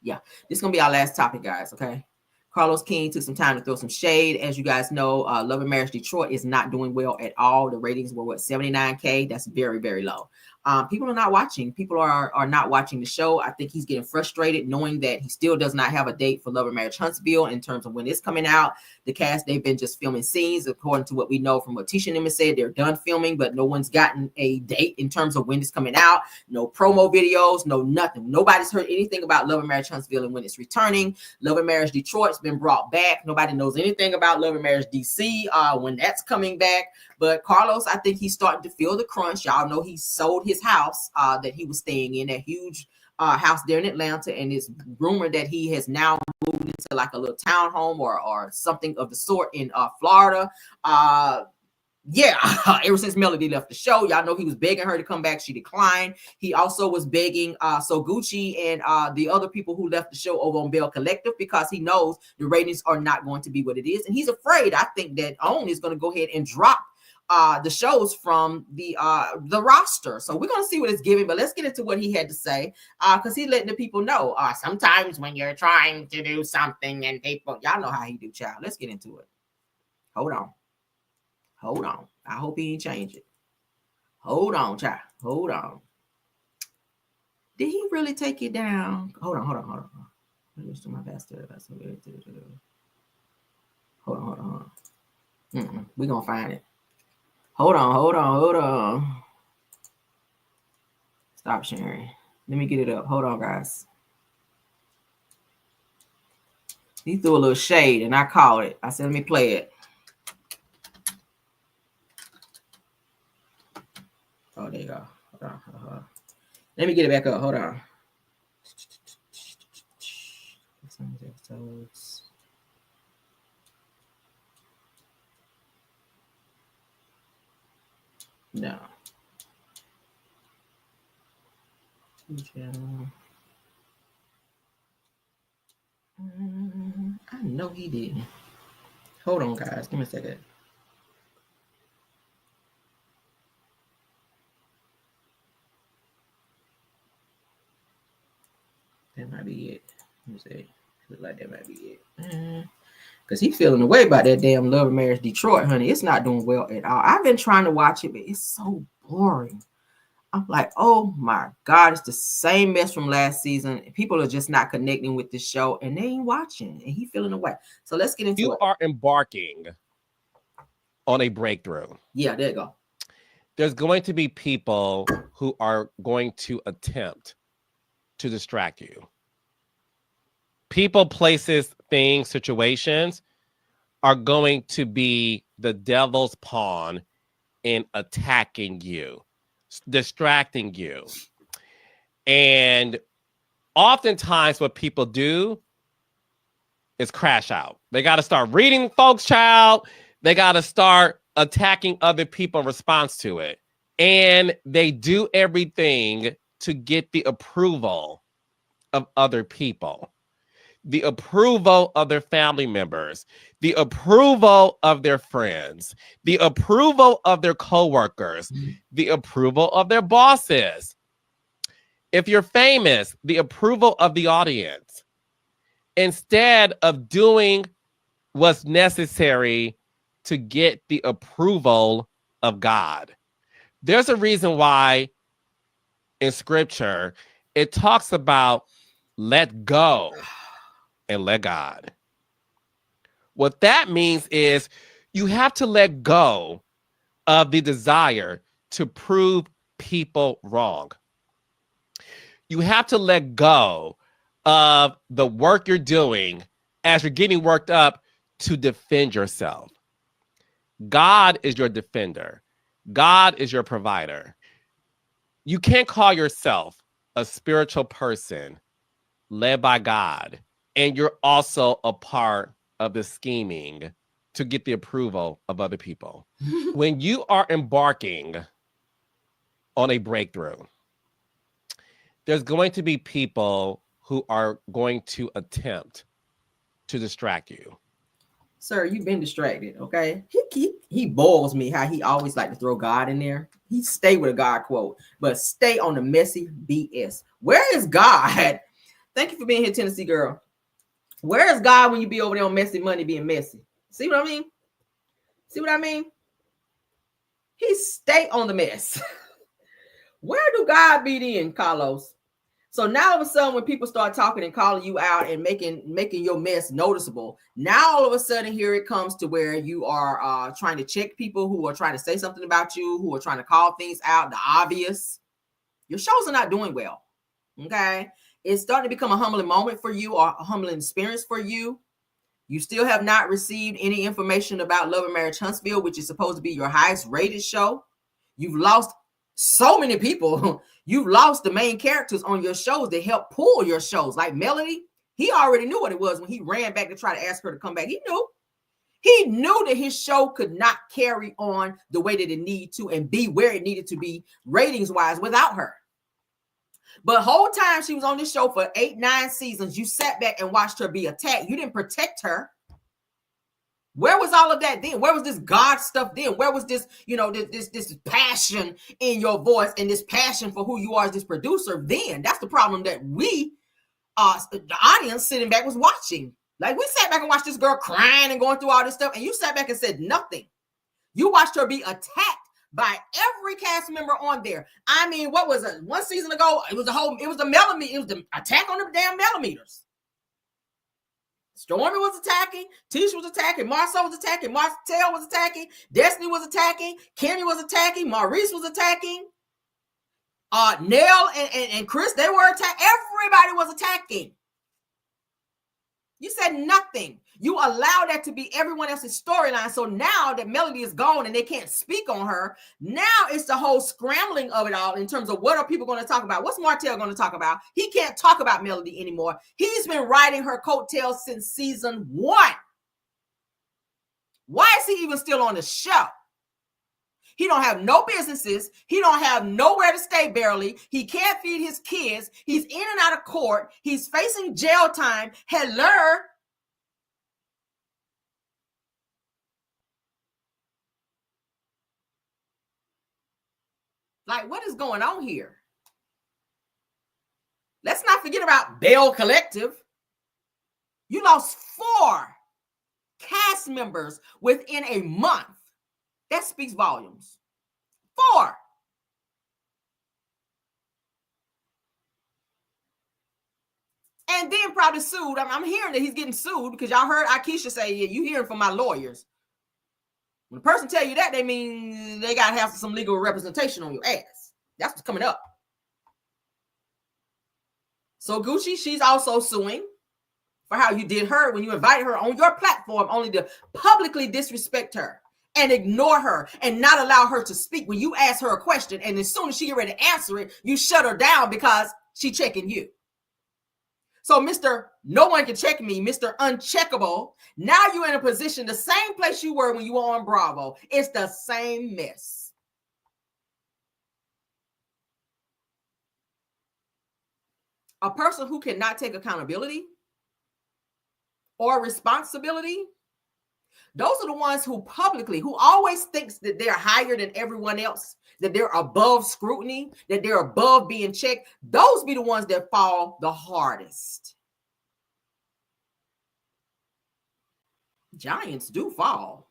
Yeah, this is going to be our last topic, guys. Okay. Carlos King took some time to throw some shade. As you guys know, Love and Marriage Detroit is not doing well at all. The ratings were 79K. That's very, very low. People are not watching. People are not watching the show. I think he's getting frustrated knowing that he still does not have a date for Love and Marriage Huntsville in terms of when it's coming out. The cast, they've been just filming scenes. According to what we know from what Tisha and them said, they're done filming, but no one's gotten a date in terms of when it's coming out. No promo videos, no nothing. Nobody's heard anything about Love and Marriage Huntsville and when it's returning. Love and Marriage Detroit's been brought back. Nobody knows anything about Love and Marriage DC when that's coming back. But Carlos, I think he's starting to feel the crunch. Y'all know he sold his house that he was staying in, that huge house there in Atlanta, and it's rumored that he has now moved into like a little townhome or something of the sort in Florida. Yeah, ever since Melody left the show, y'all know he was begging her to come back. She declined. He also was begging So Gucci and the other people who left the show over on Bell Collective, because he knows the ratings are not going to be what it is. And he's afraid, I think, that OWN is going to go ahead and drop the shows from the roster. So we're going to see what it's giving, but let's get into what he had to say, because he's letting the people know sometimes when you're trying to do something and people, y'all know how he do, child. Let's get into it. Hold on. I hope he ain't change it. Hold on, child. Hold on. Did he really take it down? Hold on. Hold on. We're going to find it. Hold on. Stop sharing. Let me get it up. Hold on, guys. He threw a little shade and I called it. I said, let me play it. Oh, there you go. Hold on. Let me get it back up. Hold on. No. I know he didn't. Hold on, guys. Give me a second. That might be it. Let me see. Look like that might be it. Because he's feeling away about that damn Love and Marriage Detroit, honey. It's not doing well at all. I've been trying to watch it, but it's so boring. I'm like, oh my God, it's the same mess from last season. People are just not connecting with this show and they ain't watching. And he's feeling away. So let's get into it. You are embarking on a breakthrough. Yeah, there you go. There's going to be people who are going to attempt to distract you. People, places, things, situations are going to be the devil's pawn in attacking you, distracting you. And oftentimes what people do is crash out. They got to start reading folks, child. They got to start attacking other people in response to it. And they do everything to get the approval of other people, the approval of their family members, the approval of their friends, the approval of their coworkers, the approval of their bosses. If you're famous, the approval of the audience, instead of doing what's necessary to get the approval of God. There's a reason why in scripture, it talks about let go and let God. What that means is you have to let go of the desire to prove people wrong. You have to let go of the work you're doing as you're getting worked up to defend yourself. God is your defender. God is your provider. You can't call yourself a spiritual person led by God, and you're also a part of the scheming to get the approval of other people. When you are embarking on a breakthrough, there's going to be people who are going to attempt to distract you. Sir, you've been distracted, okay? He boils me how he always like to throw God in there. He stay with a God quote, but stay on the messy BS. Where is God? Thank you for being here, Tennessee girl. Where is God when you be over there on messy money being messy? See what I mean? See what I mean? He stay on the mess. Where do God be then, Carlos? So now all of a sudden, when people start talking and calling you out and making your mess noticeable, now all of a sudden here it comes to where you are trying to check people who are trying to say something about you, who are trying to call things out, the obvious. Your shows are not doing well, okay? It's starting to become a humbling moment for you or a humbling experience for you. You still have not received any information about Love and Marriage Huntsville, which is supposed to be your highest rated show. You've lost so many people. You've lost the main characters on your shows that help pull your shows. Like Melody, he already knew what it was when he ran back to try to ask her to come back. He knew that his show could not carry on the way that it needed to and be where it needed to be ratings wise without her. But whole time she was on this show for 8-9 seasons, you sat back and watched her be attacked. You didn't protect her. Where was all of that then? Where was this God stuff then? Where was this, this passion in your voice and this passion for who you are as this producer then? That's the problem that we, the audience sitting back was watching. Like we sat back and watched this girl crying and going through all this stuff and you sat back and said nothing. You watched her be attacked by every cast member on there. I mean, what was it? One season ago, it was the attack on the damn millimeters. Stormy was attacking, Tisha was attacking, Marcel was attacking, Marcel was attacking, Destiny was attacking, Kenny was attacking, Maurice was attacking, Nell and Chris, they were attacking. Everybody was attacking. You said nothing. You allow that to be everyone else's storyline. So now that Melody is gone and they can't speak on her, now it's the whole scrambling of it all in terms of what are people going to talk about? What's Martell going to talk about? He can't talk about Melody anymore. He's been riding her coattails since season 1. Why is he even still on the show? He don't have no businesses. He don't have nowhere to stay barely. He can't feed his kids. He's in and out of court. He's facing jail time. Hello. Like, what is going on here? Let's not forget about Bell Collective. You lost 4 cast members within a month. That speaks volumes. 4. And then probably sued. I'm hearing that he's getting sued because y'all heard Akeisha say, yeah, you hearing from my lawyers. When a person tell you that, they mean they got to have some legal representation on your ass. That's what's coming up. So Gucci, she's also suing for how you did her when you invited her on your platform only to publicly disrespect her and ignore her and not allow her to speak when you ask her a question. And as soon as she get ready to answer it, you shut her down because she checking you. So Mr. No one can check me, Mr. Uncheckable, now you're in a position, the same place you were when you were on Bravo. It's the same mess. A person who cannot take accountability or responsibility, those are the ones who publicly, who always thinks that they're higher than everyone else, that they're above scrutiny, that they're above being checked. Those be the ones that fall the hardest. Giants do fall.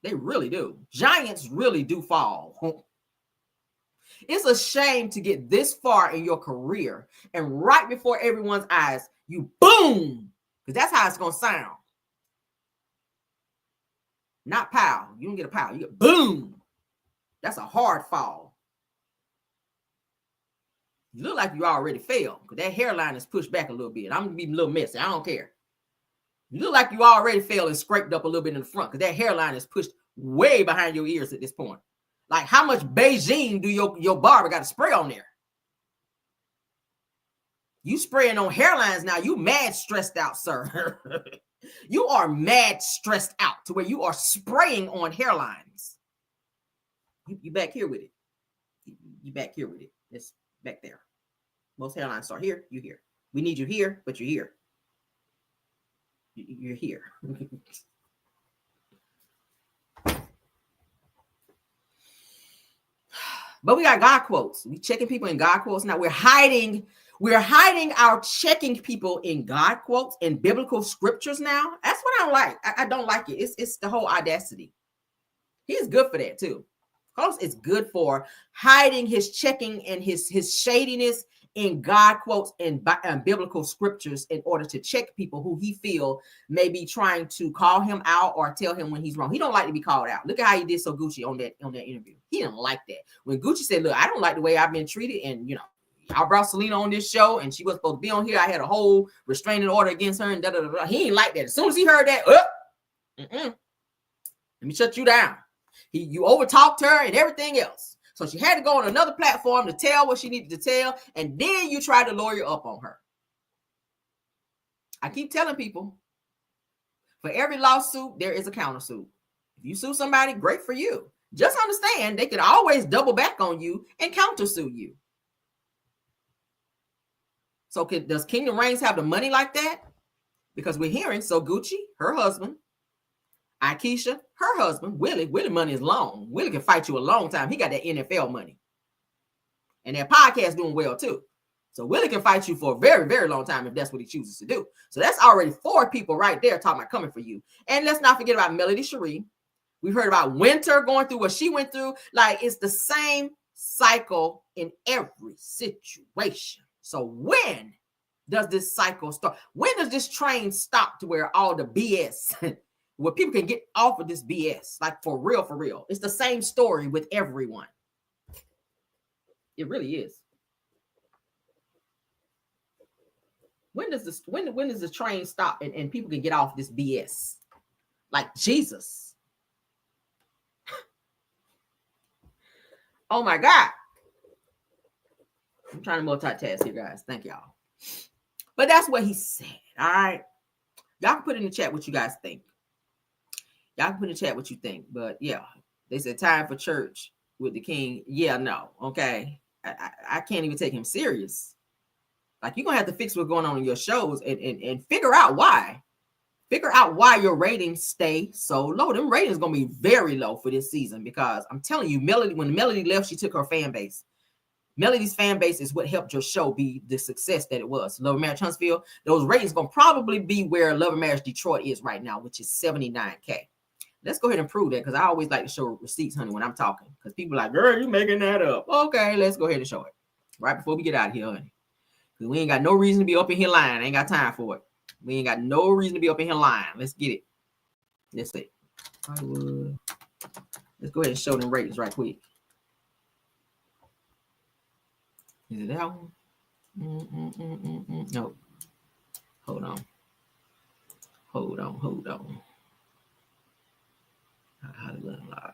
They really do. Giants really do fall. It's a shame to get this far in your career and right before everyone's eyes, you boom, because that's how it's going to sound. Not pow. You don't get a pow. You get boom. That's a hard fall. You look like you already failed because that hairline is pushed back a little bit. I'm going to be a little messy. I don't care. You look like you already failed and scraped up a little bit in the front because that hairline is pushed way behind your ears at this point. Like how much Beijing do your barber got to spray on there? You spraying on hairlines now. You mad stressed out, sir. You are mad stressed out to where you are spraying on hairlines. You back here with it. You back here with it. It's back there. Most hairlines start here. You here. We need you here, but you're here. You're here. But we got God quotes. We checking people in God quotes. Now we're hiding our checking people in God quotes and biblical scriptures now. That's what I don't like. I don't like it. It's the whole audacity. He's good for that too. Carlos is good for hiding his checking and his shadiness in God quotes and biblical scriptures in order to check people who he feel may be trying to call him out or tell him when he's wrong. He don't like to be called out. Look at how he did so Gucci on that interview. He didn't like that. When Gucci said, look, I don't like the way I've been treated. And, you know, I brought Selena on this show and she was supposed to be on here. I had a whole restraining order against her and da da da da. He ain't like that. As soon as he heard that, let me shut you down. You overtalked her and everything else. So she had to go on another platform to tell what she needed to tell. And then you try to lawyer up on her. I keep telling people, for every lawsuit, there is a countersuit. If you sue somebody, great for you. Just understand they can always double back on you and countersue you. So does Kingdom Reigns have the money like that? Because we're hearing, so Gucci, her husband, Akeisha, her husband, Willie money is long. Willie can fight you a long time. He got that NFL money. And that podcast doing well too. So Willie can fight you for a very, very long time if that's what he chooses to do. So that's already 4 people right there talking about coming for you. And let's not forget about Melody Cherie. We've heard about Winter going through what she went through. Like it's the same cycle in every situation. So when does this cycle start? When does this train stop to where all the BS, where people can get off of this BS, like for real, for real? It's the same story with everyone. It really is. When does the train stop and people can get off this BS? Like Jesus. Oh my God. I'm trying to multitask here, guys. Thank y'all. But that's what he said. All right. Y'all can put in the chat what you guys think. Y'all can put in the chat what you think. But yeah, they said time for church with the king. Yeah, no. Okay. I can't even take him serious. Like you're going to have to fix what's going on in your shows and figure out why. Figure out why your ratings stay so low. Them ratings going to be very low for this season because I'm telling you, when Melody left, she took her fan base. Melody's fan base is what helped your show be the success that it was. Love and Marriage Huntsville, those ratings gonna probably be where Love and Marriage Detroit is right now, which is 79K. Let's go ahead and prove that, because I always like to show receipts, honey, when I'm talking. Because people are like, girl, you making that up. Okay, let's go ahead and show it. Right before we get out of here, honey. Because we ain't got no reason to be up in here lying. I ain't got time for it. We ain't got no reason to be up in here lying. Let's get it. Let's see. Hollywood. Let's go ahead and show them ratings right quick. Is it that one? No. Hold on. Hollywood Live.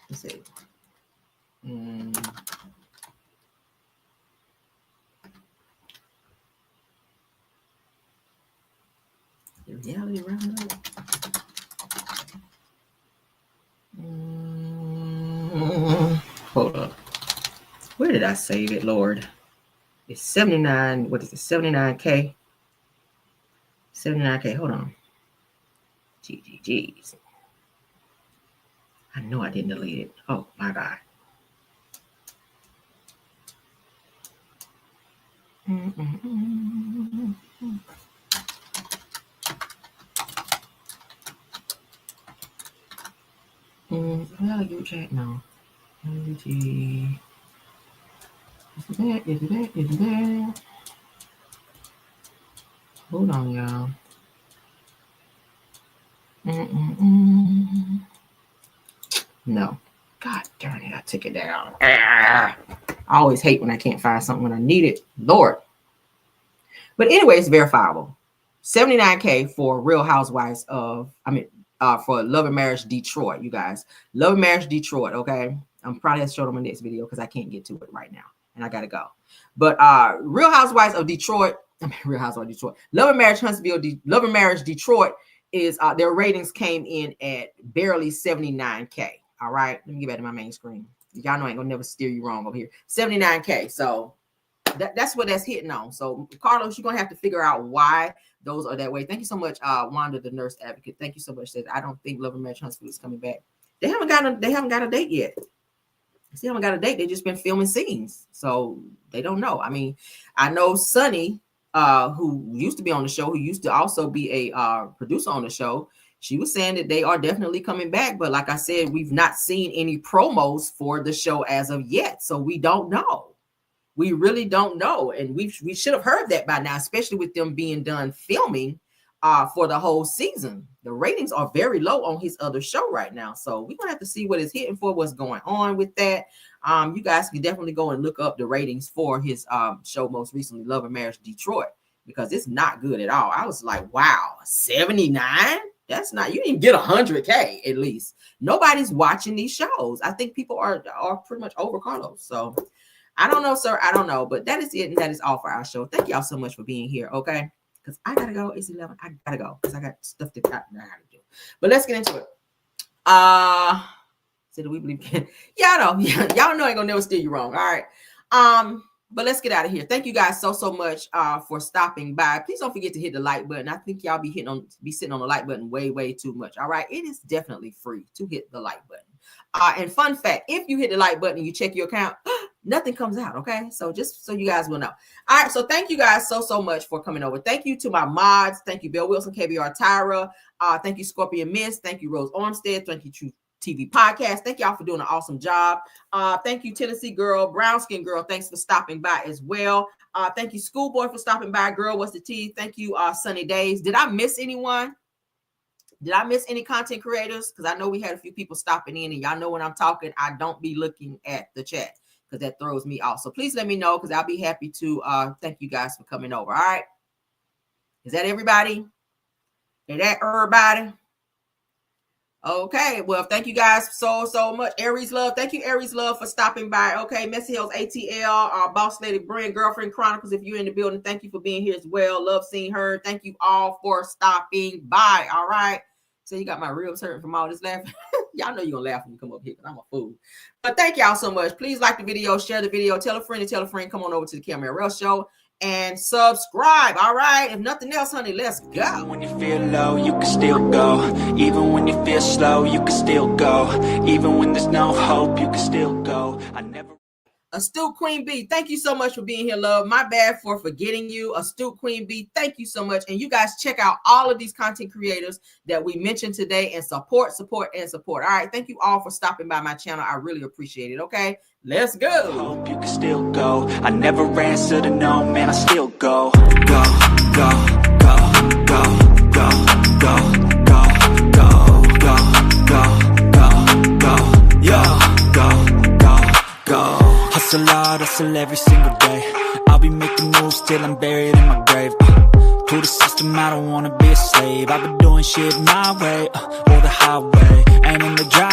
Let's see. The reality roundup. Hold up. Where did I save it, Lord? It's 79. What is it? 79K. 79K. Hold on. GGGs. I know I didn't delete it. Oh my God. Well, you check now. Is it there? Hold on, y'all. No. God darn it, I took it down. I always hate when I can't find something when I need it. Lord. But anyway, it's verifiable. 79K for Real Housewives of, for Love and Marriage Detroit, you guys. Love and Marriage Detroit, okay? I'm probably going to show it on my next video because I can't get to it right now. And I got to go. But Real Housewives of Detroit, Real Housewives of Detroit. Love and Marriage Huntsville, Love and Marriage Detroit is, their ratings came in at barely 79K. All right, let me get back to my main screen. Y'all know I ain't gonna never steer you wrong over here. 79K. So that's what that's hitting on. So Carlos, you're gonna have to figure out why those are that way. Thank you so much, Wanda, the nurse advocate. Thank you so much. I don't think Love and Marriage Huntsville is coming back. They haven't got a date yet. They haven't got a date. They just been filming scenes, so they don't know. I mean, I know Sunny, who used to be on the show, who used to also be a producer on the show. She was saying that they are definitely coming back. But like I said, we've not seen any promos for the show as of yet. So we don't know. We really don't know. And we should have heard that by now, especially with them being done filming for the whole season. The ratings are very low on his other show right now. So we're going to have to see what it's hitting for, what's going on with that. You guys can definitely go and look up the ratings for his show most recently, Love and Marriage Detroit, because it's not good at all. I was like, wow, 79? That's not, you didn't get 100K at least. Nobody's watching these shows. I think people are pretty much over Carlos. So I don't know, sir. I don't know. But that is it. And that is all for our show. Thank y'all so much for being here. Okay. Because I got to go. It's 11. I got to go because I got stuff that I got to do. But let's get into it. So do we believe? Y'all know I ain't gonna never steer you wrong. All right. But let's get out of here. Thank you guys so much for stopping by. Please don't forget to hit the like button. I think y'all be sitting on the like button way too much. All right. It is definitely free to hit the like button. And fun fact, if you hit the like button and you check your account, nothing comes out. Okay. So just so you guys will know. All right. So thank you guys so much for coming over. Thank you to my mods. Thank you, Bill Wilson, KBR Tyra. Thank you, Scorpion Miss. Thank you, Rose Armstead. Thank you, True TV Podcast. Thank y'all for doing an awesome job. Thank you, Tennessee Girl, Brown Skin Girl. Thanks for stopping by as well. Thank you, Schoolboy, for stopping by. Girl, what's the tea? Thank you, Sunny Days. Did I miss anyone? Did I miss any content creators? Because I know we had a few people stopping in, and y'all know when I'm talking, I don't be looking at the chat because that throws me off. So please let me know because I'll be happy to thank you guys for coming over. All right. Is that everybody? Is that everybody? Okay, well, thank you guys so much. Aries Love, thank you, Aries Love, for stopping by. Okay, Messy Hills ATL, Boss Lady Brand, Girlfriend Chronicles, if you're in the building, thank you for being here as well. Love seeing her. Thank you all for stopping by. All right. So you got my ribs hurting from all this laughing. Y'all know you're gonna laugh when you come up here because I'm a fool. But thank y'all so much. Please like the video, share the video, tell a friend to tell a friend. Come on over to the Camera Show. and subscribe. All right. If nothing else, honey, let's go. When you feel low, you can still go. Even when you feel slow, you can still go. Even when there's no hope, you can still go. Astute Queen B, thank you so much for being here, love. My bad for forgetting you. Astute Queen B, thank you so much. And you guys check out all of these content creators that we mentioned today and support. All right. Thank you all for stopping by my channel. I really appreciate it. Okay. Let's go. Hope you can still go. I never answer to no, man, I still go. Go, go, go, go, go, go, go, go, go, go, go, go, yo, go, go, go. Hustle hard, hustle every single day. I'll be making moves till I'm buried in my grave. To the system, I don't wanna be a slave. I've been doing shit my way, or the highway. And in the drive